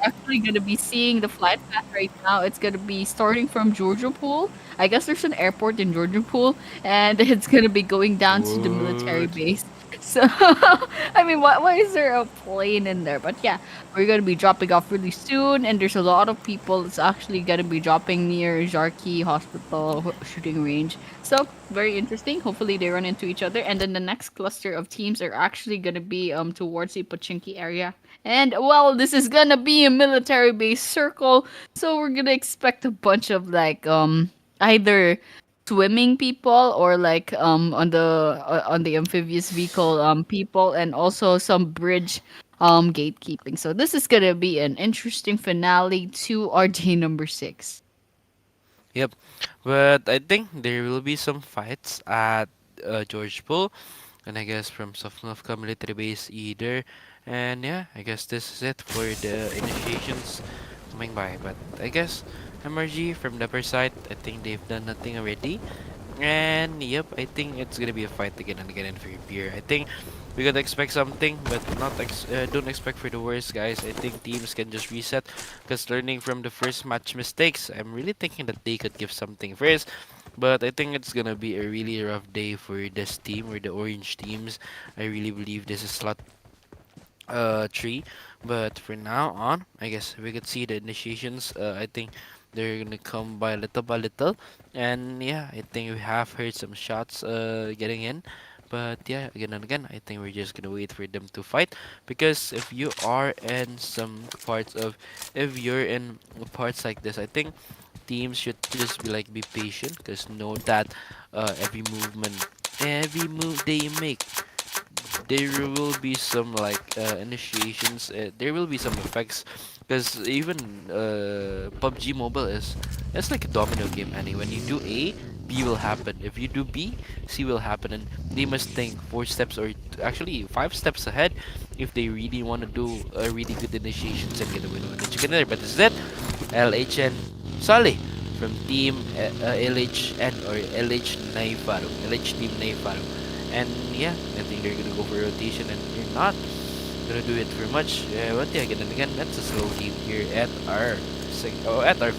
[SPEAKER 8] actually gonna be seeing the flight path right now. It's gonna be starting from Georgia Pool. I guess there's an airport in Georgia Pool, and it's gonna be going down to the military
[SPEAKER 7] What?
[SPEAKER 8] base. So, I mean, why is there a plane in there? But yeah, we're gonna be dropping off really soon, and there's a lot of people. It's actually gonna be dropping near Jarki Hospital shooting range. So very interesting. Hopefully they run into each other, and then the next cluster of teams are actually gonna be towards the Pochinki area. And well, this is gonna be a military base circle, so we're gonna expect a bunch of like either swimming people or like on the amphibious vehicle people, and also some bridge gatekeeping. So this is gonna be an interesting finale to our day number 6.
[SPEAKER 7] Yep, but I think there will be some fights at George Bull, and I guess from Sofnovka military base either. And yeah, I guess this is it for the initiations coming by. But I guess MRG from the other side, I think they've done nothing already. And yep, I think it's gonna be a fight again and again in free beer. I think we gotta expect something, but don't expect for the worst, guys. I think teams can just reset, because learning from the first match mistakes, I'm really thinking that they could give something first. But I think it's gonna be a really rough day for this team or the orange teams. I really believe this is slot 3. But for now on, I guess we could see the initiations. I think they're gonna come by little, and yeah, I think we have heard some shots getting in. But yeah, again and again, I think we're just gonna wait for them to fight, because if you're in parts like this, I think teams should just be patient, because know that every move they make, there will be some initiations. There will be some effects, because even PUBG Mobile is it's like a domino game. And when you do A, B will happen. If you do B, C will happen, and they must think 4 steps, or actually 5 steps ahead, if they really want to do a really good initiations and get a win on the chicken dinner. But this is it. LHN Sali from Team LHN, or LH Naifaru, LH Team Naifaru. And yeah, I think they're gonna go for rotation, and they're not gonna do it for much. But yeah, again and again, that's a slow game here at our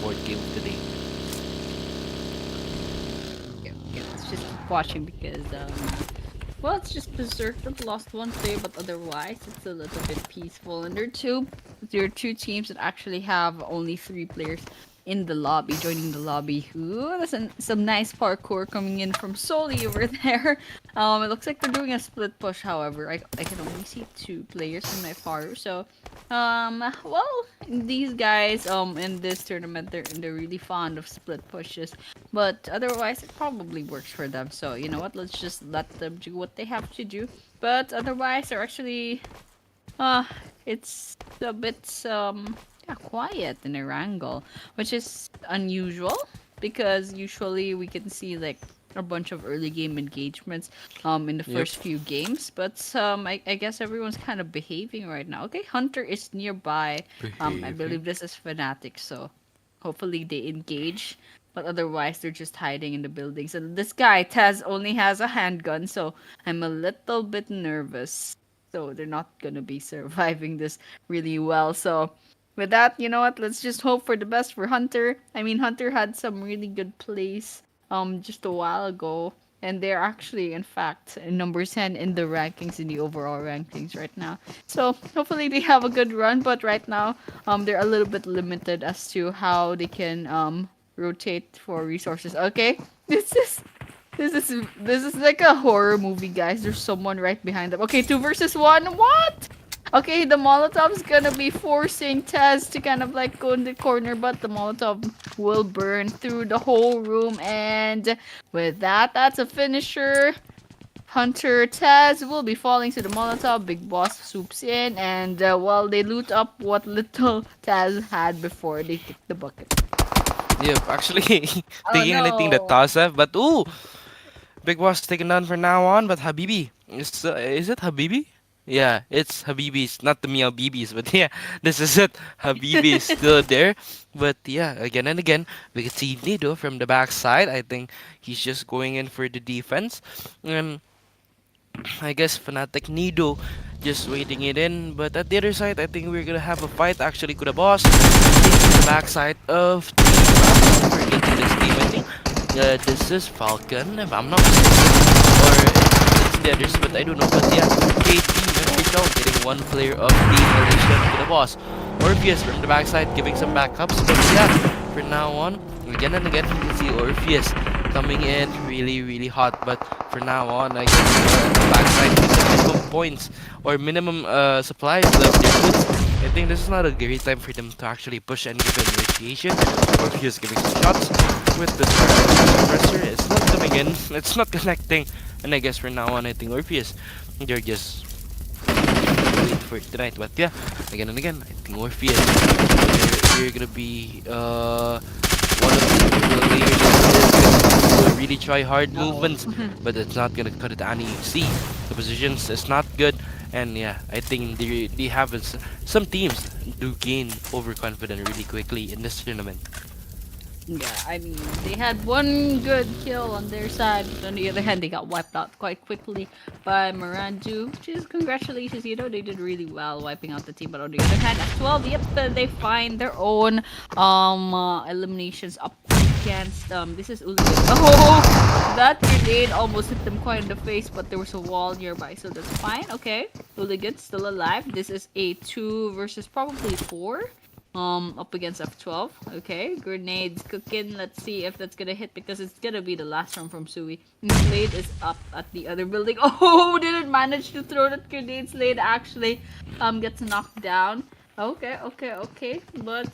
[SPEAKER 7] fourth game of the day.
[SPEAKER 8] Yeah, yeah, let's just keep watching because well, it's just Berserk that lost one player, but otherwise it's a little bit peaceful. And there are two teams that actually have only 3 players in the lobby, joining the lobby. Ooh, there's some nice parkour coming in from Soli over there. It looks like they're doing a split push. However, I can only see 2 players in my far. So, well, these guys in this tournament, they're really fond of split pushes, but otherwise it probably works for them. So you know what? Let's just let them do what they have to do. But otherwise, they're actually uh, it's a bit yeah, quiet in Erangel, which is unusual because usually we can see like a bunch of early game engagements in the
[SPEAKER 7] Yep.
[SPEAKER 8] first few games, but I guess everyone's kind of behaving right now. Okay, Hunter is nearby. I
[SPEAKER 7] Behaving.
[SPEAKER 8] believe this is Fnatic, so hopefully they engage. But otherwise, they're just hiding in the buildings. And this guy, Taz, only has a handgun, so I'm a little bit nervous. So they're not gonna be surviving this really well. So with that, you know what? Let's just hope for the best for Hunter. I mean, Hunter had some really good plays just a while ago, and they're actually, in fact, number 10 in the rankings, in the overall rankings right now. So hopefully they have a good run, but right now they're a little bit limited as to how they can rotate for resources. Okay, this is. This is like a horror movie, guys. There's someone right behind them. Okay, 2 versus 1. What? Okay, the Molotov's gonna be forcing Taz to kind of like go in the corner, but the Molotov will burn through the whole room. And with that, that's a finisher. Hunter Taz will be falling to the Molotov. Big Boss swoops in, and while they loot up what little Taz had before they kick the bucket.
[SPEAKER 7] Yep, actually
[SPEAKER 8] Oh
[SPEAKER 7] taking anything that
[SPEAKER 8] no!
[SPEAKER 7] Taz have, but ooh, Big Boss taken down for now on. But Habibi, is it Habibi? Yeah, it's Habibi's, not the Meow BBs, but yeah, this is it. Habibi is still there, but yeah, again and again, we can see Nido from the backside. I think he's just going in for the defense, and I guess Fnatic Nido just waiting it in. But at the other side, I think we're gonna have a fight. Actually, Kuda Boss taking the backside of the Falcons. We're getting this team. I think this is Falcon, if I'm not mistaken, or it's the others, but I don't know. But yeah, KT Official getting one player of the Malaysian Kuda Boss. Orpheus from the backside giving some backups. But yeah, for now on, again and again, you can see Orpheus coming in really hot. But for now on, I guess the backside with the minimum points or minimum supplies left their goods. I think this is not a great time for them to actually push and give an initiation. Orpheus giving some shots with the suppressor. It's not coming in, it's not connecting. And I guess for now on, I think Orpheus, they're just wait for tonight. But yeah, again and again, I think Orpheus, they're gonna be one of the players that will really try hard movements, but it's not gonna cut it any. You see, the positions is not good, and yeah, I think they have some teams do gain overconfident really quickly in this tournament.
[SPEAKER 8] Yeah, I mean, they had one good kill on their side, but on the other hand, they got wiped out quite quickly by Maarandhoo, which is congratulations, you know, they did really well wiping out the team. But on the other hand, at 12, yep, they find their own eliminations up against, this is Uligan. Oh, that grenade almost hit them quite in the face, but there was a wall nearby, so that's fine. Okay, Uligan's still alive. This is a 2 versus probably 4. Up against F12. Okay, grenades cooking. Let's see if that's gonna hit, because it's gonna be the last round from Sui. Slade is up at the other building. Oh, didn't manage to throw that grenade. Slade actually gets knocked down. Okay. But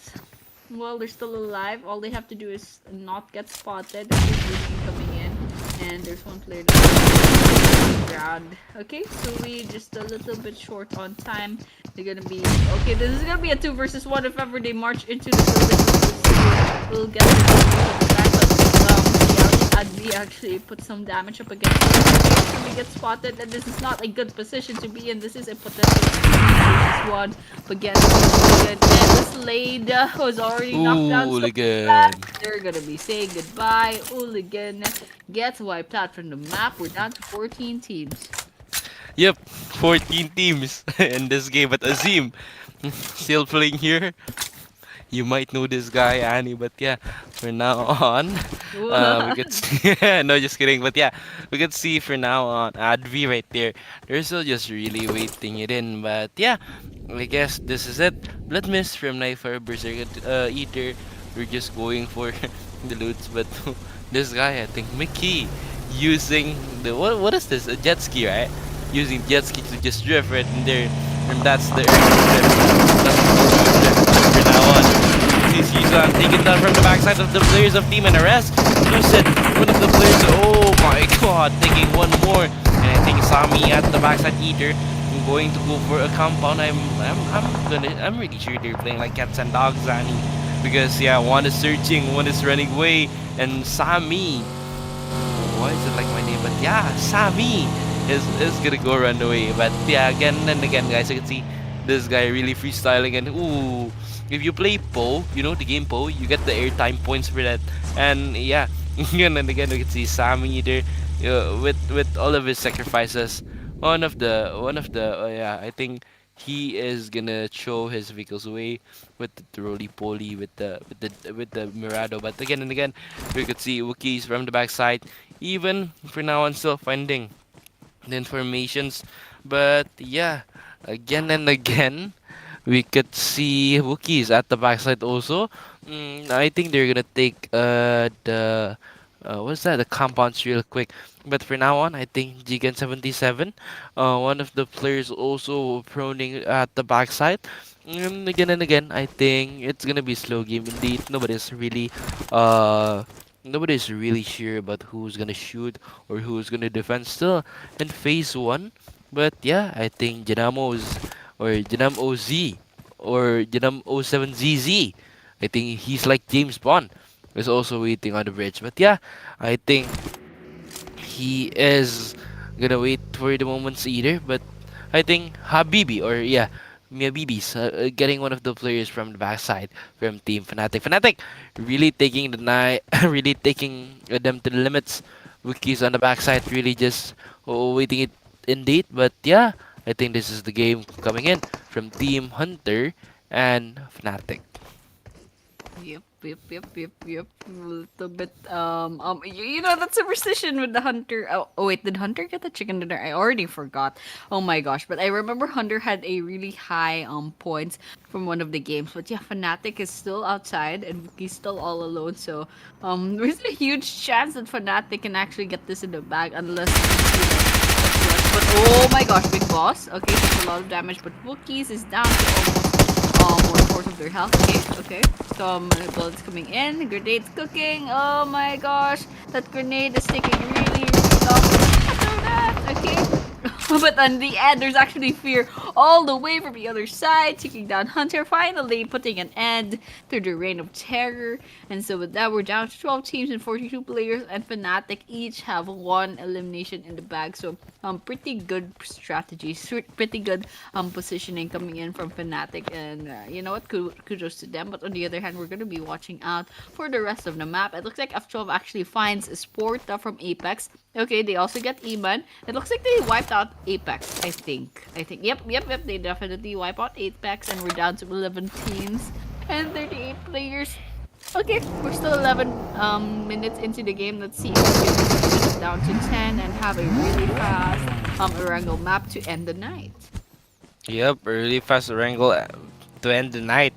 [SPEAKER 8] well, they're still alive. All they have to do is not get spotted. There's Lenion coming in, and there's one player that's on the ground. Okay, Sui just a little bit short on time. They're gonna be okay. This is gonna be a 2 versus 1 if ever they march into the building. We'll get the back, but Feeali ADVY actually put some damage up against him. We get spotted, and this is not a good position to be in. This is a potential 2 versus 1 against Morrigan, and the Slade was already knocked down.
[SPEAKER 7] Hooligan.
[SPEAKER 8] They're gonna be saying goodbye. Hooligan gets wiped out from the map. We're down to 14 teams.
[SPEAKER 7] Yep, 14 teams in this game, but Azim still playing here. You might know this guy, Annie, but yeah, for now on, we could see, no, just kidding, but yeah, we could see for now on Advi right there. They're still just really waiting it in, but yeah, I guess this is it. Blood Mist from Naifaru Beserk Eater. We're just going for the loots, but this guy, I think Mickey, using the what is this? A jet ski, right? Using jet ski to just drift right in there, and that's the for now on. CC's taken down from the backside of the players of Team NRS. Lucid, one of the players, oh my god, taking one more, and I think Sami at the backside Eater going to go for a compound. I'm really sure they're playing like cats and dogs, Annie, because yeah, one is searching, one is running away, and Sami, why is it like my name? But yeah, Sami is gonna go run away. But yeah, again and again, guys, you can see this guy really freestyling, and ooh, if you play Po, you know the game Po, you get the airtime points for that. And yeah, again and again, you can see Sami there with all of his sacrifices. One of the yeah, I think he is gonna throw his vehicles away with the roly poly with the Mirado. But again and again, we could see Wookiees from the backside, even for now on still finding the informations. But yeah, again and again, we could see Wookiees at the backside also. I think they're gonna take the what's that? The compounds real quick. But for now on, I think Jigen 77, one of the players also proning at the backside. Again and again, I think it's gonna be slow game indeed. Uh nobody's really sure about who's gonna shoot or who's gonna defend still in phase one. But yeah, I think Janam OZ or Janam 07ZZ. I think he's like James Bond is also waiting on the bridge. But yeah, I think he is gonna wait for the moments either. But I think Habibi or yeah, Miabibi's getting one of the players from the backside from Team Fnatic. Fnatic really taking the night, really taking them to the limits. Wookiees on the backside really just waiting it indeed. But yeah, I think this is the game coming in from Team Hunter and Fnatic.
[SPEAKER 8] Yep. A little bit, you know, that superstition with the hunter. Oh, wait, did Hunter get the chicken dinner? I already forgot. Oh my gosh, but I remember Hunter had a really high points from one of the games. But yeah, Fnatic is still outside and he's still all alone. So there's a huge chance that Fnatic can actually get this in the bag unless. But oh my gosh, big boss. Okay, that's a lot of damage. But Wookiees is down to almost 1/4 of their health. Okay. Some bullets coming in. Grenades cooking. Oh my gosh, that grenade is taking really long. After that, okay. But on the end, there's actually Fear all the way from the other side, taking down Hunter, finally putting an end to the reign of terror. And so with that, we're down to 12 teams and 42 players, and Fnatic each have one elimination in the bag. So pretty good strategies, pretty good positioning coming in from Fnatic, and you know what, kudos to them. But on the other hand, we're going to be watching out for the rest of the map. It looks like F12 actually finds Sport from Apex. Okay, they also get Iman. It looks like they wiped out Apex, I think. Yep. They definitely wipe out Apex, and we're down to 11 teams and 38 players. Okay, we're still 11 minutes into the game. Let's see if we can get it down to 10 and have a really fast Erangel map to end the night.
[SPEAKER 7] Yep, a really fast wrangle to end the night.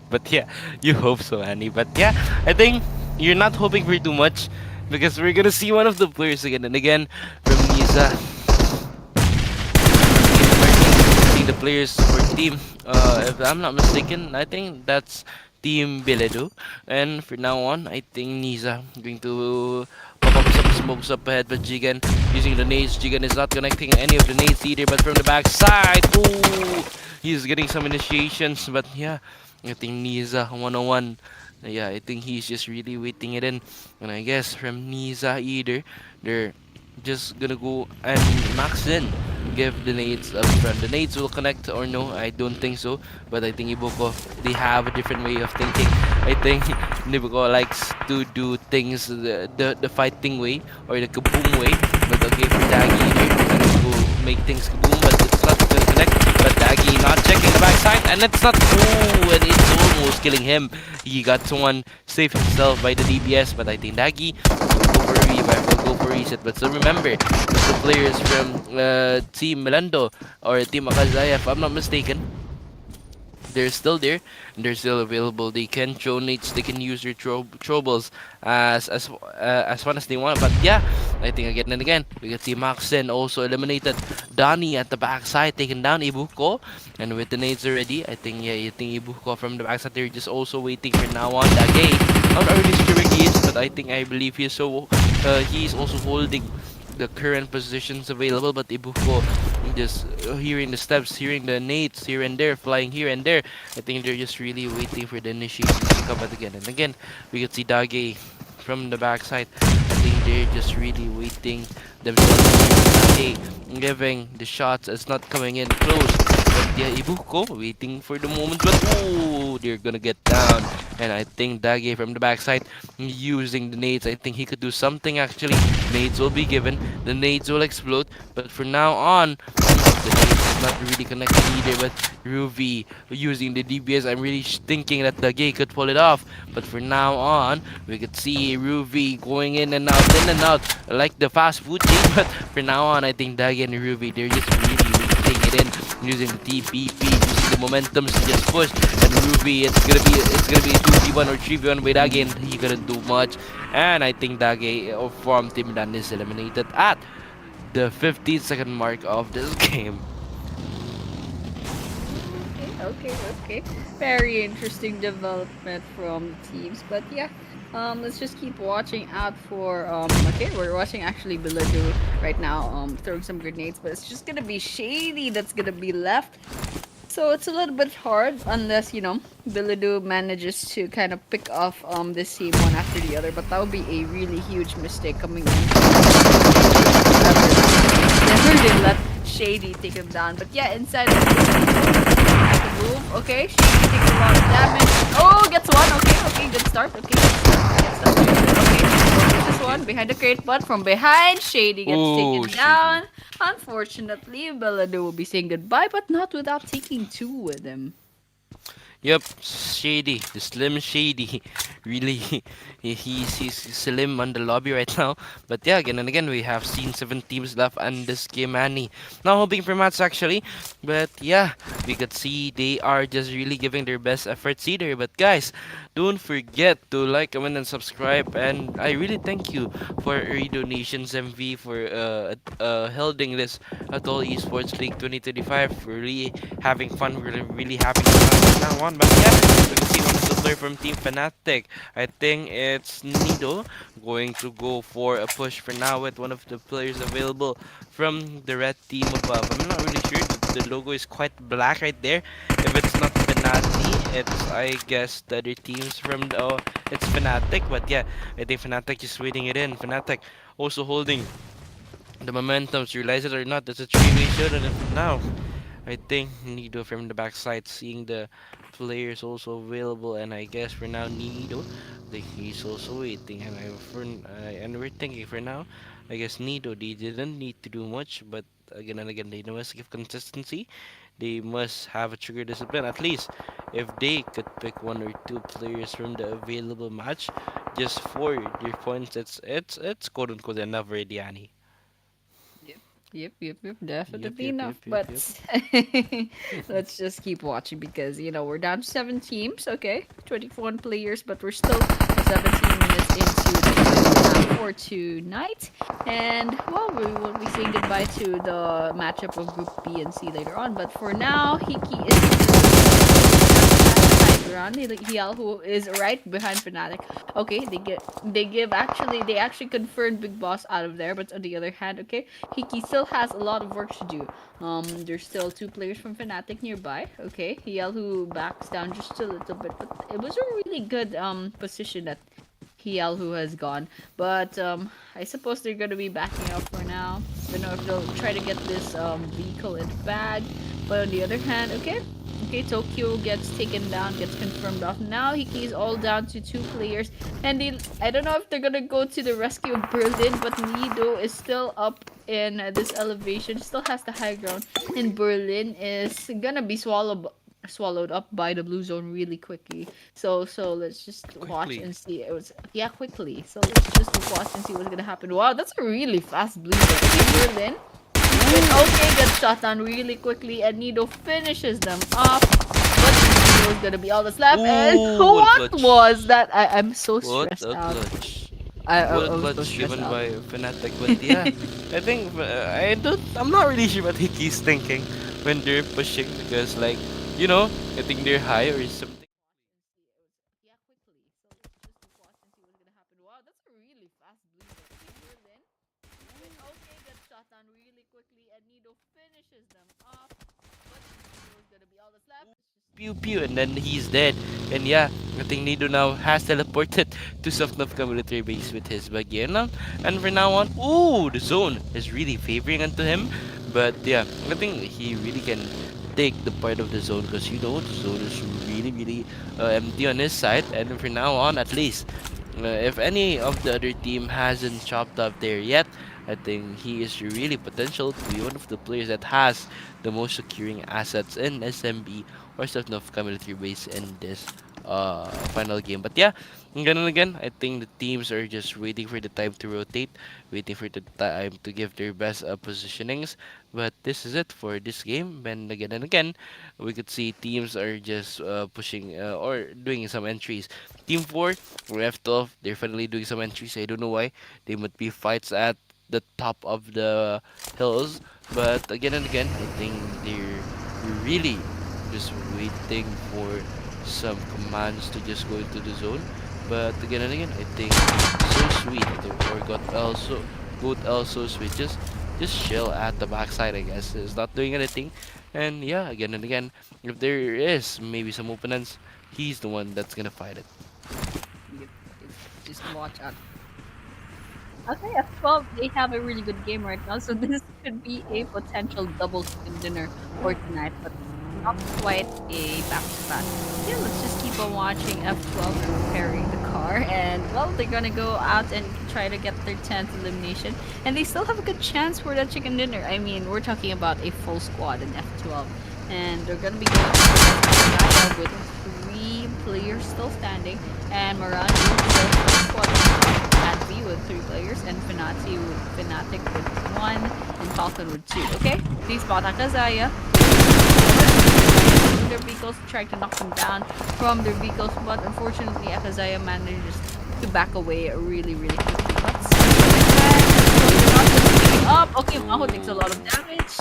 [SPEAKER 7] But yeah, you hope so, Annie. But yeah, I think you're not hoping for too much because we're gonna see one of the players again and again from Nisa. See the players for team. If I'm not mistaken, I think that's Team Bilehdoo. And for now on, I think Nisa going to pop up some smokes up ahead, but Jigen using the nades. Jigen is not connecting any of the nades either, but from the backside, ooh, he's getting some initiations. But yeah, I think Nisa 101. Yeah, I think he's just really waiting it in. And I guess from Nisa either, they're just gonna go and max in. Give the nades up front. The nades will connect or no, I don't think so. But I think Iboko, they have a different way of thinking. I think Iboko likes to do things the fighting way or the kaboom way. But okay, for Dagi, they're gonna go make things kaboom, but it's not gonna connect. But Dagi not checking the backside, and it's not. Ooh, and it's almost killing him. He got someone save himself by the DBS, but I think Dagi will go for a revive, will go for reset. But still remember, the players from Team Milandhoo or Team Akazaya, if I'm not mistaken, they're still there and they're still available. They can throw nades, they can use their throwables as fun as they want. But yeah, I think again and again we get Team Maxen also eliminated. Donnie at the backside taking down Ibuko, and with the nades already, I think Ibuko from the backside, they're just also waiting for now on that game. Not really sure where he is, but I believe he's also holding the current positions available. But Ibuko just hearing the steps, hearing the nades here and there, flying here and there. I think they're just really waiting for the initiation to come. But again and again, we could see Dage from the backside. I think they're just really waiting themselves. Dage giving the shots, it's not coming in close. But yeah, Ibuko waiting for the moment, but oh, they're gonna get down. And I think Dage from the backside using the nades. I think he could do something actually. Nades will be given, the nades will explode, but for now on, the nades not really connecting either, but Ruby using the DBS, I'm really thinking that the Gay could pull it off. But for now on, we could see Ruby going in and out, like the fast food chain. But for now on, I think Dagi and Ruby, they're just really taking it in, using the TPP, using the momentum to just push. And Ruby, it's gonna be a 2v1 or 3v1 with Dagi, and he couldn't do much. And I think Dagi from Team Dan is eliminated at the 15-second mark of this game.
[SPEAKER 8] Okay. Very interesting development from the teams, but yeah. Let's just keep watching out for okay, we're watching actually Bilehdoo right now throwing some grenades, but it's just gonna be Shady that's gonna be left. So it's a little bit hard unless, you know, Bilehdoo manages to kind of pick off this team one after the other, but that would be a really huge mistake coming in. Never did let Shady take him down, but yeah, inside the move, okay, Shady takes a lot of damage. Oh, gets one, okay, good start, okay. This one behind the crate, but from behind, Shady gets taken down. Unfortunately, Bilehdoo will be saying goodbye, but not without taking two with him.
[SPEAKER 7] Yep, Shady, the Slim Shady. Really, he's slim on the lobby right now. But yeah, again and again, we have seen 7 teams left on this game, Annie. Not hoping for mats actually, but yeah, we could see they are just really giving their best efforts either. But guys, don't forget to like, comment, and subscribe. And I really thank you for Donations MV for holding this Atoll Esports League 2025. We're really having fun. We're really having fun now on. But yeah, we can see one of the players from Team Fenatic. I think it's Nido going to go for a push for now with one of the players available from the red team above. I'm not really sure. The logo is quite black right there. If it's not Fenatic, it's I guess the other teams from the it's Fenatic. But yeah, I think Fenatic is waiting it in. Fenatic also holding the momentum. Realize it or not, that's a 3-way showdown now. I think Nido from the backside seeing the players also available, and I guess for now Nido, he's also waiting, and we're thinking for now, I guess Nido, they didn't need to do much, but again and again they must give consistency. They must have a trigger discipline. At least if they could pick 1 or 2 players from the available match just for their points, it's quote unquote enough already, Annie.
[SPEAKER 8] Yep, definitely enough.
[SPEAKER 7] Yep.
[SPEAKER 8] But let's just keep watching because, you know, we're down to 7 teams, okay? 21 players, but we're still 17 minutes into the for tonight. And, well, we will be saying goodbye to the matchup of Group B and C later on. But for now, Hikki is ground. Who is right behind Fenatic. Okay, they actually confirmed Big Boss out of there, but on the other hand, okay, Hikki still has a lot of work to do. There's still 2 players from Fenatic nearby. Okay, who backs down just a little bit, but it was a really good position that who has gone. But I suppose they're gonna be backing up for now. Don't know if they'll try to get this vehicle in the bag. But on the other hand, okay, Tokyo gets taken down, gets confirmed off. Now Hikki is all down to 2 players, and I don't know if they're gonna go to the rescue of Berlin, but Nido is still up in this elevation, still has the high ground, and Berlin is gonna be swallowed up by the blue zone really quickly. So let's just watch and see. Quickly. So let's just watch and see what's gonna happen. Wow, that's a really fast blue zone. Berlin. Okay, gets shot down really quickly, and Nido finishes them off. But Nido is gonna be all that's left. And what was that? I'm so stressed out.
[SPEAKER 7] Clutch given by Fenatic, but yeah, I think I'm not really sure what Hikki's thinking when they're pushing, because like, you know, I think they're high or something. Pew pew, and then he's dead. And yeah, I think Nido now has teleported to Sofnovka military base with his Bagierna. And for now on, the zone is really favoring unto him. But yeah, I think he really can take the part of the zone, because you know the zone is really empty on his side. And for now on, at least if any of the other team hasn't chopped up there yet, I think he is really potential to be one of the players that has the most securing assets in SMB or South Africa military base in this final game. But yeah, again and again, I think the teams are just waiting for the time to rotate, waiting for the time to give their best positionings. But this is it for this game. And again, we could see teams are just pushing or doing some entries. Team 4, or F12, they're finally doing some entries. I don't know why. They might be fights at the top of the hills. But again and again, I think they're really just waiting for some commands to just go into the zone. But again and again, I think it's so sweet. Or got also both also switches. Just chill at the backside, I guess. It's not doing anything. And yeah, again and again, if there is maybe some opponents, he's the one that's gonna fight it.
[SPEAKER 8] Yep, yep. Just watch out. Okay, F12, they have a really good game right now, so this could be a potential double chicken dinner for tonight, but not quite a back-to-back. Yeah, let's just keep on watching F12 repairing the car, and well, they're gonna go out and try to get their 10th elimination, and they still have a good chance for that chicken dinner. I mean, we're talking about a full squad in F12, and they're gonna be going for with 3 players still standing, and Maarandhoo still squad ADVY with 3 players, and Fenatic with 1, and Falcon with 2. Okay, they spot Akazaya. Their vehicles trying to knock them down from their vehicles, but unfortunately Akazaya manages to back away really quickly. But up. Okay, Maho takes a lot of damage.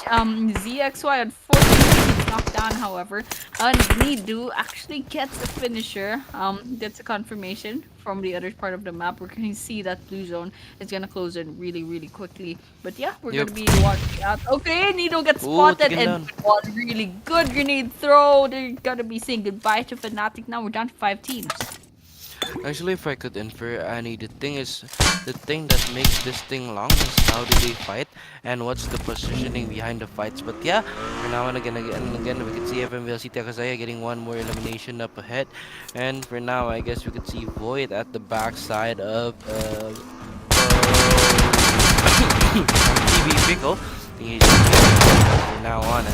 [SPEAKER 8] ZXY unfortunately gets knocked down, however. Bilehdoo actually gets the finisher. That's a confirmation from the other part of the map. We're going to see that blue zone is going to close in really quickly. But yeah, we're going to be watching out. Okay, Nido gets spotted, and one really good grenade throw. They're going to be saying goodbye to Fenatic now. We're down to 5 teams.
[SPEAKER 7] Actually, if I could infer, Annie, the thing that makes this thing long is how do they fight and what's the positioning behind the fights. But yeah, for now and again, we can see FVML City AKZ getting one more elimination up ahead. And for now, I guess we could see Void at the backside of TV Pickle. He's from now on.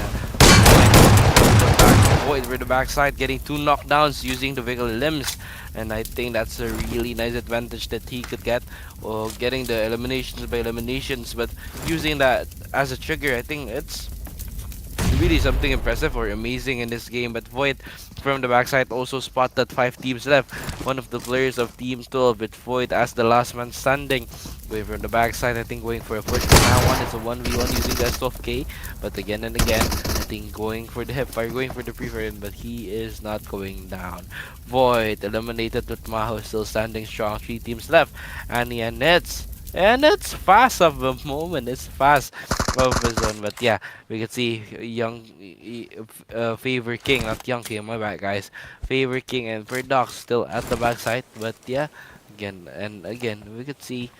[SPEAKER 7] Void for the backside, getting 2 knockdowns using the vehicle limbs, and I think that's a really nice advantage that he could get, or getting the eliminations by eliminations, but using that as a trigger, I think it's really something impressive or amazing in this game. But Void from the backside also spotted 5 teams left. One of the players of Team 12 with Void as the last man standing. Going from the backside, I think going for a push. Now one is a 1v1 using the S12K. But again and again, I think going for the hipfire, going for the preference, but he is not going down. Void eliminated with Maho still standing strong. 3 teams left. And it's fast of the moment. It's fast of the zone. But yeah, we can see young Favor King, not Young King, my bad guys. Favor King and Paradox still at the backside. But yeah, again and again, we could see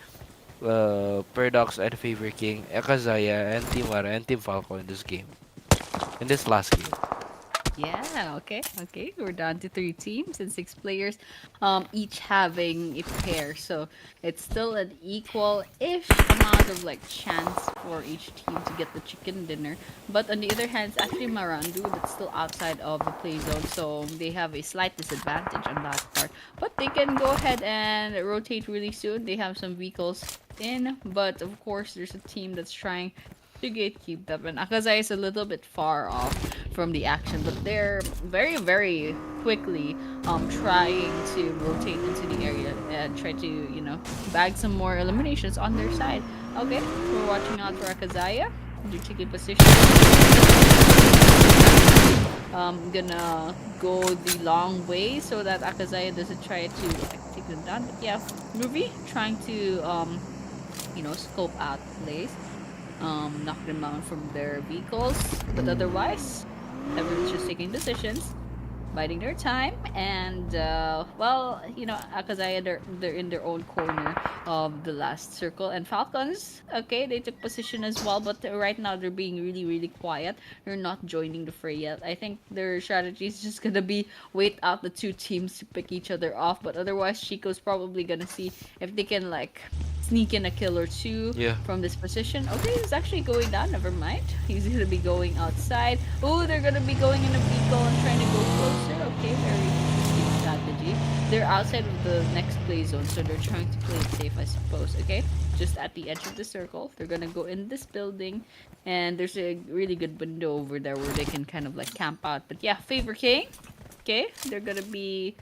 [SPEAKER 7] Paradox and Favor King, Akazaya and Team Mara and Team Falco in this game. In this last game.
[SPEAKER 8] Yeah, okay. We're down to 3 teams and 6 players, each having a pair. So it's still an equal-ish amount of like chance for each team to get the chicken dinner. But on the other hand, it's actually Maarandhoo that's still outside of the play zone, so they have a slight disadvantage on that part. But they can go ahead and rotate really soon. They have some vehicles in, but of course there's a team that's trying to gatekeep them, and Akazai is a little bit far off from the action, but they're very quickly trying to rotate into the area and try to, you know, bag some more eliminations on their side. Okay, we're watching out for Akazaya. They're taking position. Gonna go the long way so that Akazaya doesn't try to like, take them down. But yeah, Ruby trying to you know, scope out the place. Knock them out from their vehicles, but otherwise everyone's just taking decisions. biding their time, and well, Akazaya, they're in their own corner of the last circle, and Falcons, okay, they took position as well, but right now they're being really really quiet. They're not joining the fray yet. I think their strategy is just gonna be wait out the two teams to pick each other off, but otherwise Chico's probably gonna see if they can like sneak in a kill or two
[SPEAKER 7] Yeah.
[SPEAKER 8] from this position. Okay, he's actually going down. Never mind. He's gonna be going outside. Oh, they're gonna be going in a vehicle and trying to go closer. Okay, very interesting strategy. They're outside of the next play zone, so they're trying to play it safe, I suppose. Okay, just at the edge of the circle. They're gonna go in this building, and there's a really good window over there where they can kind of like camp out. But yeah, Favor King. Okay, they're gonna be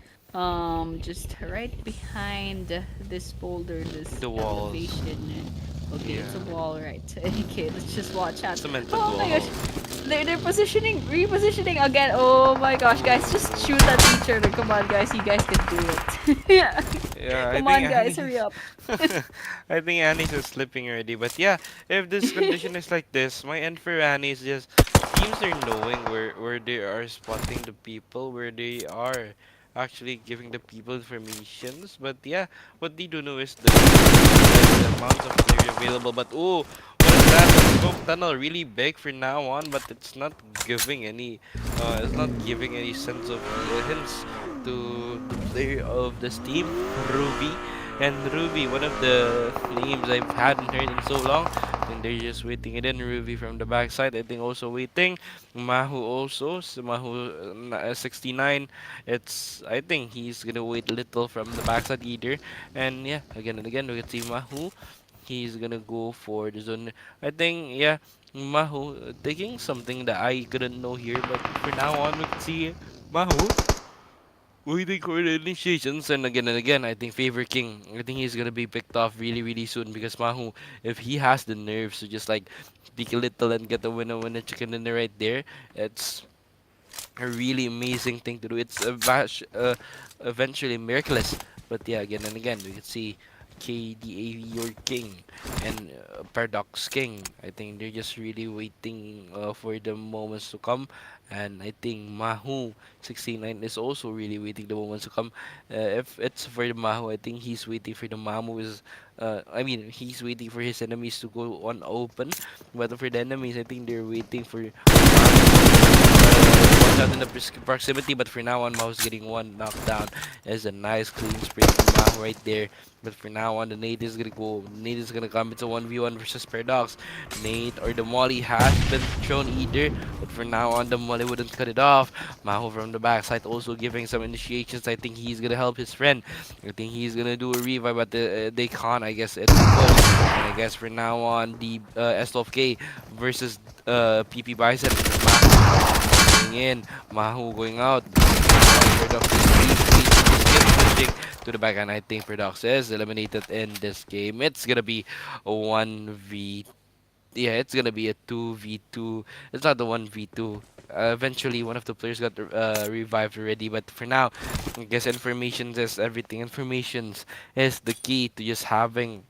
[SPEAKER 8] just right behind this boulder, this
[SPEAKER 7] The walls.
[SPEAKER 8] elevation. Okay, it's a
[SPEAKER 7] Yeah.
[SPEAKER 8] wall, right? Okay, let's just watch out.
[SPEAKER 7] Cemented
[SPEAKER 8] Oh my gosh,
[SPEAKER 7] wall.
[SPEAKER 8] they're repositioning again. Oh my gosh, guys, just shoot at each other. Come on, guys, you guys can do it. Yeah,
[SPEAKER 7] Yeah, I
[SPEAKER 8] come
[SPEAKER 7] think
[SPEAKER 8] on, guys, hurry
[SPEAKER 7] Annie's
[SPEAKER 8] up.
[SPEAKER 7] I think Annie's is slipping already. But yeah, if this condition is like this, my end for Annie is just teams are knowing where they are spotting the people, where they are actually giving the people informations. But yeah, what they do know is the amount of player available. But oh, what is that? The smoke tunnel really big for now on, but it's not giving any sense of hints to the player of this team, Ruby. And Ruby, one of the names I hadn't heard in so long. And they're just waiting it in. Ruby from the backside, I think also waiting. Mahu also. Mahu 69. I think he's gonna wait a little from the backside either. And yeah, again and again, we can see Mahu. He's gonna go for the zone. I think, yeah, Mahu taking something that I couldn't know here. But for now on, we can see Mahu waiting for the initiations, and again, I think Favor King, I think he's gonna be picked off really, really soon because Mahu, if he has the nerves to just like peek a little and get a winner chicken dinner right there, it's a really amazing thing to do. It's eventually miraculous. But yeah, again and again, we can see KDAV your king and Paradox King. I think they're just really waiting for the moments to come. And I think Mahu 69 is also really waiting the moments to come. If it's for the Mahu, I think he's waiting for the Mamu is. I mean, he's waiting for his enemies to go on open. But for the enemies, I think they're waiting for watch out in the proximity, but for now on, Maho's getting one knockdown. Is a nice clean spray from Maho right there. But for now on, the Nate is gonna go. Nate is gonna come. It's a 1v1 versus Paradox. Nate or the Molly has been thrown either, but for now on, the Molly wouldn't cut it off. Maho from the backside also giving some initiations. I think he's gonna help his friend. I think he's gonna do a revive, but they can't. I guess it's close. And I guess for now on, the S12K versus PP Bison. Going in, Mahu going out. Paradox pushing to the back, and I think Paradox is eliminated in this game. It's gonna be a 1v. Yeah, it's gonna be a 2v2. It's not the 1v2. Eventually, one of the players got revived already, but for now, I guess information is everything. Information is the key to just having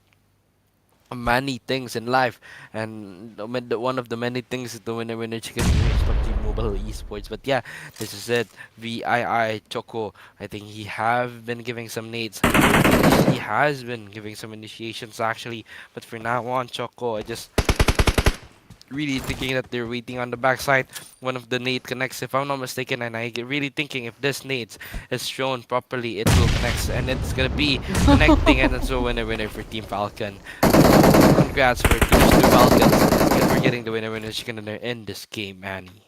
[SPEAKER 7] many things in life, and one of the many things is the winner chicken wings from Team Mobile Esports. But yeah, this is it. VII Choco, I think he have been giving some nades. He has been giving some initiations actually, but for now on Choco, I just really thinking that they're waiting on the backside. One of the nade connects, if I'm not mistaken, and I get really thinking if this nade is shown properly, it will connect, and it's gonna be connecting, and it's a winner for Team Falcon. Congrats for Thulusdhoo Falcons and for getting the winner chicken dinner in this game, Manny.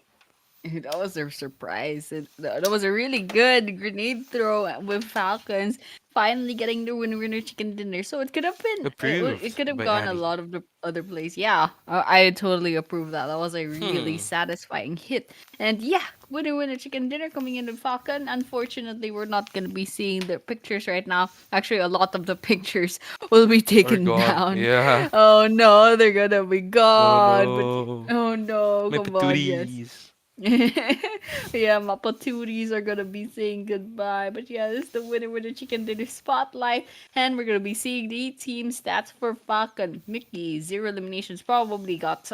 [SPEAKER 8] That was a surprise. That was a really good grenade throw with Falcons finally getting the winner chicken dinner. So it could have been it
[SPEAKER 7] Approved
[SPEAKER 8] could have
[SPEAKER 7] by
[SPEAKER 8] gone a
[SPEAKER 7] Annie.
[SPEAKER 8] lot of the other plays. Yeah, I totally approve that. That was a really
[SPEAKER 7] Hmm.
[SPEAKER 8] satisfying hit. And yeah, winner chicken dinner coming in with Falcon. Unfortunately, we're not gonna be seeing their pictures right now. Actually, a lot of the pictures will be
[SPEAKER 7] Or
[SPEAKER 8] taken
[SPEAKER 7] gone.
[SPEAKER 8] down.
[SPEAKER 7] Yeah.
[SPEAKER 8] Oh no, they're gonna be
[SPEAKER 7] Oh
[SPEAKER 8] gone. But
[SPEAKER 7] no.
[SPEAKER 8] oh no,
[SPEAKER 7] My
[SPEAKER 8] come on, yes.
[SPEAKER 7] patooties.
[SPEAKER 8] Yeah, my patooties are gonna be saying goodbye. But yeah, this is the winner with the chicken dinner spotlight. And we're gonna be seeing the team stats for Falcon. Mickey, zero eliminations, probably got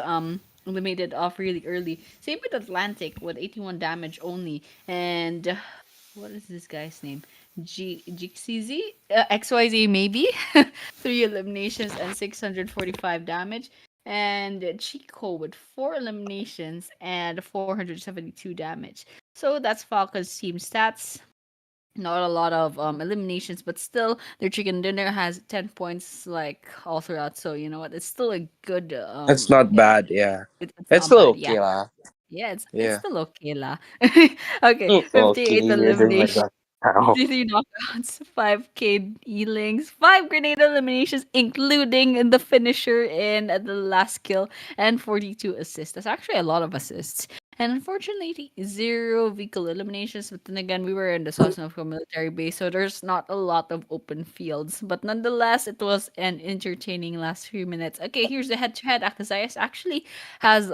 [SPEAKER 8] eliminated off really early. Same with Atlantic with 81 damage only. And what is this guy's name? GXZ? XYZ maybe? 3 eliminations and 645 damage. And Chico with 4 eliminations and 472 damage. So that's Falcon's team stats. Not a lot of eliminations, but still their chicken dinner has 10 points like all throughout. So you know what? It's still a good
[SPEAKER 10] It's not bad, yeah.
[SPEAKER 8] it's
[SPEAKER 10] It's
[SPEAKER 8] not
[SPEAKER 10] still
[SPEAKER 8] bad, yeah.
[SPEAKER 10] okay lah.
[SPEAKER 8] Yeah, it's
[SPEAKER 10] Yeah.
[SPEAKER 8] still okay lah. Okay,
[SPEAKER 10] Okay,
[SPEAKER 8] 58
[SPEAKER 10] you're doing my
[SPEAKER 8] elimination.
[SPEAKER 10] job. Ow.
[SPEAKER 8] 3 knockouts, 5k E-links, 5 grenade eliminations, including the finisher in the last kill, and 42 assists. That's actually a lot of assists. And unfortunately, 0 vehicle eliminations. But then again, we were in the Sosnovo military base, so there's not a lot of open fields. But nonetheless, it was an entertaining last few minutes. Okay, here's the head-to-head. Akazayas actually has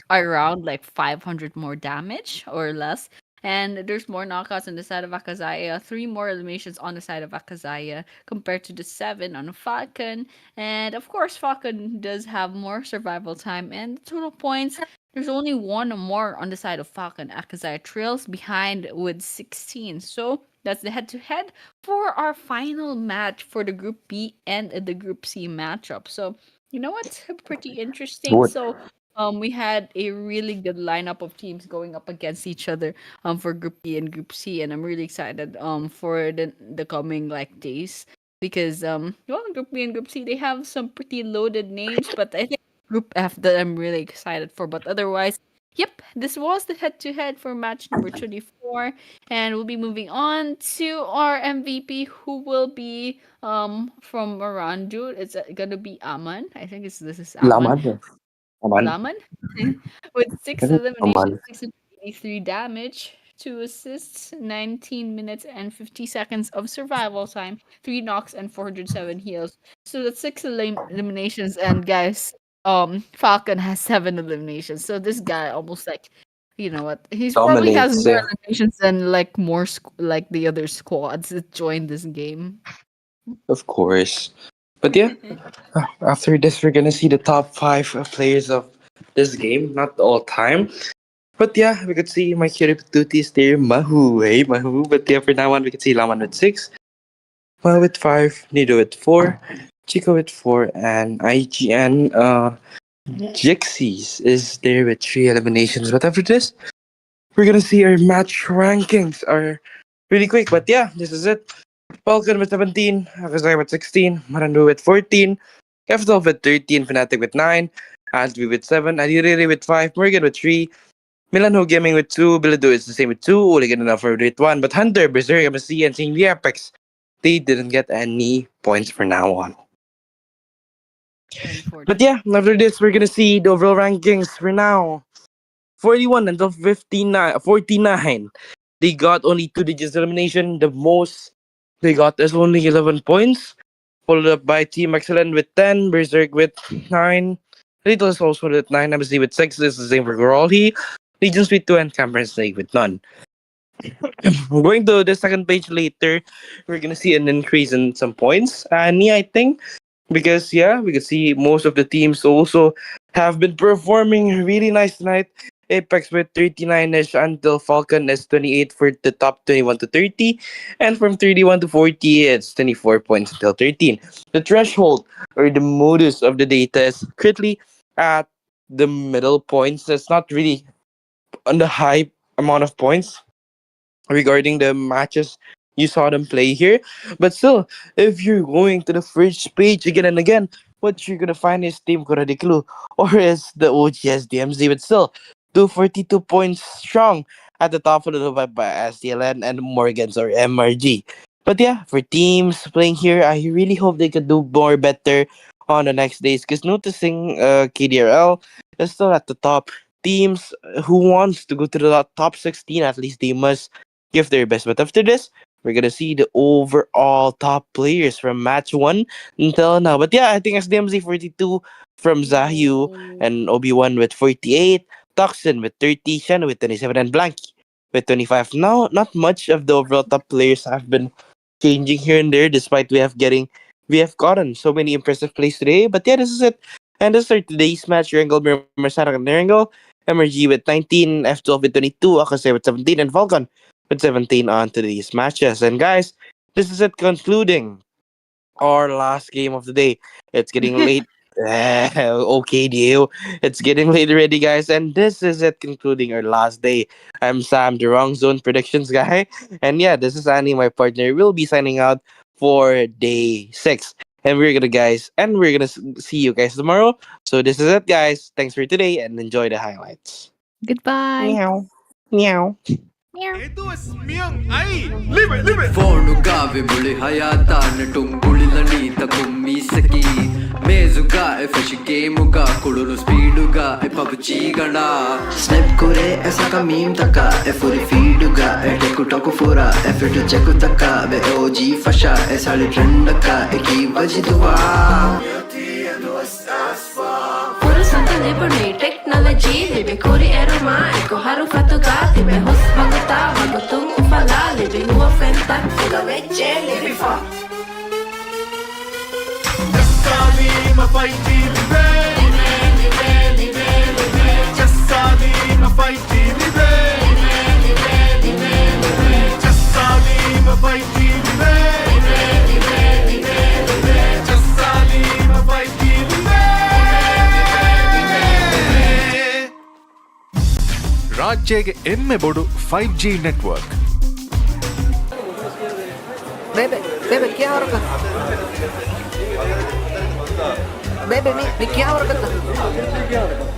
[SPEAKER 8] around like 500 more damage or less. And there's more knockouts on the side of Akazaya, 3 more eliminations on the side of Akazaya compared to the 7 on Falcon. And of course, Falcon does have more survival time and the total points. There's only 1 more on the side of Falcon. Akazaya trails behind with 16. So that's the head-to-head for our final match for the Group B and the Group C matchup. So you know what? Pretty interesting.
[SPEAKER 10] Good.
[SPEAKER 8] So we had a really good lineup of teams going up against each other for Group B and Group C, and I'm really excited for the coming like days because well, Group B and Group C they have some pretty loaded names, but I think Group F that I'm really excited for. But otherwise, yep, this was the head-to-head for match number 24, and we'll be moving on to our MVP, who will be from Maarandhoo. It's gonna be Aman. I think this is Aman.
[SPEAKER 10] Laman. Laman.
[SPEAKER 8] Laman with 6 eliminations,
[SPEAKER 10] Laman.
[SPEAKER 8] 683 damage, 2 assists, 19 minutes and 50 seconds of survival time, 3 knocks and 407 heals. So that's 6 eliminations, and guys, Falcon has 7 eliminations. So this guy almost like you know what? He's probably has
[SPEAKER 10] Dominates,
[SPEAKER 8] more
[SPEAKER 10] yeah.
[SPEAKER 8] eliminations than like like the other squads that joined this game.
[SPEAKER 10] Of course. But yeah, after this, we're gonna see the top 5 players of this game, not all time. But yeah, we could see my hero duties there, Mahu, hey Mahu. But yeah, for now on, we could see Laman with 6, Ma with 5, Nido with 4, Chico with 4, and IGN Jixies is there with 3 eliminations. But after this, we're gonna see our match rankings are really quick. But yeah, this is it. Falcon with 17, Akazai with 16, Maarandhoo with 14, F12 with 13, Fenatic with 9, Advy with 7, Adhiri with 5, Morrigan with 3, Milandhoo Gaming with 2, Bilehdoo is the same with 2, Uligan and Naifaru with 1, but Hunter, Beserk, MSC, and CND Apex, they didn't get any points for now on. But yeah, after this, we're gonna see the overall rankings for now. 41 until 49. They got only 2 digits elimination. The most they got is only 11 points. Followed up by Team Excellent with 10, Berserk with 9, Little is also with 9, MSC with 6. This is the same for Goralhi, Legions with 2, and Cameron's League with none. Going to the second page later, we're gonna see an increase in some points. I think. Because yeah, we can see most of the teams also have been performing really nice tonight. Apex with 39ish until Falcon is 28 for the top 21 to 30. And from 31 to 40, it's 24 points until 13. The threshold or the modus of the data is currently at the middle points. It's not really on the high amount of points regarding the matches you saw them play here. But still, if you're going to the first page again and again, what you're gonna find is Team Kudairikilu or is the OGS DMZ, but still 242 points strong at the top of the by SDLN and Morrigan's or MRG. But yeah, for teams playing here, I really hope they could do more better on the next days because noticing KDRL is still at the top. Teams who wants to go to the top 16, at least they must give their best. But after this, we're gonna see the overall top players from match 1 until now. But yeah, I think SDMZ 42 from Zahyu and Obi-Wan with 48, Toxin with 30, Shen with 27, and Blanky with 25. Now, not much of the overall top players have been changing here and there, despite we have gotten so many impressive plays today. But yeah, this is it. And to start today's match, Rengel Mersana and Rengel, MRG with 19, F12 with 22, AKZ with 17, and Falcon with 17 on today's matches. And guys, this is it concluding our last game of the day. It's getting late. Okay, deal. It's getting late already, guys. And this is it concluding our last day. I'm Sam, the Wrong Zone Predictions guy. And yeah, this is Annie, my partner. We'll be signing out for day 6. And we're gonna see you guys tomorrow. So this is it, guys. Thanks for today and enjoy the highlights.
[SPEAKER 8] Goodbye.
[SPEAKER 10] Meow. Meow.
[SPEAKER 6] Fonuga vibuli hayata netungulila nita kummisaki mezuga efesh gameуга kululu speeduga e PUBG ganda snap kore esa ka meme taka e furi feeduga e tekutoku fura e fitu cheku taka be OG fasha e sali trend ka e ki bajiduwa
[SPEAKER 1] Libernate technology, libe kuri eruma, eko haru fatuga, tibe hus baguta, bagutung ufala, libe huwa fentak, fula veche, libe fa.
[SPEAKER 2] Jassadi ma fighti libe, Jassadi ma fighti libe, Jassadi ma fighti libe, Jassadi ma fighti libe.
[SPEAKER 3] ರಾಜ್ಯಗೆ ಎಮ್ಮೆ ಬೋಡು 5G network
[SPEAKER 4] Bebe, क्या हो रहा है? Bebe, मैं क्या हो रहा है?